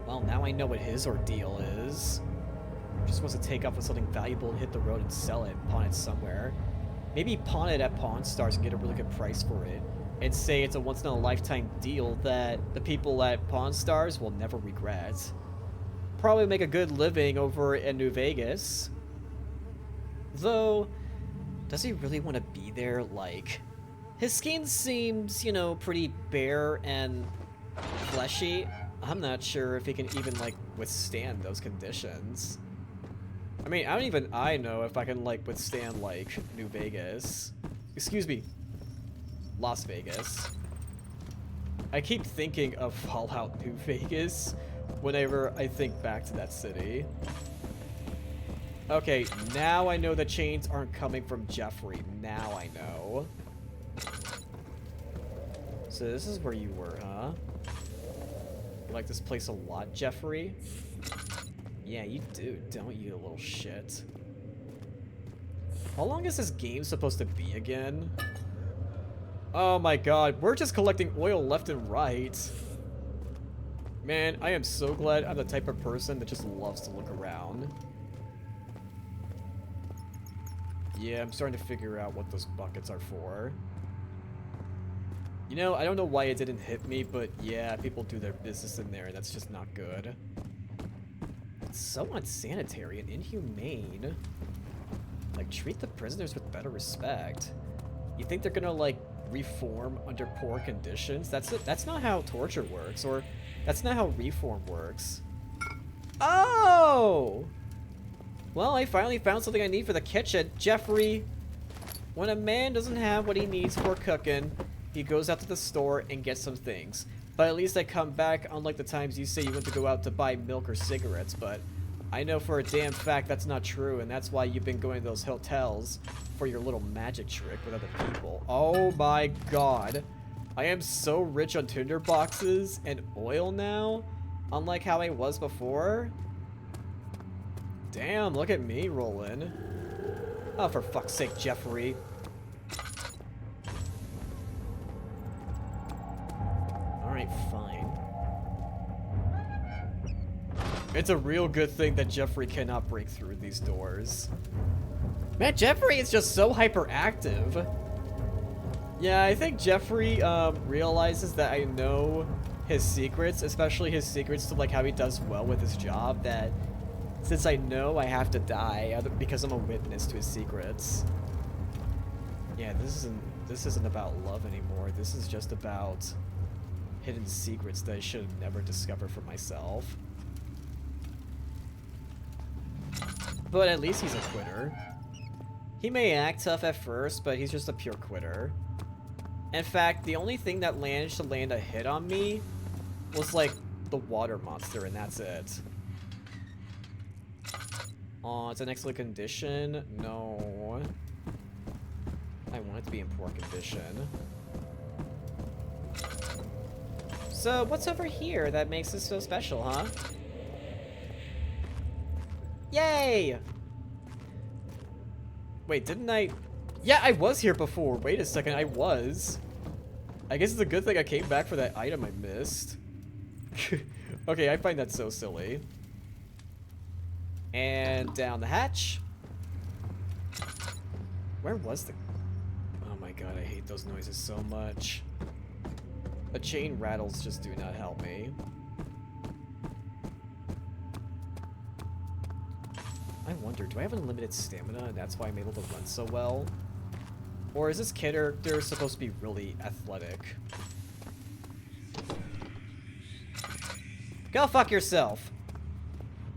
Well, now I know what his ordeal is. He just wants to take off with something valuable and hit the road and sell it, pawn it somewhere. Maybe pawn it at Pawn Stars and get a really good price for it. And say it's a once-in-a-lifetime deal that the people at Pawn Stars will never regret. Probably make a good living over in New Vegas. Though, does he really want to be there, like, His skin seems, you know, pretty bare and fleshy. I'm not sure if he can even, like, withstand those conditions. I mean, I know if I can, like, withstand, like, New Vegas. Excuse me. Las Vegas. I keep thinking of Fallout New Vegas whenever I think back to that city. Okay, now I know the chains aren't coming from Jeffrey. Now I know. So this is where you were, huh? You like this place a lot, Jeffrey? Yeah, you do, don't you, little shit? How long is this game supposed to be again? Oh my god, we're just collecting oil left and right. Man, I am so glad I'm the type of person that just loves to look around. Yeah, I'm starting to figure out what those buckets are for. You know, I don't know why it didn't hit me, but yeah, people do their business in there, and that's just not good. It's so unsanitary and inhumane. Like, treat the prisoners with better respect. You think they're gonna, like, reform under poor conditions? That's not how torture works, or that's not how reform works. Oh! Well, I finally found something I need for the kitchen. Jeffrey, when a man doesn't have what he needs for cooking, he goes out to the store and gets some things. But at least I come back, unlike the times you say you went to go out to buy milk or cigarettes, but I know for a damn fact that's not true, and that's why you've been going to those hotels for your little magic trick with other people. Oh my god. I am so rich on tinder boxes and oil now, unlike how I was before. Damn, look at me rolling. Oh, for fuck's sake, Jeffrey. Alright, fine. It's a real good thing that Jeffrey cannot break through these doors. Man, Jeffrey is just so hyperactive. Yeah, I think Jeffrey realizes that I know his secrets, especially his secrets to like how he does well with his job, that since I know I have to die because I'm a witness to his secrets. Yeah, this isn't about love anymore. This is just about hidden secrets that I should have never discovered for myself. But at least he's a quitter. He may act tough at first, but he's just a pure quitter. In fact, the only thing that managed to land a hit on me was like the water monster, and that's it. Oh, it's an excellent condition? No. I want it to be in poor condition. So, what's over here that makes this so special, huh? Yay! Wait, didn't I... Yeah, I was here before. Wait a second, I was. I guess it's a good thing I came back for that item I missed. Okay, I find that so silly. And down the hatch. Where was the... Oh my god, I hate those noises so much. The chain rattles just do not help me. I wonder, do I have unlimited stamina and that's why I'm able to run so well? Or is this character supposed to be really athletic? Go fuck yourself!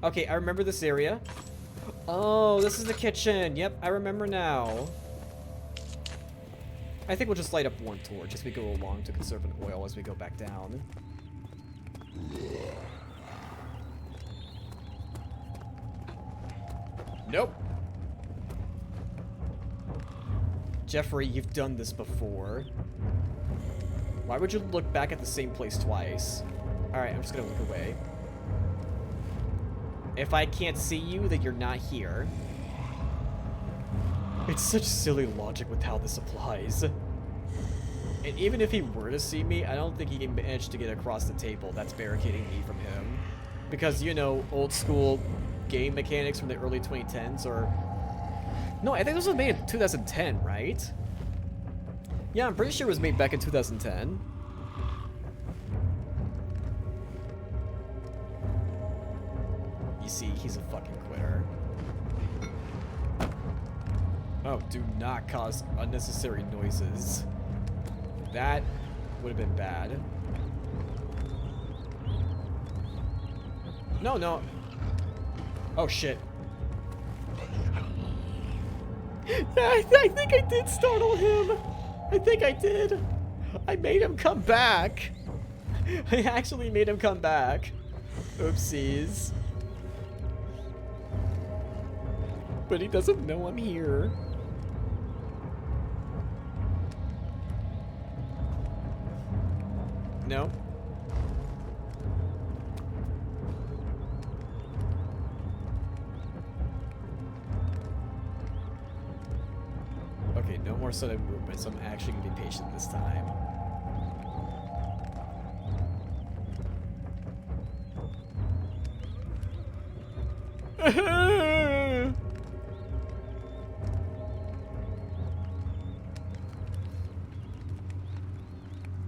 Okay, I remember this area. Oh, this is the kitchen. Yep, I remember now. I think we'll just light up one torch as we go along to conserve an oil as we go back down. Nope. Jeffrey, you've done this before. Why would you look back at the same place twice? Alright, I'm just gonna look away. If I can't see you, then you're not here. It's such silly logic with how this applies. And even if he were to see me, I don't think he can manage to get across the table that's barricading me from him. Because, you know, old school game mechanics from the early 2010s or... No, I think this was made in 2010, right? Yeah, I'm pretty sure it was made back in 2010. You see, he's a fucking quitter. Oh, do not cause unnecessary noises. That would have been bad. No, no. Oh, shit. I think I did startle him. I think I did. I made him come back. I actually made him come back. Oopsies. But he doesn't know I'm here. No. Okay, no more sudden movement, so I'm actually gonna be patient this time.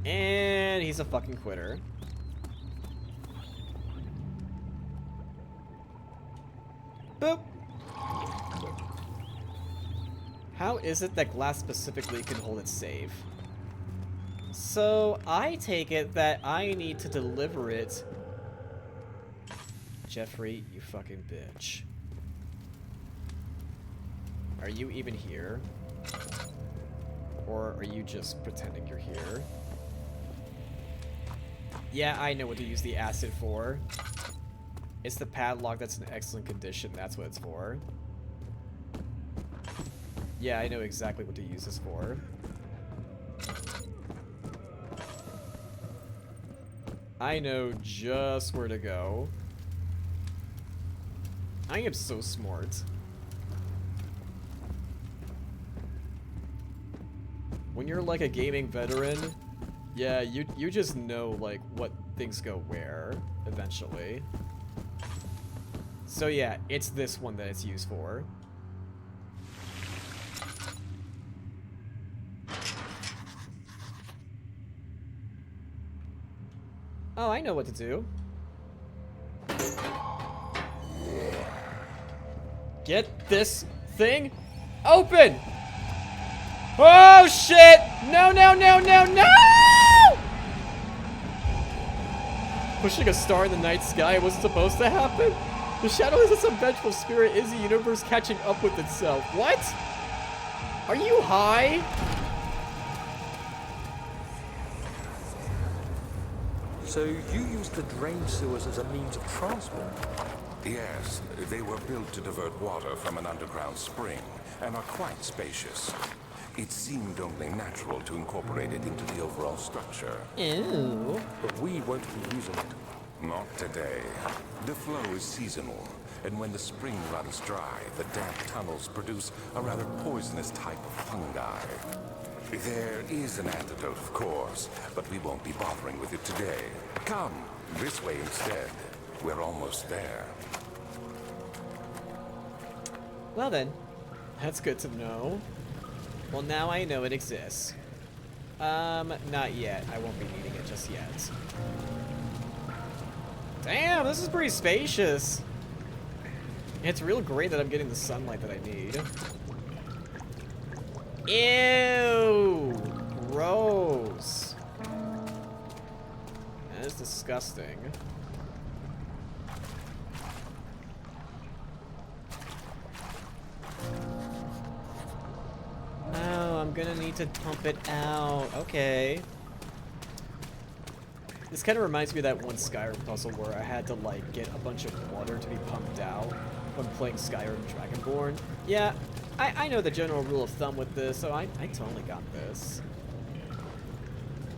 And he's a fucking quitter. Boop. How is it that glass specifically can hold it safe? So I take it that I need to deliver it. Jeffrey, you fucking bitch. Are you even here? Or are you just pretending you're here? Yeah, I know what to use the acid for. It's the padlock that's in excellent condition, that's what it's for. Yeah, I know exactly what to use this for. I know just where to go. I am so smart. When you're like a gaming veteran, yeah, you just know like what things go where eventually. So yeah, it's this one that it's used for. Oh, I know what to do. Get this thing open! Oh shit! No, no, no, no, no! Pushing a star in the night sky wasn't supposed to happen? The shadow isn't some vengeful spirit, is the universe catching up with itself. What? Are you high? So you used the drain sewers as a means of transport? Yes, they were built to divert water from an underground spring and are quite spacious. It seemed only natural to incorporate it into the overall structure. Ew. But we won't be using it. Not today. The flow is seasonal, and when the spring runs dry, the damp tunnels produce a rather poisonous type of fungi. There is an antidote, of course, but we won't be bothering with it today. Come, this way instead. We're almost there. Well then, that's good to know. Well, now I know it exists. Not yet. I won't be needing it just yet. Damn, this is pretty spacious. It's real great that I'm getting the sunlight that I need. Ew! Gross. That is disgusting. Oh, I'm gonna need to pump it out. Okay. This kind of reminds me of that one Skyrim puzzle where I had to, like, get a bunch of water to be pumped out when playing Skyrim Dragonborn. Yeah, I know the general rule of thumb with this, so I totally got this.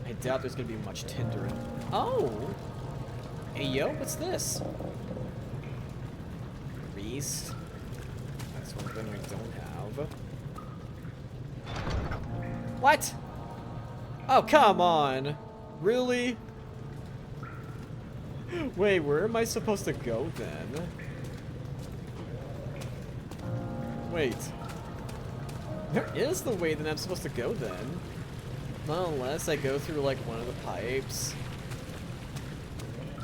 I doubt there's gonna be much tinder in... Oh! Hey, yo, what's this? Grease. That's one thing we don't have. What? Oh, come on. Really? Wait, where am I supposed to go then? Wait. There is the way that I'm supposed to go then. Not unless I go through like one of the pipes.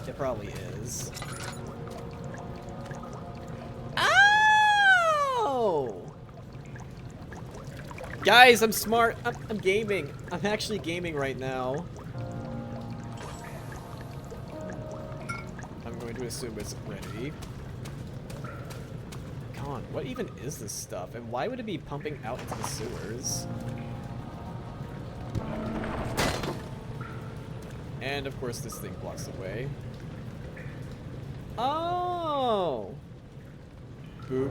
It probably is. Ow! Guys, I'm smart. I'm gaming. I'm actually gaming right now. I'm going to assume it's ready. Come on, what even is this stuff? And why would it be pumping out into the sewers? And of course this thing blocks the way. Oh! Boop.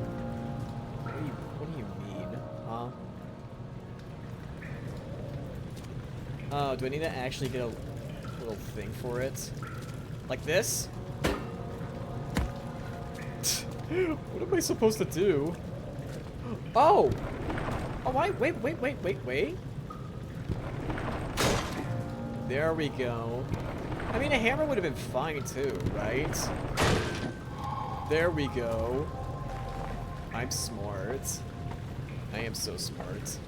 What do you mean? Huh? Oh, do I need to actually get a little thing for it? Like this? What am I supposed to do? Oh! Oh, wait. There we go. I mean, a hammer would have been fine too, right? There we go. I'm smart. I am so smart.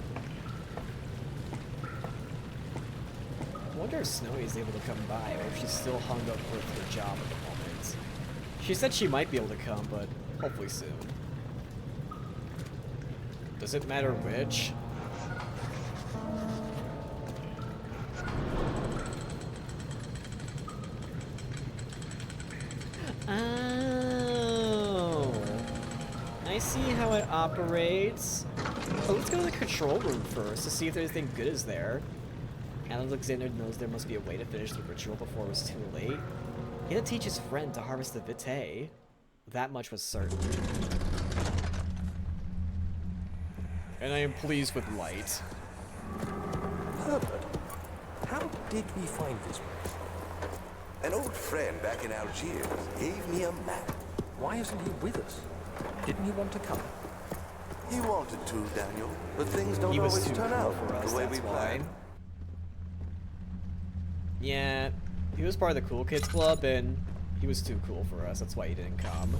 I wonder if Snowy is able to come by, or if she's still hung up with her job at the moment. She said she might be able to come, but hopefully soon. Does it matter which? Oh, I see how it operates. Oh, let's go to the control room first to see if anything good is there. Alexander knows there must be a way to finish the ritual before it was too late. He had to teach his friend to harvest the vitae. That much was certain. And I am pleased with light. Herbert, how did we find this place? An old friend back in Algiers gave me a map. Why isn't he with us? Didn't he want to come? He wanted to, Daniel, but things don't He was always too turn cool out for us, the way that's we why. planned. Yeah, he was part of the cool kids club, and he was too cool for us. That's why he didn't come.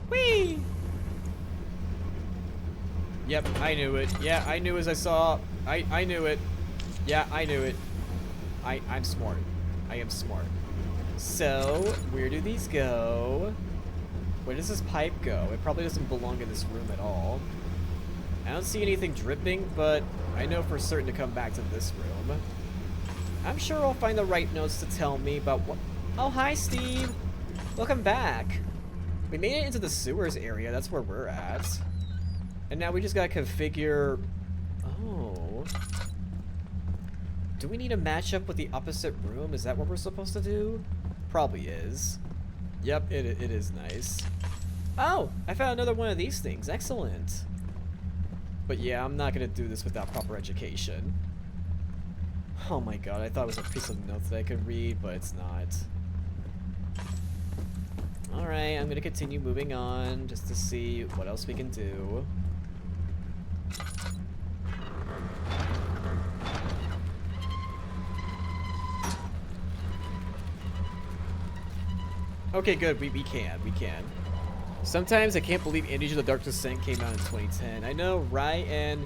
Whee! Yep, I knew it. Yeah, I knew as I saw. I knew it. Yeah, I knew it. I'm smart. I am smart. So, where do these go? Where does this pipe go? It probably doesn't belong in this room at all. I don't see anything dripping, but I know for certain to come back to this room. I'm sure I'll find the right notes to tell me about what... Oh, hi, Steve! Welcome back! We made it into the sewers area, that's where we're at. And now we just gotta configure... Oh... Do we need to match up with the opposite room? Is that what we're supposed to do? Probably is. Yep, it is nice. Oh! I found another one of these things. Excellent. But yeah, I'm not gonna do this without proper education. Oh my god, I thought it was a piece of notes that I could read, but it's not. Alright, I'm gonna continue moving on just to see what else we can do. Okay, good, we can. Sometimes I can't believe Into the Dark Descent came out in 2010. I know, right? And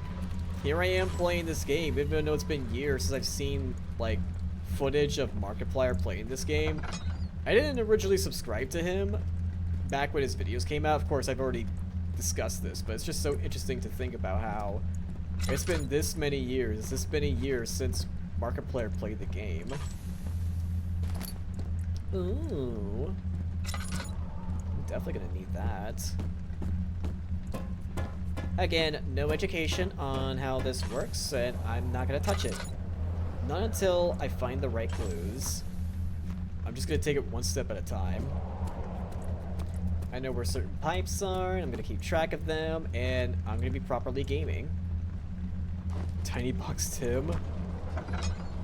here I am playing this game, even though it's been years since I've seen, like, footage of Markiplier playing this game. I didn't originally subscribe to him back when his videos came out. Of course, I've already discussed this, but it's just so interesting to think about how it's been this many years. It's just been a year since Markiplier played the game. Ooh. Definitely gonna need that. Again, no education on how this works, and I'm not gonna touch it. Not until I find the right clues. I'm just gonna take it one step at a time. I know where certain pipes are, and I'm gonna keep track of them, and I'm gonna be properly gaming. Tiny Box Tim?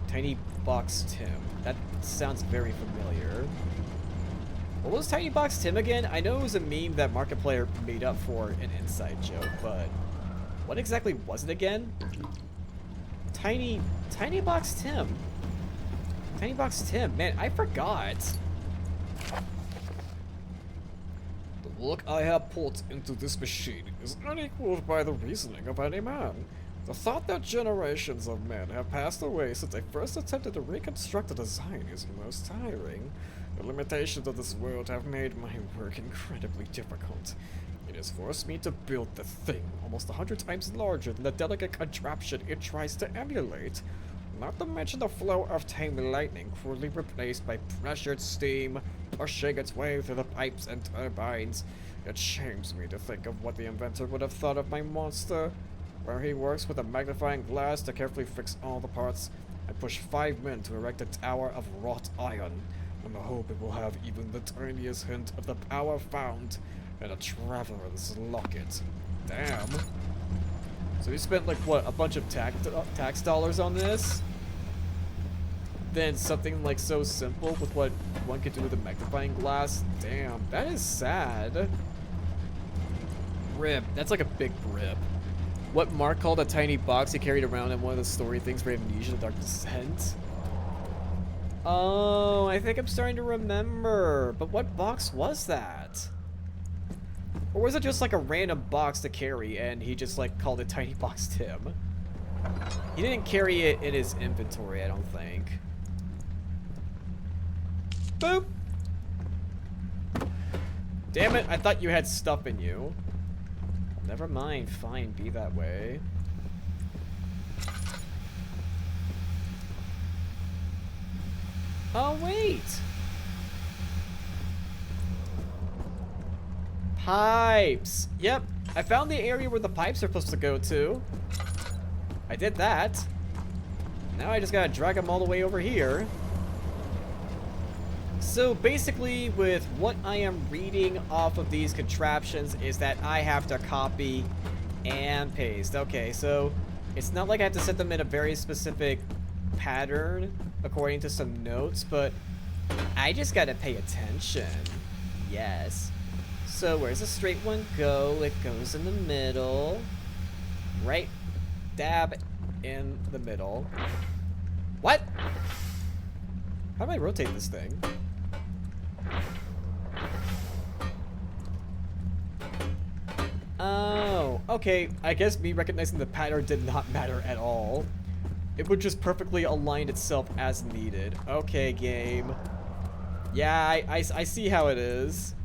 Tiny Box Tim. That sounds very familiar. What was Tiny Box Tim again? I know it was a meme that Markiplier made up for an inside joke, but what exactly was it again? Tiny Box Tim. Tiny Box Tim. Man, I forgot. The work I have put into this machine is unequaled by the reasoning of any man. The thought that generations of men have passed away since I first attempted to reconstruct a design is most tiring. The limitations of this world have made my work incredibly difficult. It has forced me to build the thing almost 100 times larger than the delicate contraption it tries to emulate. Not to mention the flow of tame lightning crudely replaced by pressured steam pushing its way through the pipes and turbines. It shames me to think of what the inventor would have thought of my monster, where he works with a magnifying glass to carefully fix all the parts and push 5 men to erect a tower of wrought iron, in the hope it will have even the tiniest hint of the power found in a traveler's locket. Damn. So he spent like what, a bunch of tax dollars on this? Then something like so simple with what one could do with a magnifying glass? Damn, that is sad. Rip. That's like a big rip. What Mark called a tiny box he carried around in one of the story things for Amnesia: The Dark Descent. Oh, I think I'm starting to remember. But what box was that? Or was it just like a random box to carry and he just like called it Tiny Box Tim? He didn't carry it in his inventory, I don't think. Boop! Damn it, I thought you had stuff in you. Never mind, fine, be that way. Oh, wait! Pipes! Yep, I found the area where the pipes are supposed to go to. I did that. Now I just gotta drag them all the way over here. So basically, with what I am reading off of these contraptions is that I have to copy and paste. Okay, so it's not like I have to set them in a very specific pattern according to some notes, but I just gotta pay attention. Yes. So where's the straight one go? It goes in the middle. Right dab in the middle. What? How do I rotate this thing? Oh, okay. I guess me recognizing the pattern did not matter at all. It would just perfectly align itself as needed. Okay, game. Yeah, I see how it is.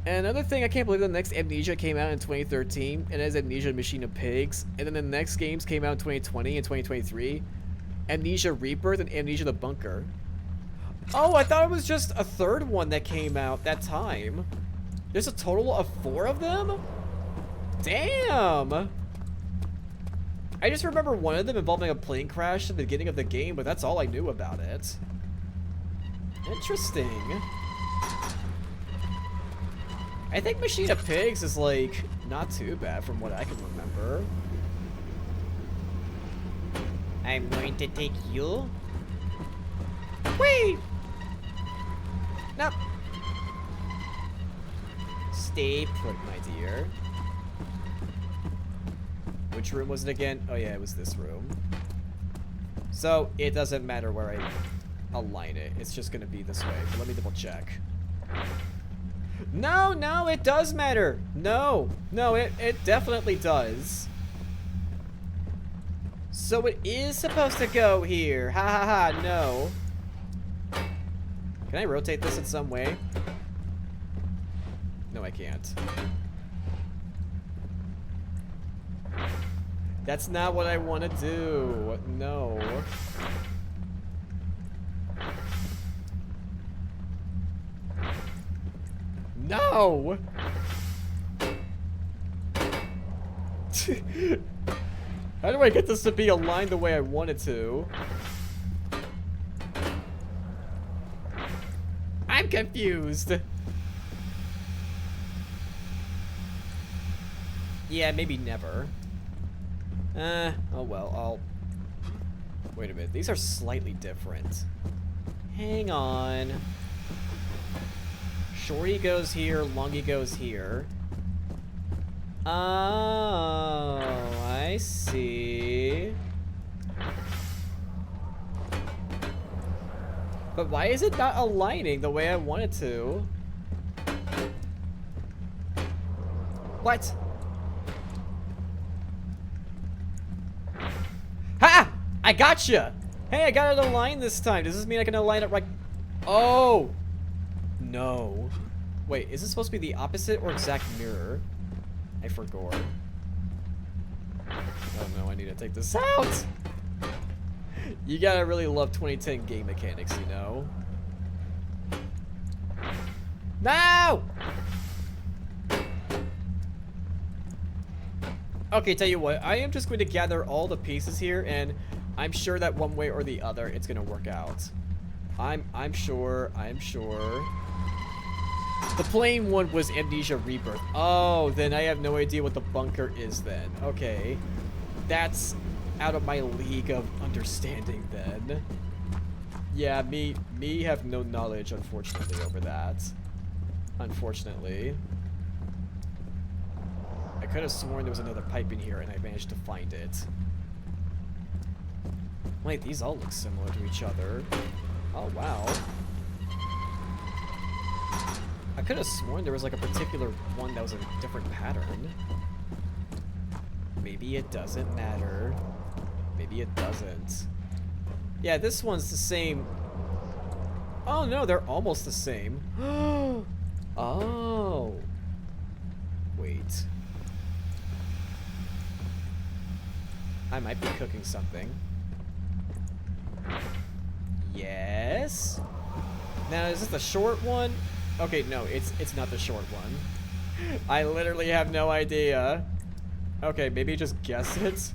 And another thing, I can't believe the next Amnesia came out in 2013, and it has Amnesia Machine of Pigs, and then the next games came out in 2020 and 2023. Amnesia Rebirth and Amnesia the Bunker. Oh, I thought it was just a third one that came out that time. There's a total of 4 of them? Damn! I just remember one of them involving a plane crash at the beginning of the game, but that's all I knew about it. Interesting. I think Machine of Pigs is, like, not too bad from what I can remember. I'm going to take you. Whee! Nope. Stay put, my dear. Which room was it again? Oh yeah, it was this room. So, it doesn't matter where I align it. It's just gonna be this way. But let me double check. No, no, it does matter. No, no, it definitely does. So it is supposed to go here. Ha ha ha, no. Can I rotate this in some way? No, I can't. That's not what I want to do. No. No! How do I get this to be aligned the way I want it to? I'm confused. Yeah, maybe never. Oh well, I'll... Wait a minute, these are slightly different. Hang on. Shorty goes here, Longy goes here. Oh, I see. But why is it not aligning the way I want it to? What? Ha! I gotcha! Hey, I got it aligned this time. Does this mean I can align it right? Oh! No. Wait, is this supposed to be the opposite or exact mirror? I forgot. Oh no, I need to take this out! You gotta really love 2010 game mechanics, you know? No! Okay, tell you what, I am just going to gather all the pieces here, and I'm sure that one way or the other, it's gonna work out. I'm sure. The plain one was Amnesia Rebirth. Oh, then I have no idea what the bunker is then. Okay. That's out of my league of understanding then. Yeah, me have no knowledge, unfortunately, over that. Unfortunately. I could have sworn there was another pipe in here and I managed to find it. Wait, these all look similar to each other. Oh, wow. I could have sworn there was like a particular one that was a different pattern. Maybe it doesn't matter. Maybe it doesn't. Yeah, this one's the same. Oh no, they're almost the same. Oh. Wait. I might be cooking something. Yes. Now, is this the short one? Okay, no, it's not the short one. I literally have no idea. Okay, maybe just guess it.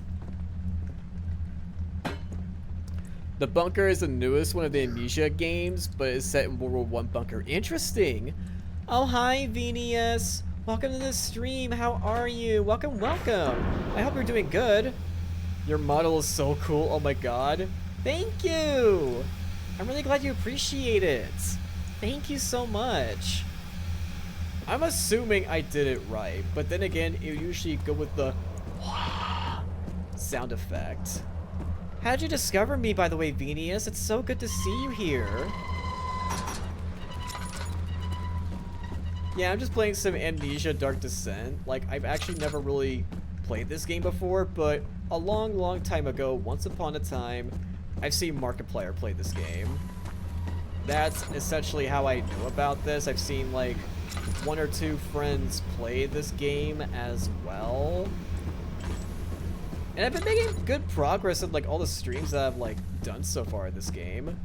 The bunker is the newest one of the Amnesia games, but it's set in World War I bunker. Interesting. Oh, hi, Venius. Welcome to the stream. How are you? Welcome, welcome. I hope you're doing good. Your model is so cool. Oh my god. Thank you. I'm really glad you appreciate it. Thank you so much. I'm assuming I did it right, but then again, it usually go with the sound effect. How'd you discover me, by the way, Venius? It's so good to see you here. Yeah, I'm just playing some Amnesia Dark Descent. Like, I've actually never really played this game before, but a long, long time ago, once upon a time, I've seen Markiplier play this game. That's essentially how I knew about this. I've seen, like, 1 or 2 friends play this game as well. And I've been making good progress in, like, all the streams that I've, like, done so far in this game.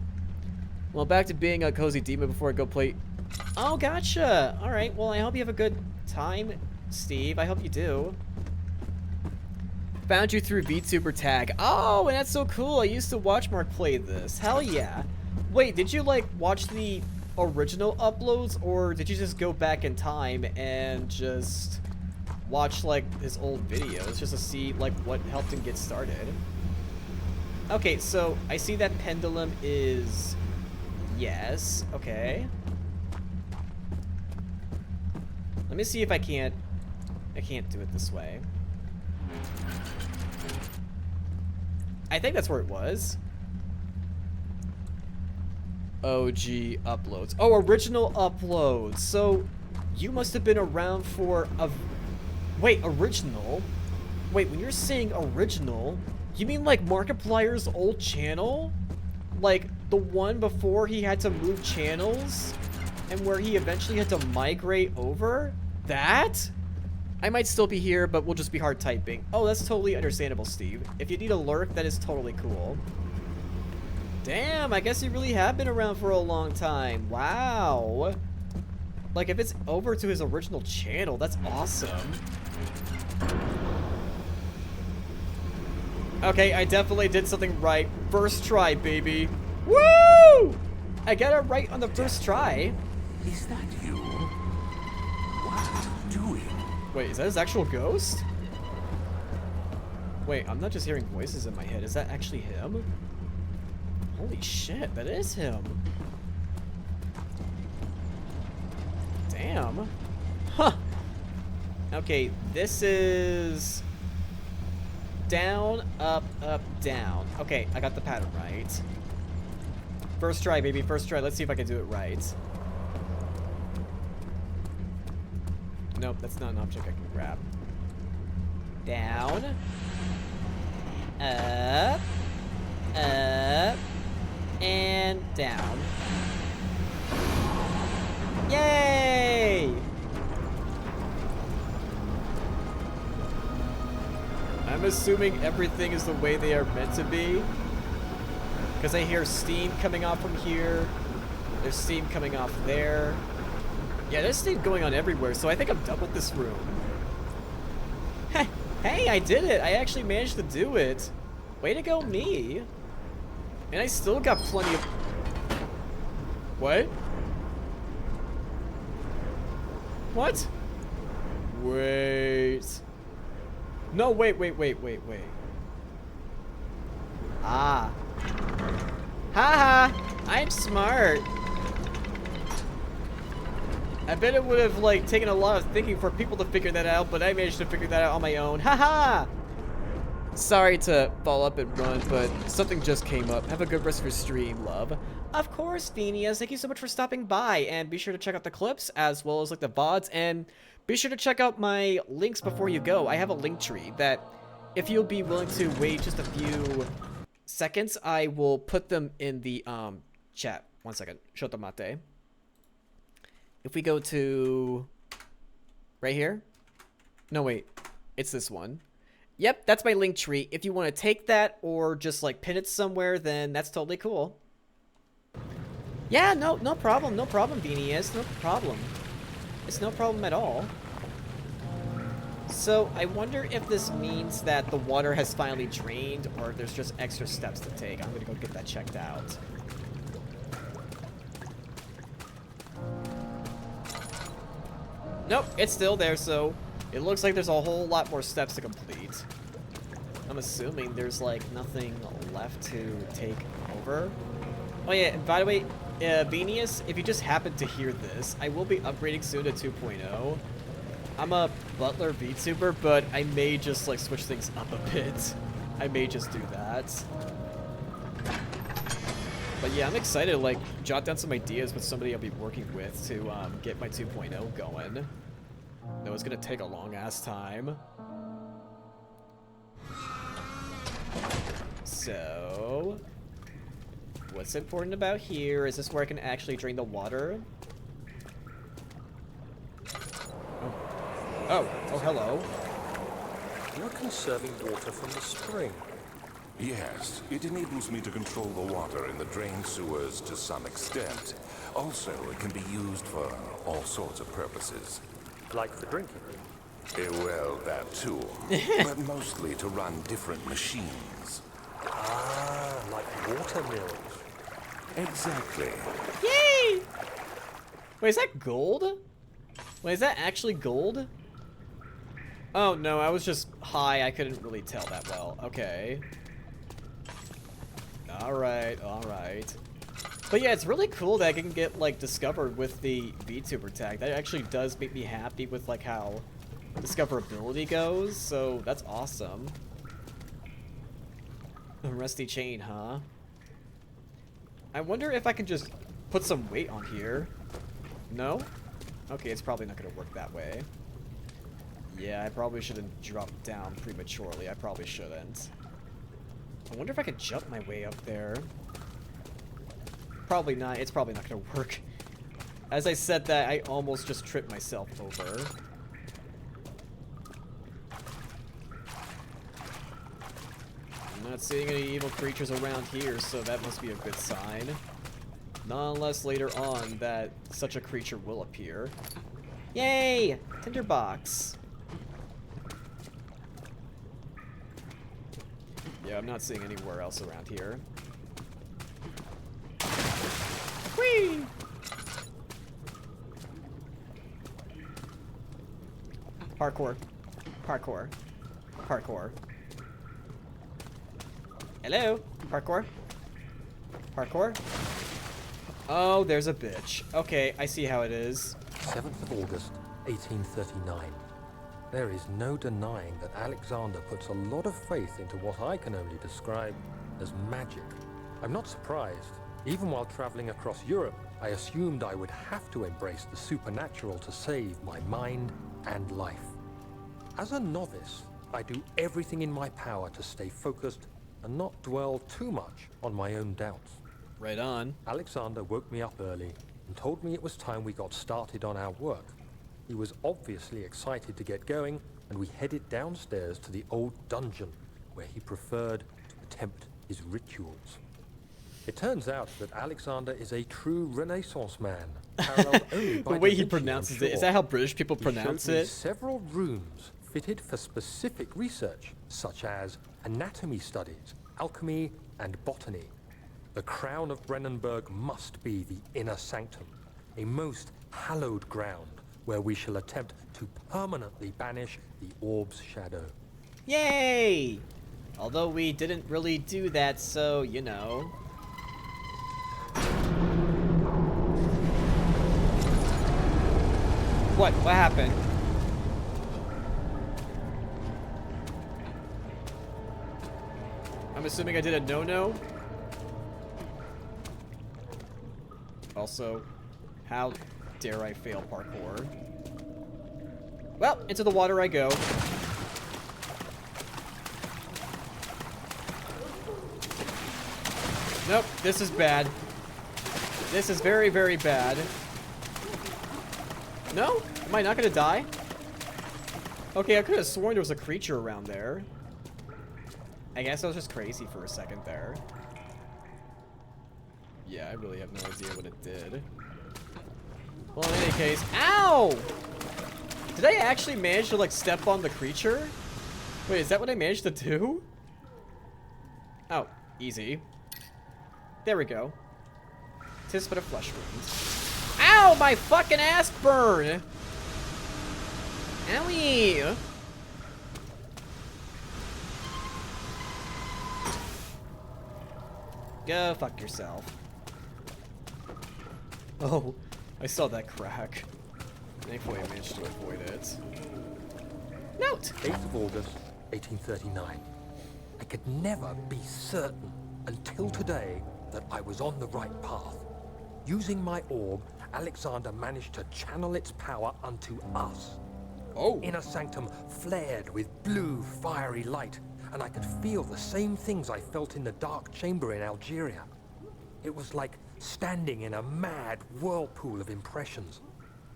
Well, back to being a cozy demon before I go play... Oh, gotcha! Alright, well, I hope you have a good time, Steve. I hope you do. Found you through VTuber tag. Oh, and that's so cool. I used to watch Mark play this. Hell yeah. Wait, did you, like, watch the original uploads, or did you just go back in time and just watch, like, his old videos just to see, like, what helped him get started? Okay, so I see that pendulum is... Yes, okay. Let me see if I can't do it this way. I think that's where it was. OG uploads. Oh, original uploads. So, you must have been around for a... Wait, original? Wait, when you're saying original, you mean like Markiplier's old channel? Like, the one before he had to move channels? And where he eventually had to migrate over? That? I might still be here, but we'll just be hard typing. Oh, that's totally understandable, Steve. If you need a lurk, that is totally cool. Damn, I guess you really have been around for a long time. Wow. Like, if it's over to his original channel, that's awesome. Okay, I definitely did something right. First try, baby. Woo! I got it right on the first try. Is that you? What are you doing? Wait, is that his actual ghost? Wait, I'm not just hearing voices in my head. Is that actually him? Holy shit, that is him. Damn. Huh. Okay, this is... Down, up, up, down. Okay, I got the pattern right. First try, baby, first try. Let's see if I can do it right. Nope, that's not an object I can grab. Down. Up. Up. And down. Yay! I'm assuming everything is the way they are meant to be. Because I hear steam coming off from here. There's steam coming off there. Yeah, there's steam going on everywhere, so I think I'm done with this room. Hey, I did it! I actually managed to do it. Way to go, me. And I still got plenty of... What? What? Wait. No, wait. Ah. Haha! I'm smart. I bet it would have, like, taken a lot of thinking for people to figure that out, but I managed to figure that out on my own. Haha! Sorry to fall up and run, but something just came up. Have a good rest of your stream, love. Of course, Phineas. Thank you so much for stopping by, and be sure to check out the clips, as well as, like, the VODs, and be sure to check out my links before you go. I have a link tree that, if you'll be willing to wait just a few seconds, I will put them in the, chat. 1 second. Shoto mate. If we go to right here. No, wait. It's this one. Yep, that's my link tree. If you want to take that or just like pin it somewhere, then that's totally cool. Yeah, no problem, Phineas, no problem. It's no problem at all. So I wonder if this means that the water has finally drained or if there's just extra steps to take. I'm gonna go get that checked out. Nope, it's still there, so it looks like there's a whole lot more steps to complete. I'm assuming there's, like, nothing left to take over. Oh, yeah, and by the way, Phineas, if you just happen to hear this, I will be upgrading soon to 2.0. I'm a Butler VTuber, but I may just, like, switch things up a bit. I may just do that. But yeah, I'm excited to, like, jot down some ideas with somebody I'll be working with to get my 2.0 going. That was gonna take a long-ass time. So, what's important about here? Is this where I can actually drain the water? Oh, hello. You're conserving water from the spring. Yes, it enables me to control the water in the drain sewers to some extent. Also, it can be used for all sorts of purposes. Like for drinking? Well, that too. But mostly to run different machines. Ah, like water mills. Exactly. Yay! Wait, is that gold? Wait, is that actually gold? Oh, no, I was just high. I couldn't really tell that well. Okay. Alright. But yeah, it's really cool that I can get, like, discovered with the VTuber tag. That actually does make me happy with, like, how discoverability goes, so that's awesome. A rusty chain, huh? I wonder if I can just put some weight on here. No? Okay, it's probably not gonna work that way. Yeah, I probably shouldn't drop down prematurely. I probably shouldn't. I wonder if I could jump my way up there. Probably not. It's probably not gonna work. As I said that, I almost just tripped myself over. I'm not seeing any evil creatures around here, so that must be a good sign. Not unless later on that such a creature will appear. Yay! Tinderbox. Yeah, I'm not seeing anywhere else around here. Whee! Parkour. Hello? Parkour? Oh, there's a bitch. Okay, I see how it is. 7th of August, 1839. There is no denying that Alexander puts a lot of faith into what I can only describe as magic. I'm not surprised. Even while traveling across Europe, I assumed I would have to embrace the supernatural to save my mind and life. As a novice, I do everything in my power to stay focused and not dwell too much on my own doubts. Right on. Alexander woke me up early and told me it was time we got started on our work. He was obviously excited to get going, and we headed downstairs to the old dungeon, where he preferred to attempt his rituals. It turns out that Alexander is a true Renaissance man, paralleled only by The way Da he Vinci, pronounces I'm it, is sure. that how British people He pronounce showed me it? several rooms fitted for specific research, such as anatomy studies, alchemy, and botany. The crown of Brennenburg must be the inner sanctum, a most hallowed ground where we shall attempt to permanently banish the orb's shadow. Yay! Although we didn't really do that, so, you know. What? What happened? I'm assuming I did a no-no? Also, how dare I fail parkour? Well, into the water I go. Nope, this is bad. This is very, very bad. No? Am I not gonna die? Okay, I could have sworn there was a creature around there. I guess I was just crazy for a second there. Yeah, I really have no idea what it did. Well, in any case, ow! Did I actually manage to, like, step on the creature? Wait, is that what I managed to do? Oh, easy. There we go. 'Tis but a flesh wound. Ow! My fucking ass burn! Owie! Go fuck yourself. Oh, I saw that crack. Thankfully I managed to avoid it. Note! 8th of August, 1839. I could never be certain until today that I was on the right path. Using my orb, Alexander managed to channel its power unto us. Oh. Inner sanctum flared with blue, fiery light, and I could feel the same things I felt in the dark chamber in Algeria. It was like standing in a mad whirlpool of impressions.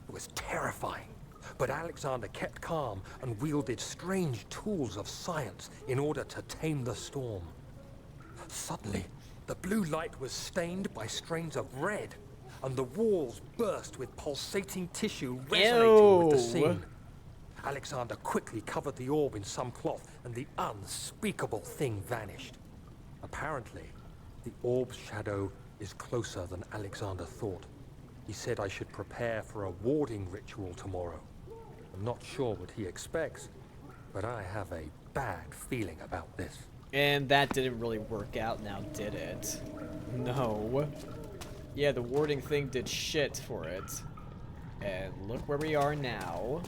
It was terrifying, but Alexander kept calm and wielded strange tools of science in order to tame the storm. Suddenly, the blue light was stained by strains of red, and the walls burst with pulsating tissue resonating with the scene. Alexander quickly covered the orb in some cloth, and the unspeakable thing vanished. Apparently, the orb's shadow is closer than Alexander thought. He said I should prepare for a warding ritual tomorrow. I'm not sure what he expects, but I have a bad feeling about this. And that didn't really work out now, did it? No. Yeah, the warding thing did shit for it. And look where we are now.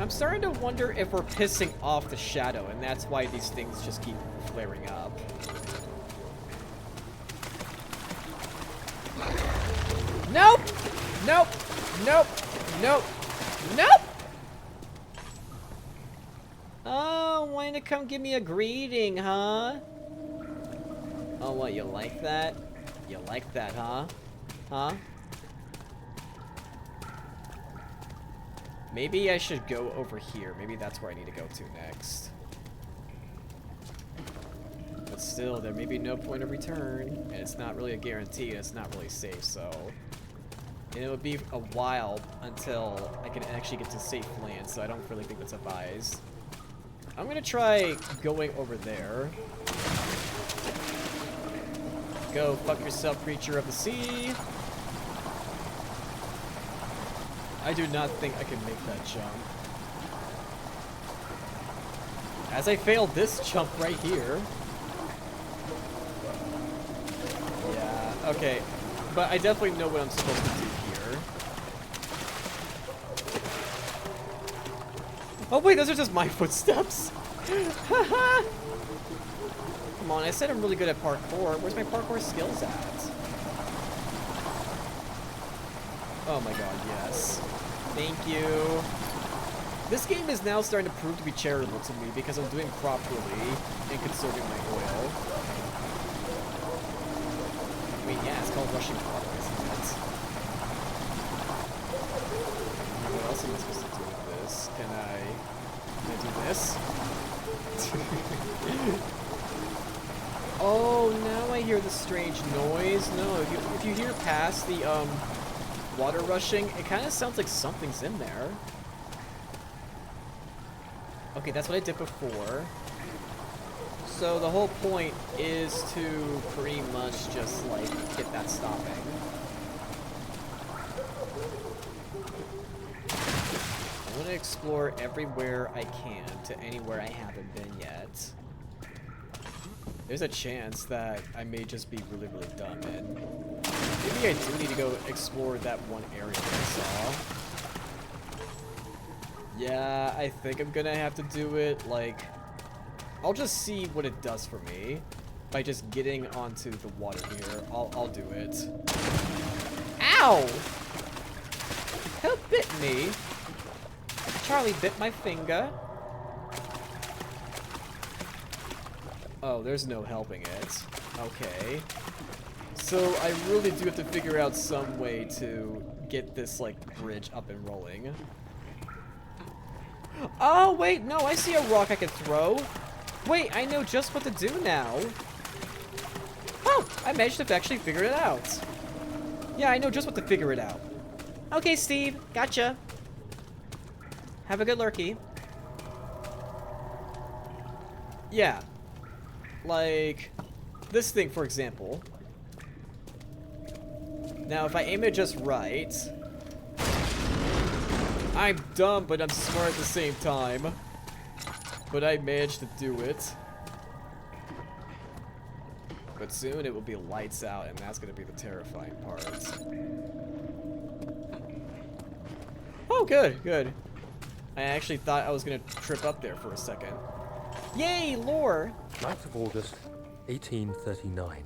I'm starting to wonder if we're pissing off the shadow, and that's why these things just keep flaring up. Nope! Nope! Nope! Nope! Nope! Oh, wanting to come give me a greeting, huh? Oh, what, you like that? You like that, huh? Huh? Maybe I should go over here. Maybe that's where I need to go to next. But still, there may be no point of return. And it's not really a guarantee. It's not really safe, so... And it would be a while until I can actually get to safe land, so I don't really think that's advised. I'm gonna try going over there. Go fuck yourself, creature of the sea. I do not think I can make that jump. As I failed this jump right here. Yeah, okay. But I definitely know what I'm supposed to do here. Oh wait, those are just my footsteps. Come on, I said I'm really good at parkour. Where's my parkour skills at? Oh my god, yes. Thank you. This game is now starting to prove to be charitable to me because I'm doing properly and conserving my oil. I mean, yeah, it's called rushing water, isn't it? What else am I supposed to do with this? Can I do this? Oh, now I hear the strange noise. No, if you hear past the water rushing, it kind of sounds like something's in there. Okay, that's what I did before. So the whole point is to pretty much just like get that stopping. I want to explore everywhere I can to anywhere I haven't been yet. There's a chance that I may just be really, really dumb and maybe I do need to go explore that one area that I saw. Yeah, I think I'm gonna have to do it, like, I'll just see what it does for me by just getting onto the water here. I'll do it. Ow! Who bit me? Charlie bit my finger. Oh, there's no helping it. Okay. So I really do have to figure out some way to get this, like, bridge up and rolling. Oh, wait, no, I see a rock I can throw. Wait, I know just what to do now. Oh, I managed to actually figure it out. Yeah, I know just what to figure it out. Okay, Steve, gotcha. Have a good lurkey. Yeah. Like, this thing, for example. Now, if I aim it just right... I'm dumb, but I'm smart at the same time. But I managed to do it. But soon it will be lights out, and that's going to be the terrifying part. Oh, good, good. I actually thought I was going to trip up there for a second. Yay, lore! 9th of August, 1839.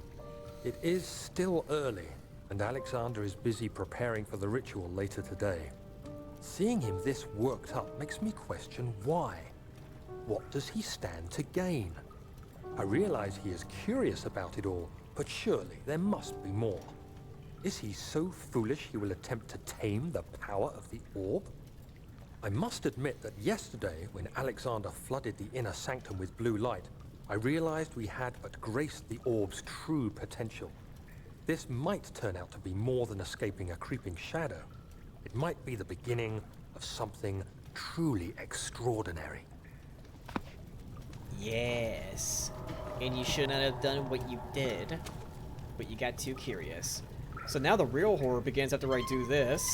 It is still early, and Alexander is busy preparing for the ritual later today. Seeing him this worked up makes me question why. What does he stand to gain? I realize he is curious about it all, but surely there must be more. Is he so foolish he will attempt to tame the power of the orb? I must admit that yesterday, when Alexander flooded the inner sanctum with blue light, I realized we had but graced the orb's true potential. This might turn out to be more than escaping a creeping shadow. It might be the beginning of something truly extraordinary. Yes. And you should not have done what you did. But you got too curious. So now the real horror begins after I do this.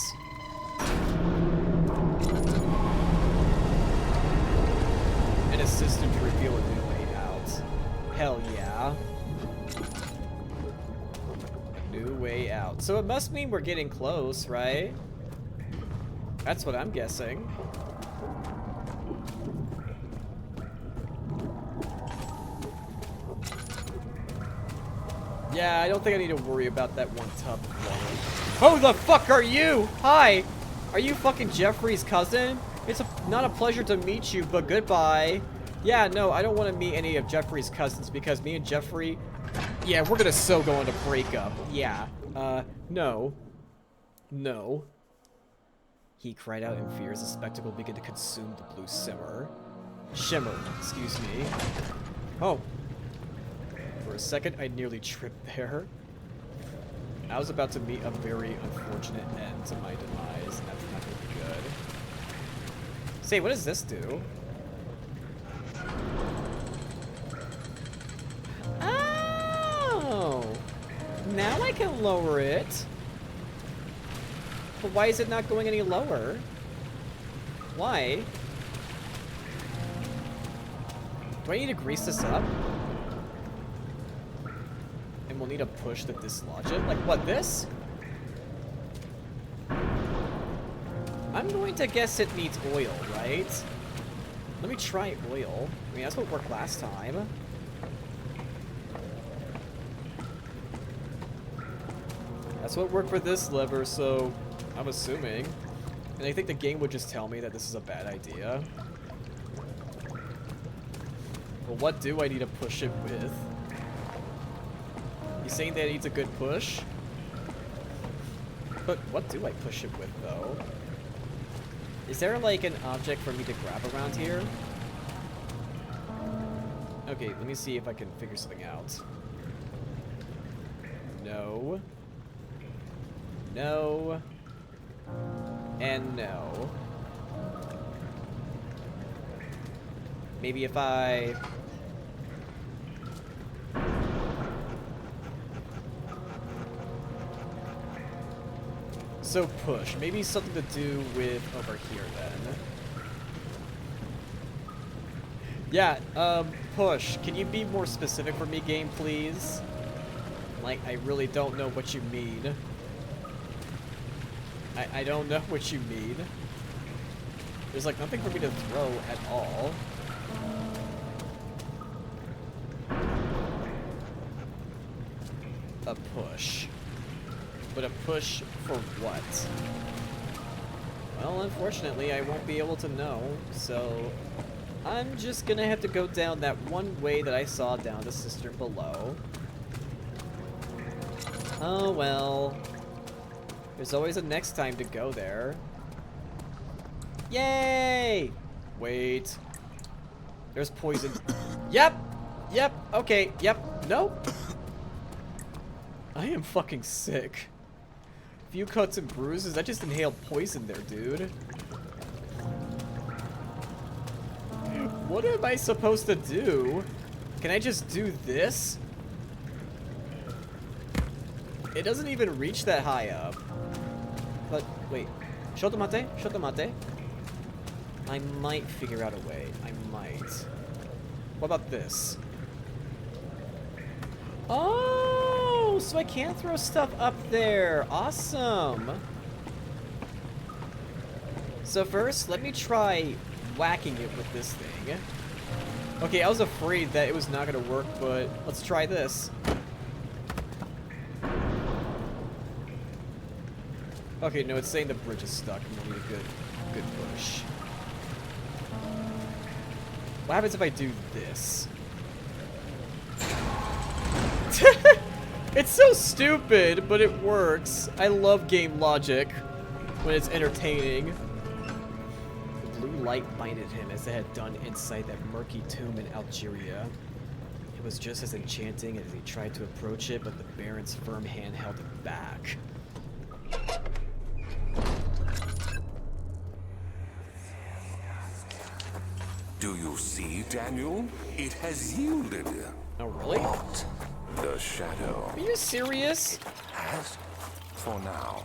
An assistant to reveal a new way out. Hell yeah. A new way out. So it must mean we're getting close, right? That's what I'm guessing. Yeah, I don't think I need to worry about that one tub of water. Who the fuck are you? Hi! Are you fucking Jeffrey's cousin? It's not a pleasure to meet you, but goodbye. Yeah, no, I don't want to meet any of Jeffrey's cousins because me and Jeffrey... Yeah, we're gonna so go into breakup. Yeah. No. No. He cried out in fear as the spectacle began to consume the blue shimmer, excuse me. Oh. For a second, I nearly tripped there. I was about to meet a very unfortunate end to my demise, and that's not going to be good. Say, what does this do? Oh! Now I can lower it. But why is it not going any lower? Why? Do I need to grease this up? And we'll need to push to dislodge it? Like, what, this? I'm going to guess it needs oil, right? Let me try oil. I mean, that's what worked last time. That's what worked for this lever, so I'm assuming. And I think the game would just tell me that this is a bad idea. Well, what do I need to push it with? He's saying that it needs a good push? But what do I push it with, though? Is there, like, an object for me to grab around here? Okay, let me see if I can figure something out. No. No. And no. Maybe if I... So push. Maybe something to do with over here then. Yeah, push. Can you be more specific for me, game, please? Like, I really don't know what you mean. I don't know what you mean. There's like nothing for me to throw at all. A push. But a push for what? Well, unfortunately, I won't be able to know, so I'm just gonna have to go down that one way that I saw down the cistern below. Oh well. There's always a next time to go there. Yay! Wait. There's poison. Yep! Yep, okay, yep, nope. I am fucking sick. Few cuts and bruises. I just inhaled poison there, dude. What am I supposed to do? Can I just do this? It doesn't even reach that high up. But, wait. Shotomate? Shotomate? I might figure out a way. I might. What about this? Oh, so I can throw stuff up there. Awesome. So first, let me try whacking it with this thing. Okay, I was afraid that it was not going to work, but let's try this. Okay, no, it's saying the bridge is stuck. I'm gonna need a good push. What happens if I do this? It's so stupid, but it works. I love game logic when it's entertaining. The blue light blinded him as it had done inside that murky tomb in Algeria. It was just as enchanting as he tried to approach it, but the Baron's firm hand held it back. Do you see, Daniel? It has yielded. Oh, really? What? The shadow. Are you serious? Has? For now.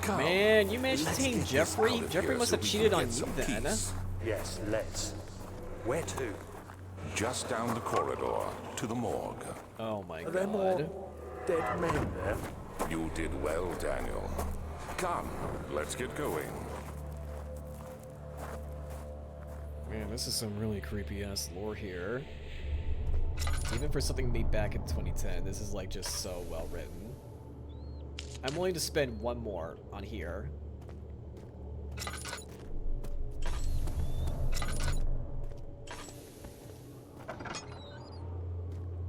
Come, Man, you managed to let's tame get this Jeffrey? out of Jeffrey here must so have we cheated can on get you some then. peace. Yes, let's. Where to? Just down the corridor to the morgue. Oh my Are there more god. dead men there? You did well, Daniel. Come, let's get going. Man, this is some really creepy ass lore here. Even for something made back in 2010, this is like just so well written. I'm willing to spend one more on here.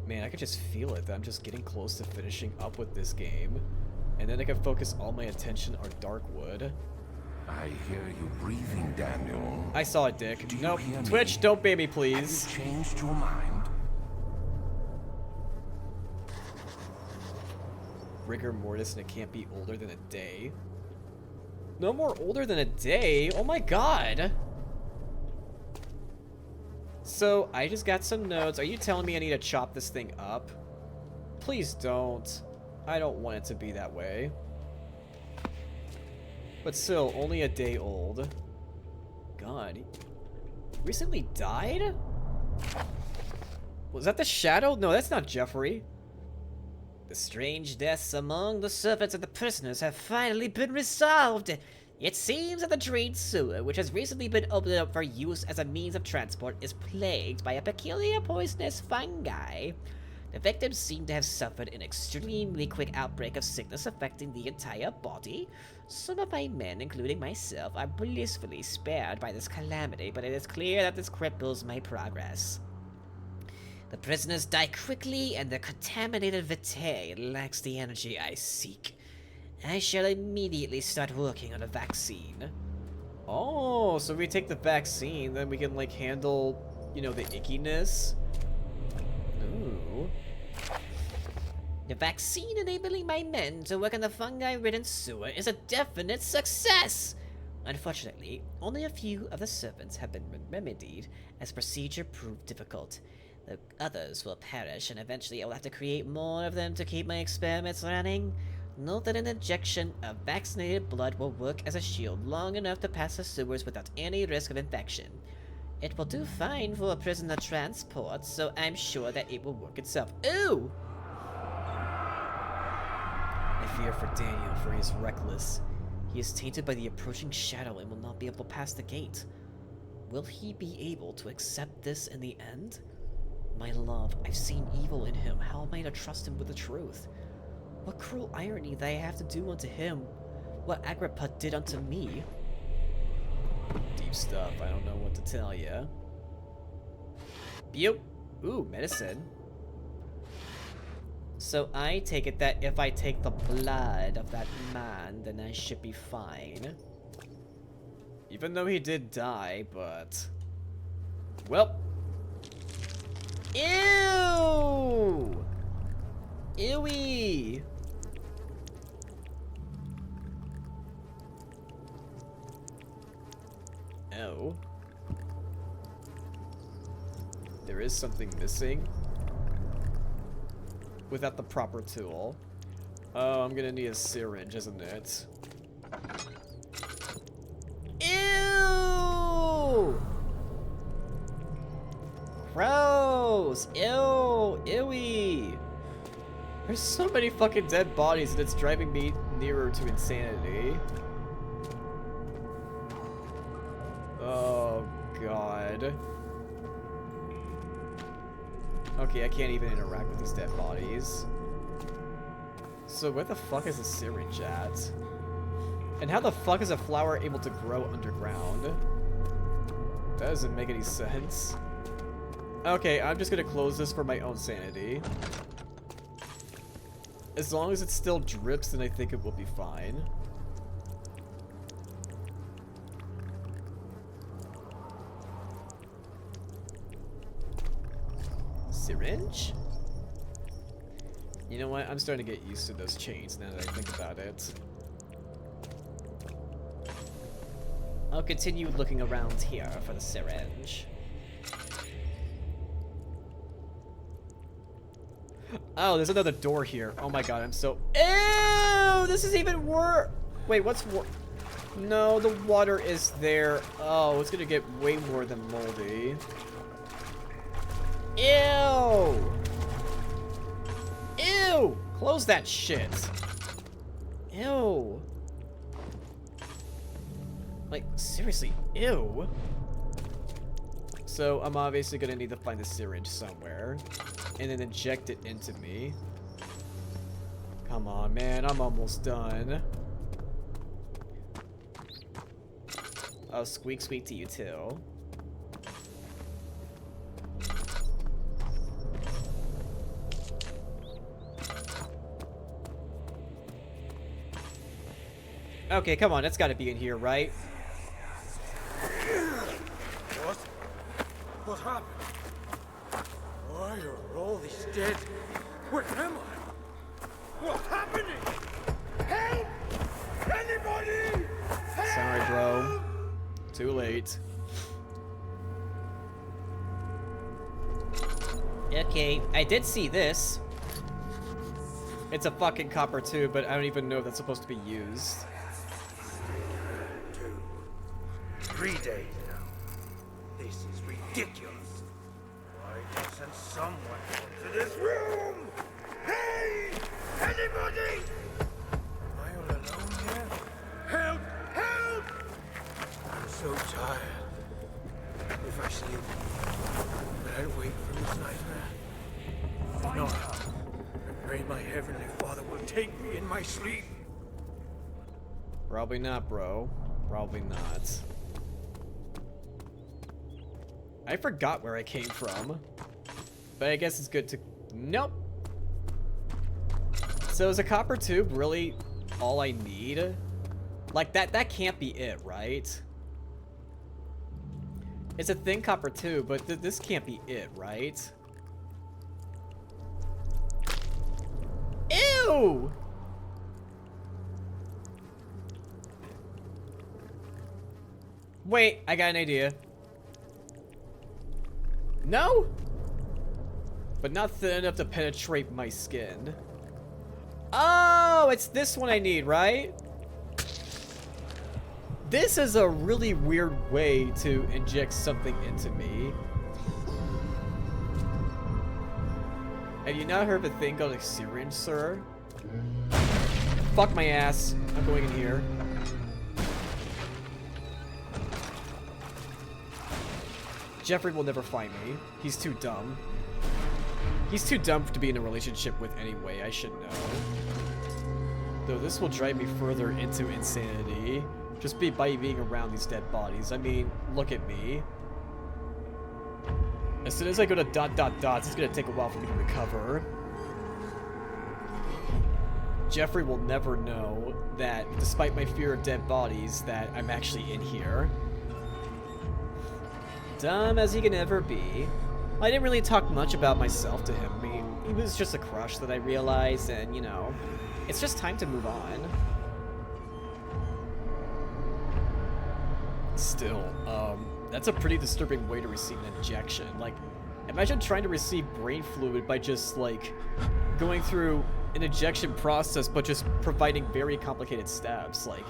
Man, I could just feel it that I'm just getting close to finishing up with this game. And then I can focus all my attention on Darkwood. I hear you breathing, Daniel. I saw it, Dick. Do you Nope. hear me? Twitch, don't bait me, please. Have you changed your mind? Rigor mortis, and it can't be older than a day. No more older than a day? Oh my god! So, I just got some notes. Are you telling me I need to chop this thing up? Please don't. I don't want it to be that way. But still, only a day old. God. He recently died? Was that the shadow? No, that's not Jeffrey. The strange deaths among the servants and the prisoners have finally been resolved. It seems that the drained sewer, which has recently been opened up for use as a means of transport, is plagued by a peculiar poisonous fungi. The victims seem to have suffered an extremely quick outbreak of sickness affecting the entire body. Some of my men, including myself, are blissfully spared by this calamity, but it is clear that this cripples my progress. The prisoners die quickly, and the contaminated vitae lacks the energy I seek. I shall immediately start working on a vaccine. Oh, so we take the vaccine, then we can, like, handle, you know, the ickiness? Ooh. The vaccine enabling my men to work on the fungi-ridden sewer is a definite success! Unfortunately, only a few of the servants have been remedied, as procedure proved difficult. The others will perish, and eventually I will have to create more of them to keep my experiments running. Note that an injection of vaccinated blood will work as a shield long enough to pass the sewers without any risk of infection. It will do fine for a prisoner transport, so I'm sure that it will work itself. Ooh! I fear for Daniel, for he is reckless. He is tainted by the approaching shadow and will not be able to pass the gate. Will he be able to accept this in the end? My love, I've seen evil in him. How am I to trust him with the truth? What cruel irony that I have to do unto him what Agrippa did unto me. Deep stuff, I don't know what to tell ya. Yep. Ooh, medicine. So I take it that if I take the blood of that man, then I should be fine. Even though he did die, but... Well... Ew! Ewy! Oh. There is something missing. Without the proper tool. Oh, I'm gonna need a syringe, isn't it? Ew! Gross! Ew! Ewy! There's so many fucking dead bodies and it's driving me nearer to insanity. Oh, God. Okay, I can't even interact with these dead bodies. So where the fuck is the syringe at? And how the fuck is a flower able to grow underground? That doesn't make any sense. Okay, I'm just gonna close this for my own sanity. As long as it still drips, then I think it will be fine. Syringe? You know what? I'm starting to get used to those chains now that I think about it. I'll continue looking around here for the syringe. Oh, there's another door here. Oh my god, I'm so... Ew! This is even worse! Wait, what's worse? No, the water is there. Oh, it's gonna get way more than moldy. Ew! Ew! Close that shit. Ew. Like, seriously, ew. So, I'm obviously gonna need to find the syringe somewhere. And then inject it into me. Come on, man, I'm almost done. Oh, squeak squeak to you too. Okay, come on, it's gotta be in here, right? What? What happened? Why are all these dead? Where am I? What's happening? Help! Anybody! Help! Sorry, bro. Too late. Okay, I did see this. It's a fucking copper tube, but I don't even know if that's supposed to be used. 2, 3 days now. This is ridiculous. Why doesn't someone come to this room? Hey! Anybody? Am I all alone here? Help! Help! I'm so tired. If I sleep, will I wake from this nightmare? No. my heavenly father will take me in my sleep. Probably not, bro. Probably not. I forgot where I came from. But I guess it's good to... Nope. So is a copper tube really all I need? Like, that can't be it, right? It's a thin copper tube, but this can't be it, right? Ew! Wait, I got an idea. No? But not thin enough to penetrate my skin. Oh, it's this one I need, right? This is a really weird way to inject something into me. Have you not heard of a thing called a syringe, sir? Fuck my ass. I'm going in here. Jeffrey will never find me. He's too dumb. He's too dumb to be in a relationship with anyway, I should know. Though this will drive me further into insanity. Just by being around these dead bodies. I mean, look at me. As soon as I go to ... it's gonna take a while for me to recover. Jeffrey will never know that, despite my fear of dead bodies, that I'm actually in here. Dumb as he can ever be. I didn't really talk much about myself to him. I mean, he was just a crush that I realized, and, you know, it's just time to move on. Still, that's a pretty disturbing way to receive an injection. Like, imagine trying to receive brain fluid by just, like, going through an injection process, but just providing very complicated steps. Like,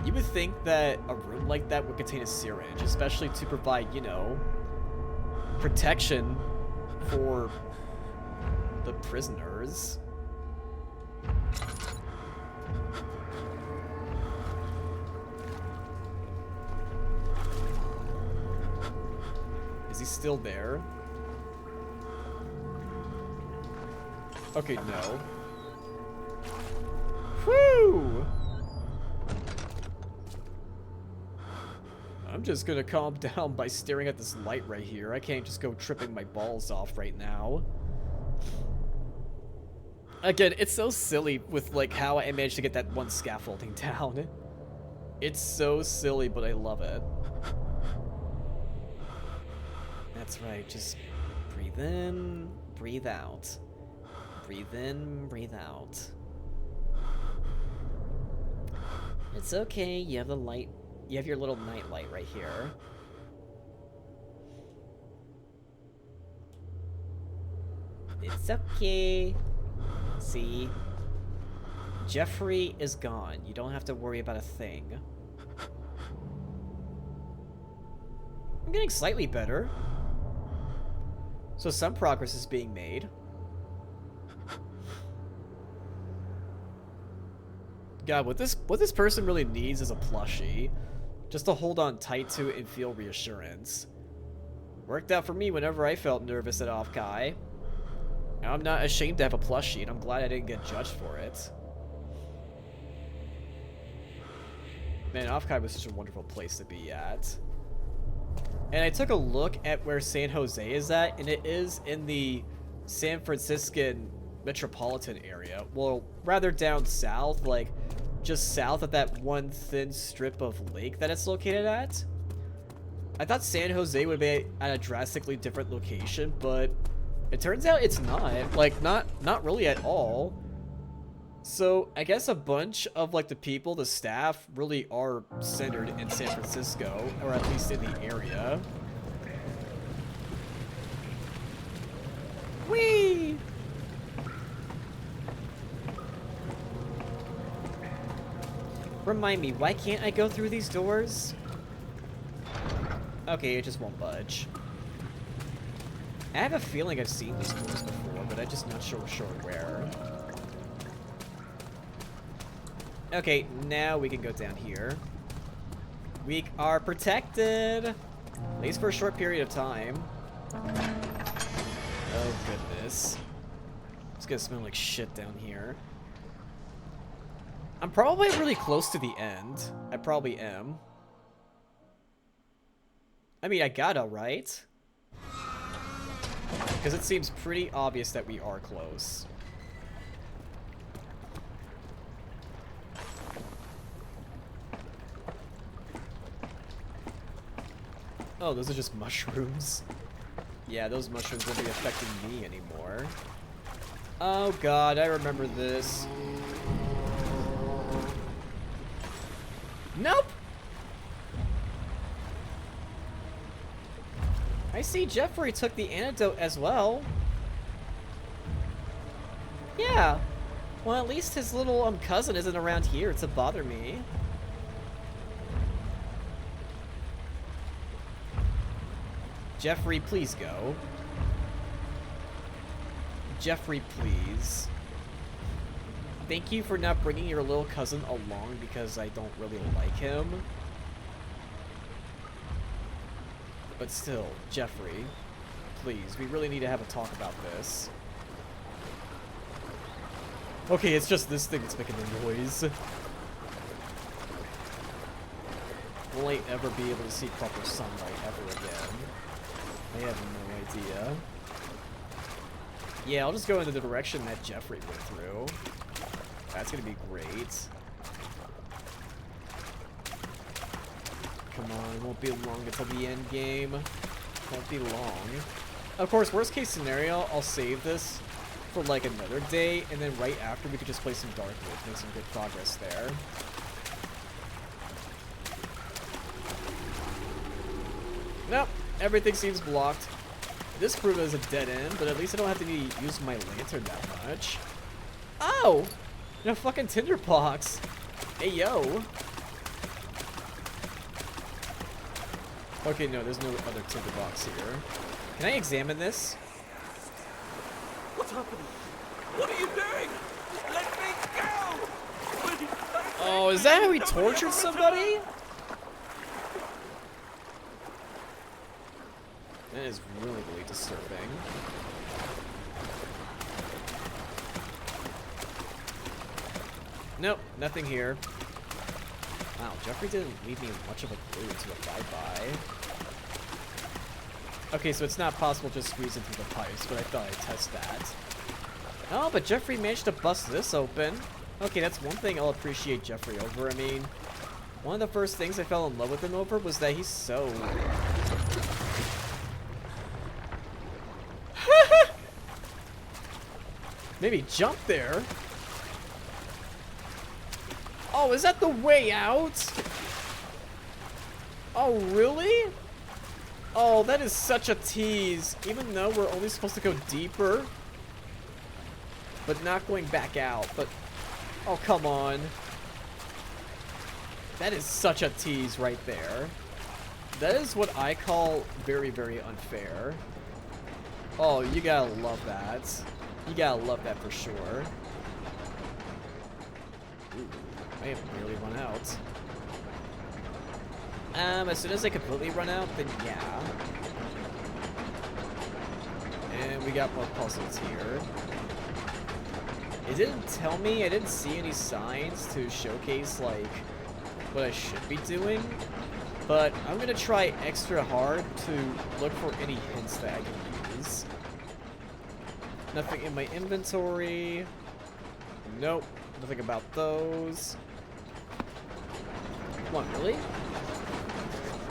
you would think that a room like that would contain a syringe, especially to provide, you know, protection for the prisoners. Is he still there? Okay, no. Whew! I'm just gonna calm down by staring at this light right here. I can't just go tripping my balls off right now. Again, it's so silly with, like, how I managed to get that one scaffolding down. It's so silly, but I love it. That's right, just breathe in, breathe out. Breathe in, breathe out. It's okay, you have the light. You have your little night light right here. It's okay. See? Jeffrey is gone. You don't have to worry about a thing. I'm getting slightly better. So some progress is being made. God, what this person really needs is a plushie. Just to hold on tight to and feel reassurance. Worked out for me whenever I felt nervous at Offkai. I'm not ashamed to have a plushie, and I'm glad I didn't get judged for it. Man, Offkai was such a wonderful place to be at. And I took a look at where San Jose is at, and it is in the San Franciscan metropolitan area. Well, rather down south, like just south of that one thin strip of lake that it's located at. I thought San Jose would be at a drastically different location, but it turns out it's not. Like, not really at all. So, I guess a bunch of, like, the people, the staff, really are centered in San Francisco, or at least in the area. Whee! Remind me, why can't I go through these doors? Okay, it just won't budge. I have a feeling I've seen these doors before, but I'm just not sure where. Okay, now we can go down here. We are protected! At least for a short period of time. Oh, goodness. Just gonna smell like shit down here. I'm probably really close to the end. I probably am. I mean, I gotta, right? Because it seems pretty obvious that we are close. Oh, those are just mushrooms. Yeah, those mushrooms won't be affecting me anymore. Oh god, I remember this. Nope! I see Jeffrey took the antidote as well. Yeah. Well, at least his little cousin isn't around here to bother me. Jeffrey, please go. Jeffrey, please. Thank you for not bringing your little cousin along because I don't really like him. But still, Jeffrey, please, we really need to have a talk about this. Okay, it's just this thing that's making the noise. Will I ever be able to see proper sunlight ever again? I have no idea. Yeah, I'll just go in the direction that Jeffrey went through. That's gonna be great. Come on, it won't be long until the end game. Won't be long. Of course, worst case scenario, I'll save this for like another day, and then right after we could just play some Darkwood, make some good progress there. Nope, everything seems blocked. This room is a dead end, but at least I don't have to use my lantern that much. Oh! No fucking tinderbox. Hey, yo. Okay, no, there's no other tinderbox here. Can I examine this? What's happening? What are you doing? Let me go! Please, Oh, is that how he tortured somebody? That is really, really disturbing. Nope, nothing here. Wow, Jeffrey didn't leave me much of a clue to abide by. Okay, so it's not possible to just squeeze into the pipes, but I thought I'd test that. Oh, but Jeffrey managed to bust this open. Okay, that's one thing I'll appreciate Jeffrey over. I mean, one of the first things I fell in love with him over was that he's so... Maybe jump there. Oh, is that the way out? Oh, really? Oh, that is such a tease. Even though we're only supposed to go deeper. But not going back out. But, oh, come on. That is such a tease right there. That is what I call very, very unfair. Oh, you gotta love that. You gotta love that for sure. Ooh, I have nearly run out. As soon as I completely run out, then yeah. And we got more puzzles here. It didn't tell me, I didn't see any signs to showcase, like, what I should be doing. But I'm gonna try extra hard to look for any hints that I can use. Nothing in my inventory. Nope. Nothing about those. Come on, really?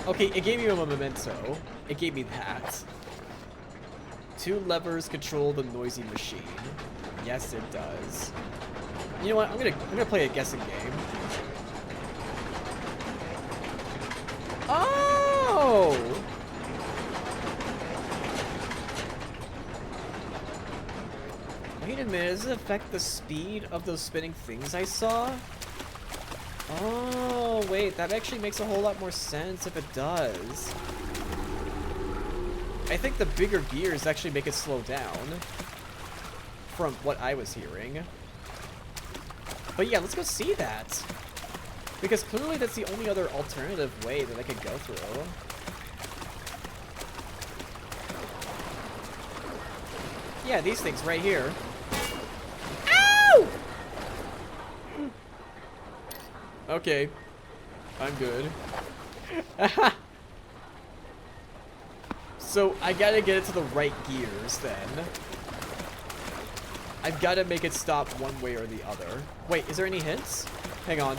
Okay, it gave me a memento. It gave me that. 2 levers control the noisy machine. Yes, it does. You know what? I'm gonna play a guessing game. Oh! Wait a minute, does it affect the speed of those spinning things I saw? Oh, wait, that actually makes a whole lot more sense if it does. I think the bigger gears actually make it slow down. From what I was hearing. But yeah, let's go see that. Because clearly that's the only other alternative way that I could go through. Yeah, these things right here. Okay. I'm good. So, I gotta get it to the right gears, then. I've gotta make it stop one way or the other. Wait, is there any hints? Hang on.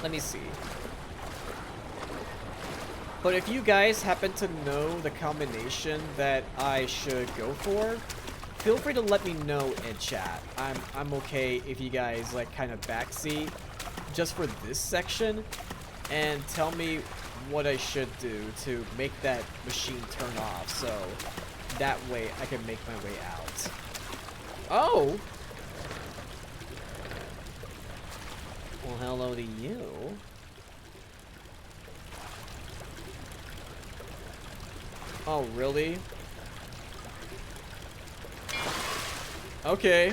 Let me see. But if you guys happen to know the combination that I should go for, feel free to let me know in chat. I'm okay if you guys like kind of backseat just for this section and tell me what I should do to make that machine turn off, so that way I can make my way out. Oh! Well, hello to you. Oh, really? Okay.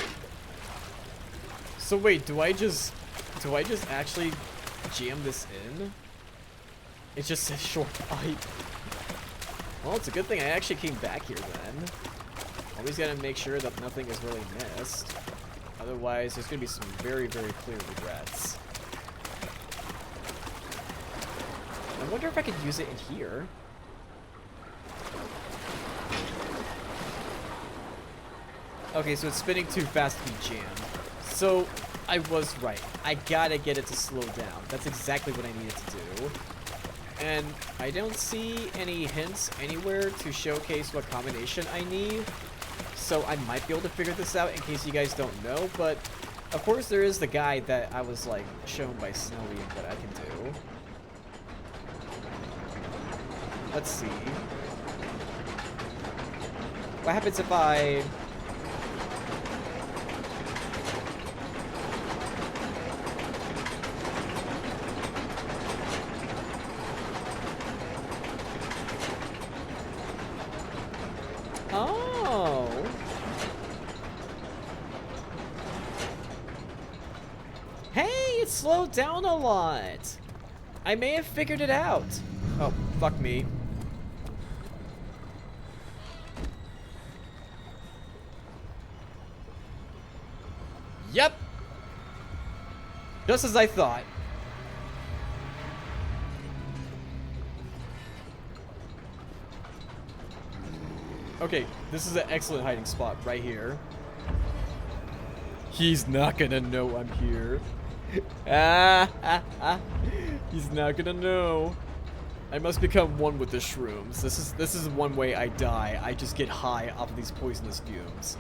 So wait, do I just actually jam this in? It just says short pipe. Well, it's a good thing I actually came back here then. Always gotta make sure that nothing is really missed. Otherwise, there's gonna be some very, very clear regrets. I wonder if I could use it in here. Okay, so it's spinning too fast to be jammed. So, I was right. I gotta get it to slow down. That's exactly what I needed to do. And I don't see any hints anywhere to showcase what combination I need. So I might be able to figure this out in case you guys don't know. But, of course, there is the guide that I was, like, shown by Snowy that I can do. Let's see. What happens if I... Oh. Hey, it slowed down a lot. I may have figured it out. Oh, fuck me. Yep. Just as I thought. Okay, this is an excellent hiding spot right here. He's not gonna know I'm here. He's not gonna know. I must become one with the shrooms. This is one way I die. I just get high off of these poisonous fumes.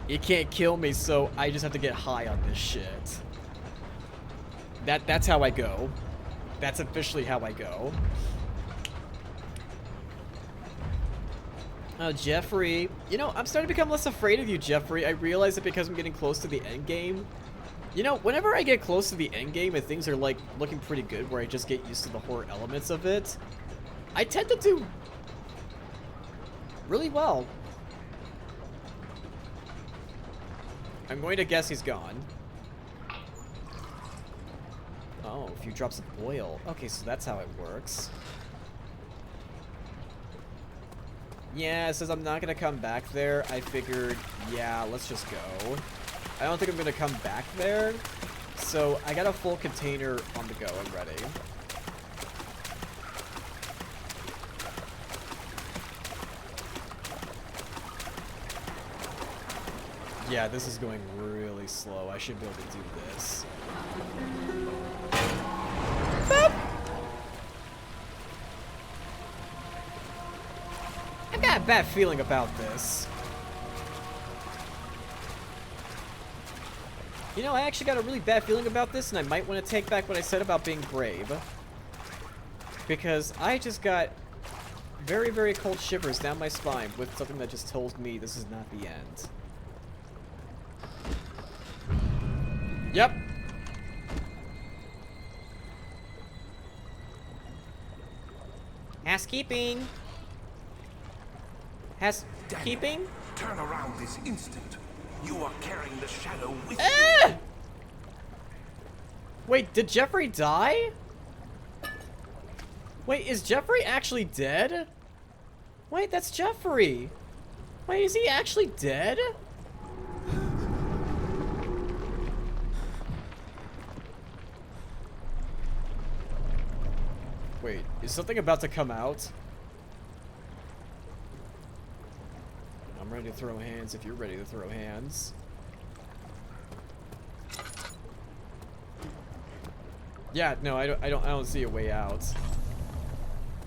It can't kill me, so I just have to get high on this shit. That's how I go. That's officially how I go. Oh, Jeffrey. You know, I'm starting to become less afraid of you, Jeffrey. I realize it because I'm getting close to the end game. You know, whenever I get close to the end game and things are, like, looking pretty good where I just get used to the horror elements of it, I tend to do really well. I'm going to guess he's gone. Oh, a few drops of oil. Okay, so that's how it works. Yeah, it says I'm not gonna come back there. I figured, yeah, let's just go. I don't think I'm gonna come back there. So I got a full container on the go and ready. Yeah, this is going really slow. I should be able to do this. Boop. I've got a bad feeling about this. You know, I actually got a really bad feeling about this, and I might want to take back what I said about being brave. Because I just got very, very cold shivers down my spine with something that just told me this is not the end. Yep. Housekeeping. Housekeeping? Turn around this instant. You are carrying the shadow with you. Wait, did Jeffrey die? Wait, is Jeffrey actually dead? Wait, that's Jeffrey. Wait, is he actually dead? Wait, is something about to come out? I'm ready to throw hands if you're ready to throw hands. Yeah, no, I don't see a way out.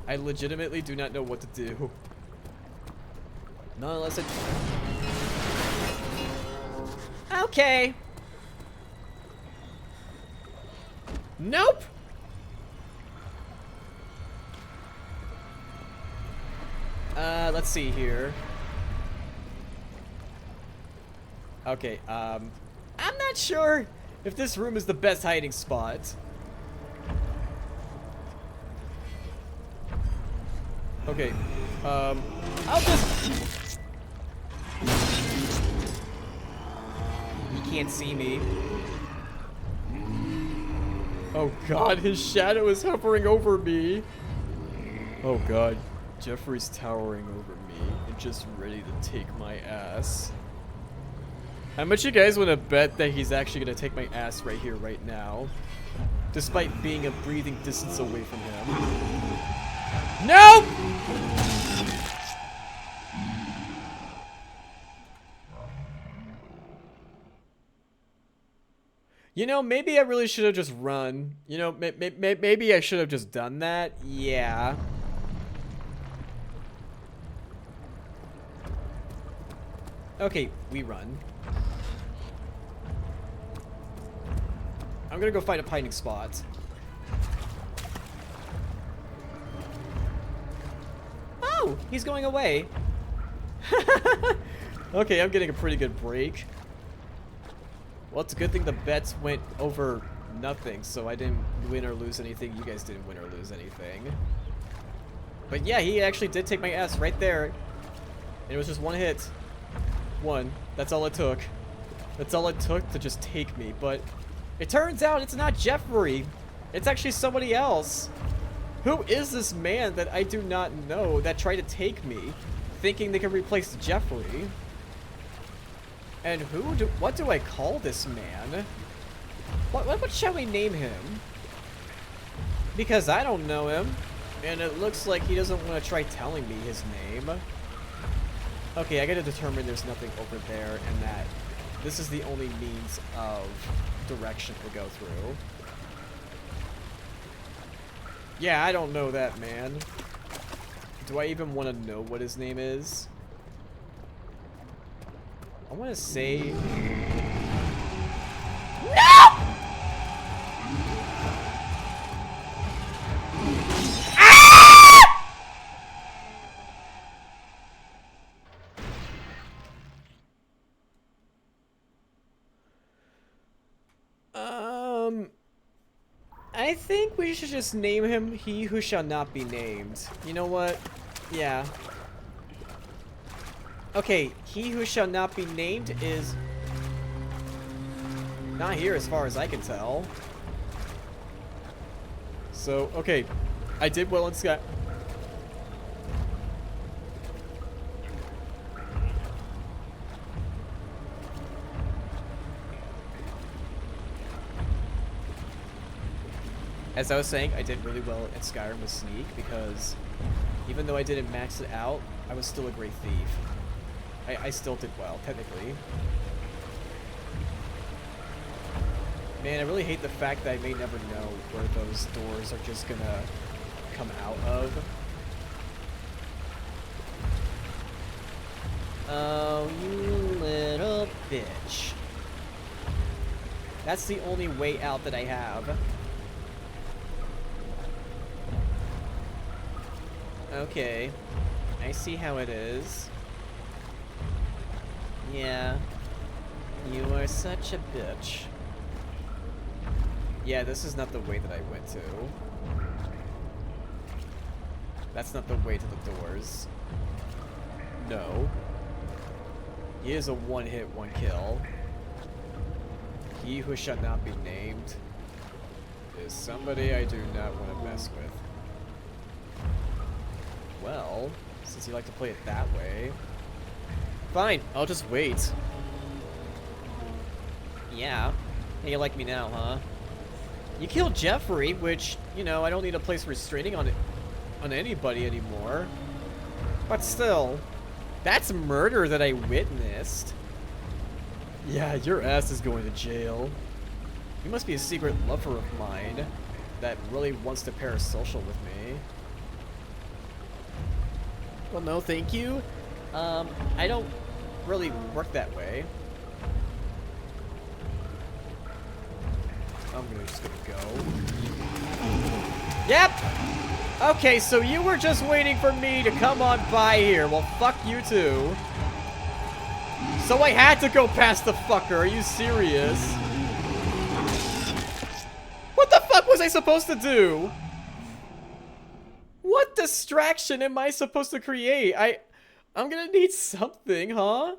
I legitimately do not know what to do. Not unless okay. Nope. Let's see here. Okay, I'm not sure if this room is the best hiding spot. Okay, I'll just... He can't see me. Oh god, his shadow is hovering over me. Oh god, Jeffrey's towering over me and just ready to take my ass. How much you guys want to bet that he's actually going to take my ass right here, right now? Despite being a breathing distance away from him. Nope! You know, maybe I really should have just run. You know, maybe I should have just done that. Yeah. Okay, we run. I'm gonna go find a hiding spot. Oh, he's going away. Okay, I'm getting a pretty good break. Well, it's a good thing the bets went over nothing, so I didn't win or lose anything. You guys didn't win or lose anything. But yeah, he actually did take my ass right there. And it was just one hit. One. That's all it took. That's all it took to just take me. But it turns out it's not Jeffrey. It's actually somebody else. Who is this man that I do not know that tried to take me, thinking they could replace Jeffrey? And what do I call this man? What shall we name him? Because I don't know him. And it looks like he doesn't want to try telling me his name. Okay, I gotta determine there's nothing over there and that this is the only means of direction to go through. Yeah, I don't know that man. Do I even want to know what his name is? I want to say... No! I think we should just name him He Who Shall Not Be Named. You know what? Yeah. Okay, He Who Shall Not Be Named is not here as far as I can tell. So, okay. I did well in Sky. As I was saying, I did really well at Skyrim with Sneak because even though I didn't max it out, I was still a great thief. I still did well, technically. Man, I really hate the fact that I may never know where those doors are just gonna come out of. Oh, you little bitch. That's the only way out that I have. Okay, I see how it is. Yeah, you are such a bitch. Yeah, this is not the way that I went to. That's not the way to the doors. No. He is a one-hit, one-kill. He who shall not be named is somebody I do not want to mess with. Well, since you like to play it that way, fine, I'll just wait. Yeah. Hey, you like me now, huh? You killed Jeffrey, which, you know, I don't need to place restraining on anybody anymore. But still, that's murder that I witnessed. Yeah, your ass is going to jail. You must be a secret lover of mine that really wants to parasocial with me. Well, no, thank you. I don't really work that way. I'm just gonna go. Yep! Okay, so you were just waiting for me to come on by here. Well, fuck you too. So I had to go past the fucker. Are you serious? What the fuck was I supposed to do? What distraction am I supposed to create? I'm gonna need something, huh?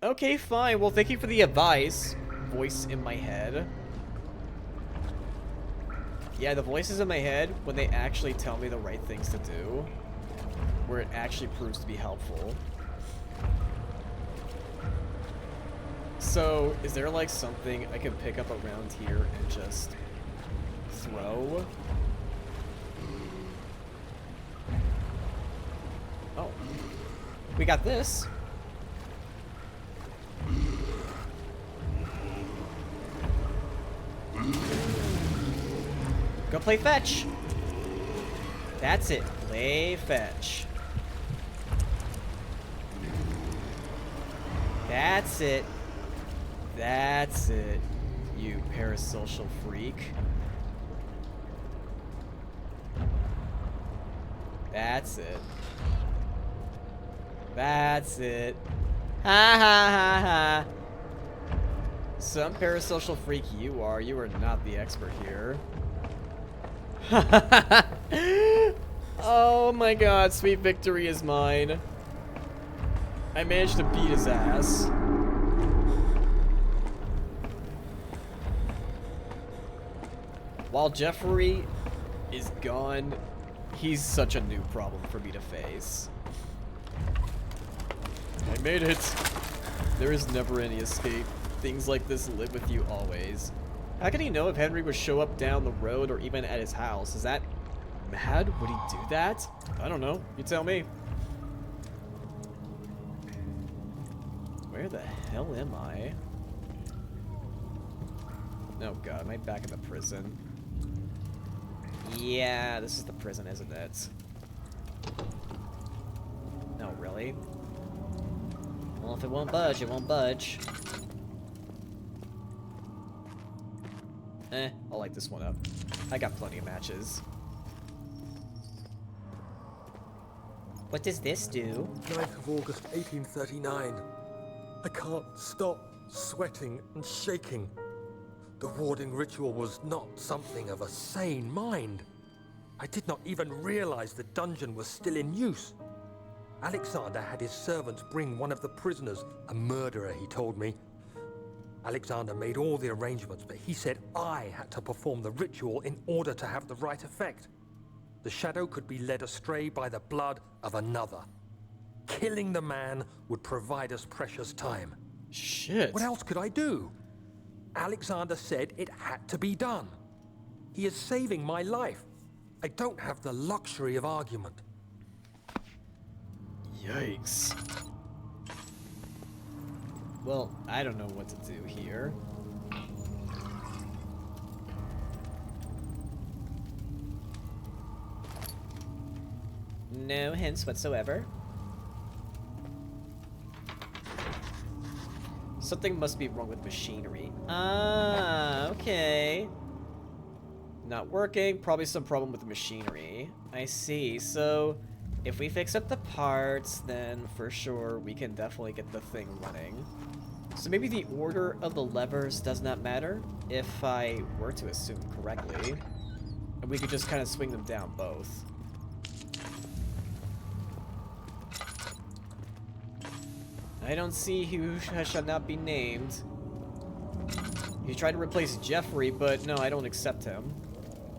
Okay, fine. Well, thank you for the advice. Voice in my head. Yeah, the voices in my head, when they actually tell me the right things to do, where it actually proves to be helpful. So, is there like something I can pick up around here and just throw? Oh. We got this. Go play fetch. That's it. Play fetch. That's it. That's it, you parasocial freak. That's it. That's it. Ha ha ha ha. Some parasocial freak you are not the expert here. Oh my god, sweet victory is mine. I managed to beat his ass. While Jeffrey is gone, he's such a new problem for me to face. I made it. There is never any escape. Things like this live with you always. How can he know if Henry would show up down the road or even at his house? Is that mad? Would he do that? I don't know. You tell me. Where the hell am I? Oh god, am I back in the prison? Yeah, this is the prison, isn't it? No, really? Well, if it won't budge, it won't budge. I'll light this one up. I got plenty of matches. What does this do? 9th of August, 1839. I can't stop sweating and shaking. The warding ritual was not something of a sane mind. I did not even realize the dungeon was still in use. Alexander had his servants bring one of the prisoners, a murderer, he told me. Alexander made all the arrangements, but he said I had to perform the ritual in order to have the right effect. The shadow could be led astray by the blood of another. Killing the man would provide us precious time. Shit. What else could I do? Alexander said it had to be done. He is saving my life. I don't have the luxury of argument. Yikes. Well, I don't know what to do here. No hints whatsoever. Something must be wrong with machinery. Ah, okay. Not working. Probably some problem with the machinery. I see. So, if we fix up the parts, then for sure we can definitely get the thing running. So maybe the order of the levers does not matter, if I were to assume correctly. And we could just kind of swing them down both. I don't see who shall not be named. He tried to replace Jeffrey, but no, I don't accept him.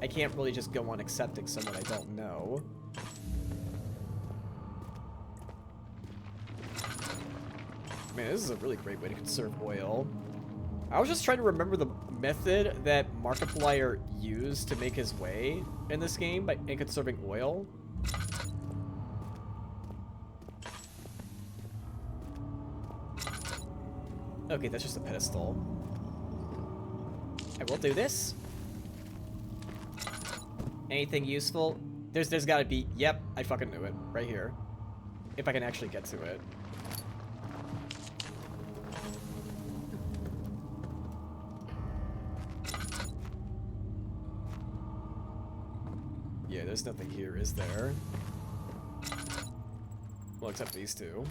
I can't really just go on accepting someone I don't know. Man, this is a really great way to conserve oil. I was just trying to remember the method that Markiplier used to make his way in this game in conserving oil. Okay, that's just a pedestal. I will do this. Anything useful? There's gotta be. Yep, I fucking knew it. Right here. If I can actually get to it. Yeah, there's nothing here, is there? Well, except these two.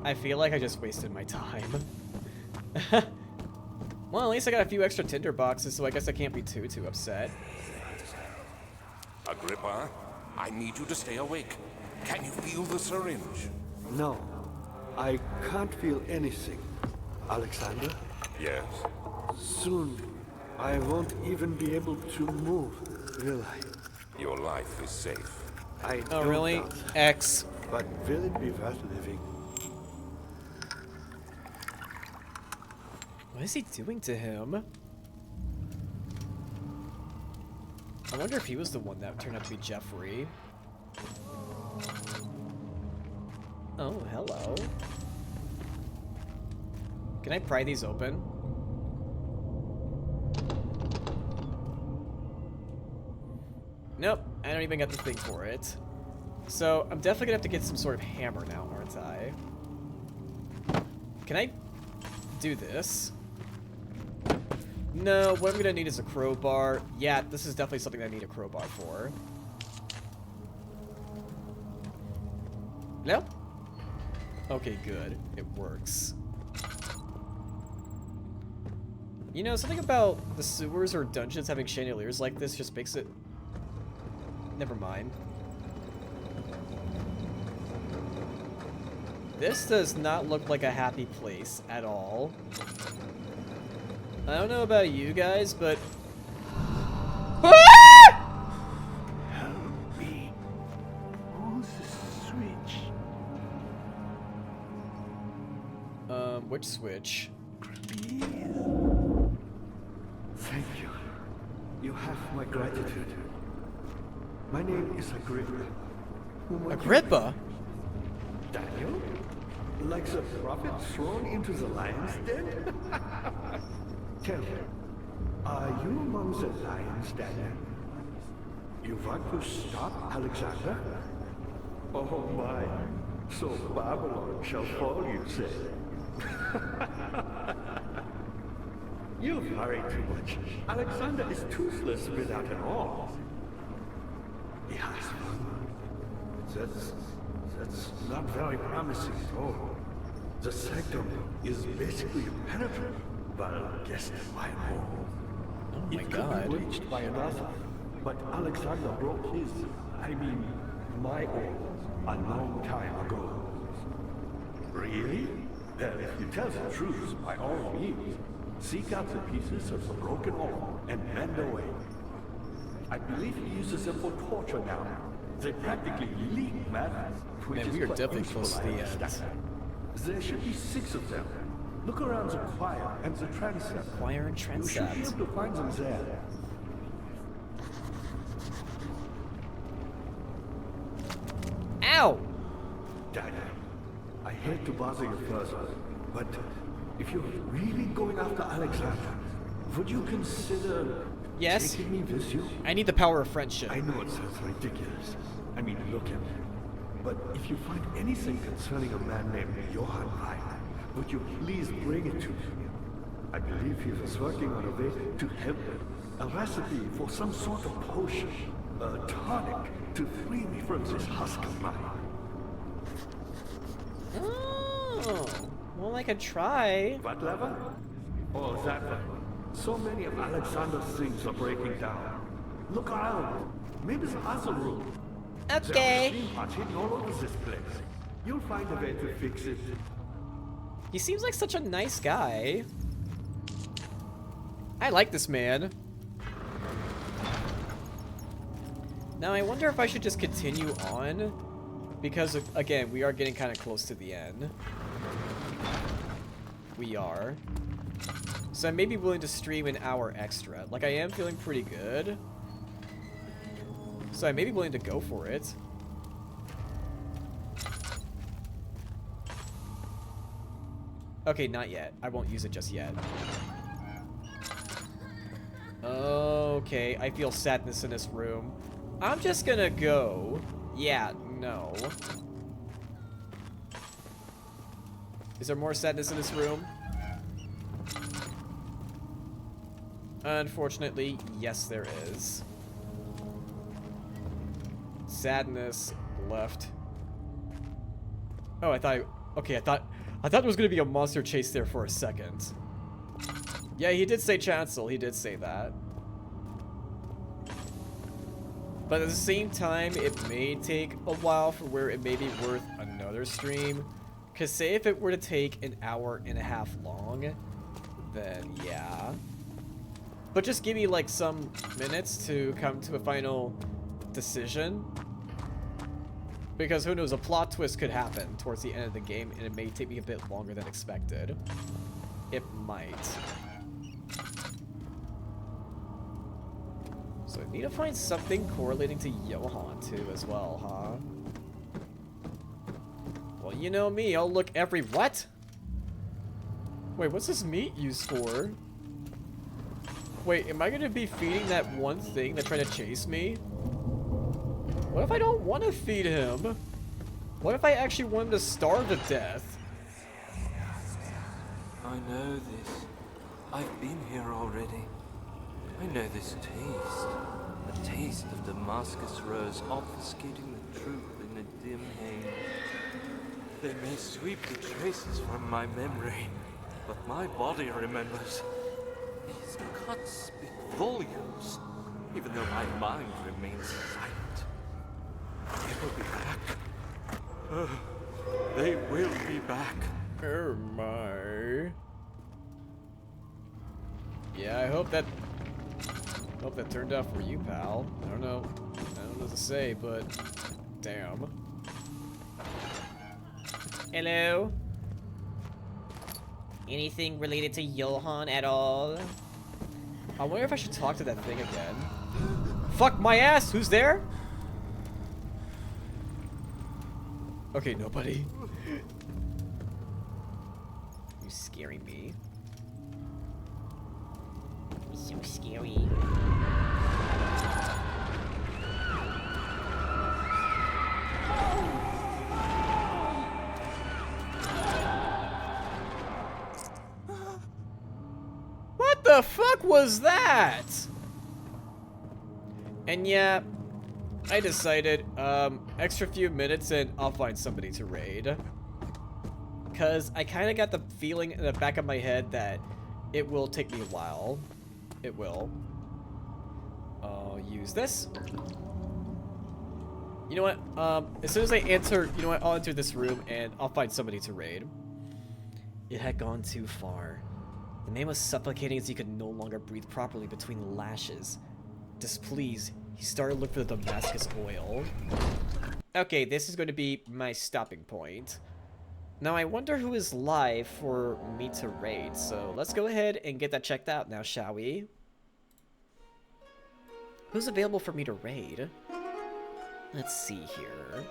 I feel like I just wasted my time. Well, at least I got a few extra tinder boxes, so I guess I can't be too upset. Agrippa, I need you to stay awake. Can you feel the syringe? No, I can't feel anything. Alexander? Yes. Soon, I won't even be able to move, will I? Your life is safe. I Oh, don't really? doubt that. X. But will it be worth living? What is he doing to him? I wonder if he was the one that turned out to be Jeffrey. Oh, hello. Can I pry these open? Nope, I don't even get the thing for it. So, I'm definitely gonna have to get some sort of hammer now, aren't I? Can I do this? No, what I'm gonna need is a crowbar. Yeah, this is definitely something I need a crowbar for. No? Okay, good. It works. You know, something about the sewers or dungeons having chandeliers like this just makes it... Never mind. This does not look like a happy place at all. I don't know about you guys, but... Help me. Who's the switch? Which switch? Please. Thank you. You have my gratitude. My name is Agrippa. Agrippa? Daniel? Like the prophet thrown into the lion's den? Tell me, are you among the lions, Daniel? You want to stop Alexander? Oh my, so Babylon shall fall, you say? You worry too much. Alexander is toothless without an arm. He has one. That's not very promising at all. The sanctum is basically impenetrable. Well, guess why more? Oh my It god. could be reached by another, but Alexander broke his, my own, a long time ago. Really? Well, if you tell the truth, by all means, seek out the pieces of the broken arm and mend away. I believe he uses them for torture now. They practically leak matter, which Man, is we are quite definitely useful, close to I the end. understand. There should be 6 of them. Look around the choir and the transept. Choir and You should be transept. able to find them there. Ow! Daniel, I hate to bother you further, but if you're really going after Alexander, would you consider Yes? taking me with you? I need the power of friendship. I know it sounds ridiculous. I mean, look at me. But if you find anything concerning a man named Johann Wein, would you please bring it to me? I believe he was working on a way to help me. A recipe for some sort of potion, a tonic, to free me from this husk of mine. Oh, well, I could try. What lever? Oh, that one. So many of Alexander's things are breaking down. Look around. Maybe the other room. There are Okay. machine parts hidden all over this place. You'll find a way to fix it. He seems like such a nice guy. I like this man. Now, I wonder if I should just continue on. Because, again, we are getting kind of close to the end. We are. So I may be willing to stream an hour extra. Like, I am feeling pretty good. So I may be willing to go for it. Okay, not yet. I won't use it just yet. Okay, I feel sadness in this room. I'm just gonna go. Yeah, no. Is there more sadness in this room? Unfortunately, yes there is. Sadness left. Oh, okay, I thought there was gonna be a monster chase there for a second. Yeah, he did say Chancel, he did say that. But at the same time, it may take a while for where it may be worth another stream. Cause say if it were to take an hour and a half long, then yeah. But just give me like some minutes to come to a final decision. Because who knows, a plot twist could happen towards the end of the game and it may take me a bit longer than expected. It might. So I need to find something correlating to Johan too as well, huh? Well, you know me, I'll look every— what? Wait, what's this meat used for? Wait, am I gonna be feeding that one thing that tried to chase me? What if I don't want to feed him? What if I actually want him to starve to death? I know this. I've been here already. I know this taste. The taste of Damascus rose obfuscating the truth in a dim haze. They may sweep the traces from my memory, but my body remembers. These cuts speak volumes, even though my mind remains silent. They will be back. They will be back. Oh my. Yeah, I hope that turned out for you, pal. I don't know what to say, but damn. Hello? Anything related to Johan at all? I wonder if I should talk to that thing again. Fuck my ass! Who's there? Okay, nobody. You scaring me. So scary. What the fuck was that? And yeah, I decided, extra few minutes and I'll find somebody to raid. Cause I kinda got the feeling in the back of my head that it will take me a while. It will. I'll use this. You know what, as soon as I enter, you know what, I'll enter this room and I'll find somebody to raid. It had gone too far. The man was suffocating as he could no longer breathe properly between the lashes. Displeased, he started looking for the Damascus oil. Okay, this is going to be my stopping point. Now I wonder who is live for me to raid, so let's go ahead and get that checked out now, shall we? Who's available for me to raid? Let's see here.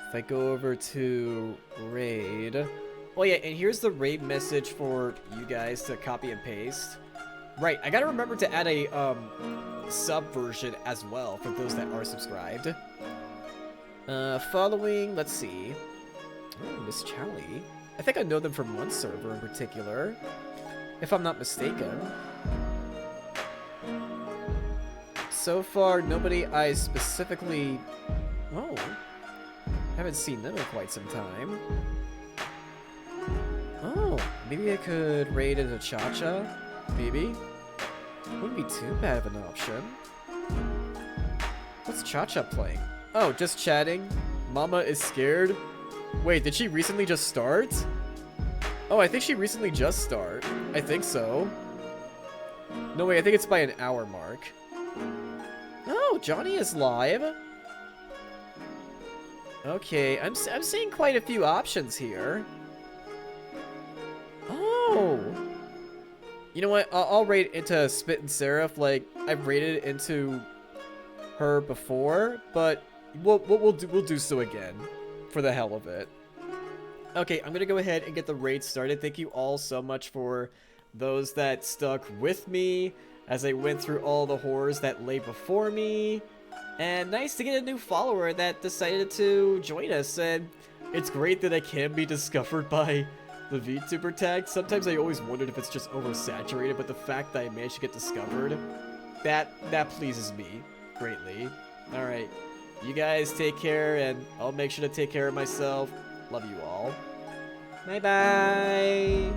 If I go over to raid... Oh yeah, and here's the raid message for you guys to copy and paste. Right, I gotta remember to add a sub version as well for those that are subscribed. Following, let's see. Oh, Miss Charlie. I think I know them from one server in particular, if I'm not mistaken. So far, nobody I specifically... Oh. Haven't seen them in quite some time. Oh, maybe I could raid as a Cha-Cha? Maybe? Wouldn't be too bad of an option. What's Cha-Cha playing? Oh, just chatting? Mama is scared? Wait, did she recently just start? Oh, I think she recently just started. I think so. No, wait, I think it's by an hour mark. Oh, Johnny is live. Okay, I'm seeing quite a few options here. Oh! You know what? I'll raid into Spit and Seraph. Like, I've raided into her before, but we'll do so again for the hell of it. Okay, I'm gonna go ahead and get the raid started. Thank you all so much for those that stuck with me as I went through all the horrors that lay before me. And nice to get a new follower that decided to join us. And it's great that I can be discovered by the VTuber tag. Sometimes I always wondered if it's just oversaturated, but the fact that I managed to get discovered, that pleases me greatly. Alright, you guys take care, and I'll make sure to take care of myself. Love you all. Bye-bye!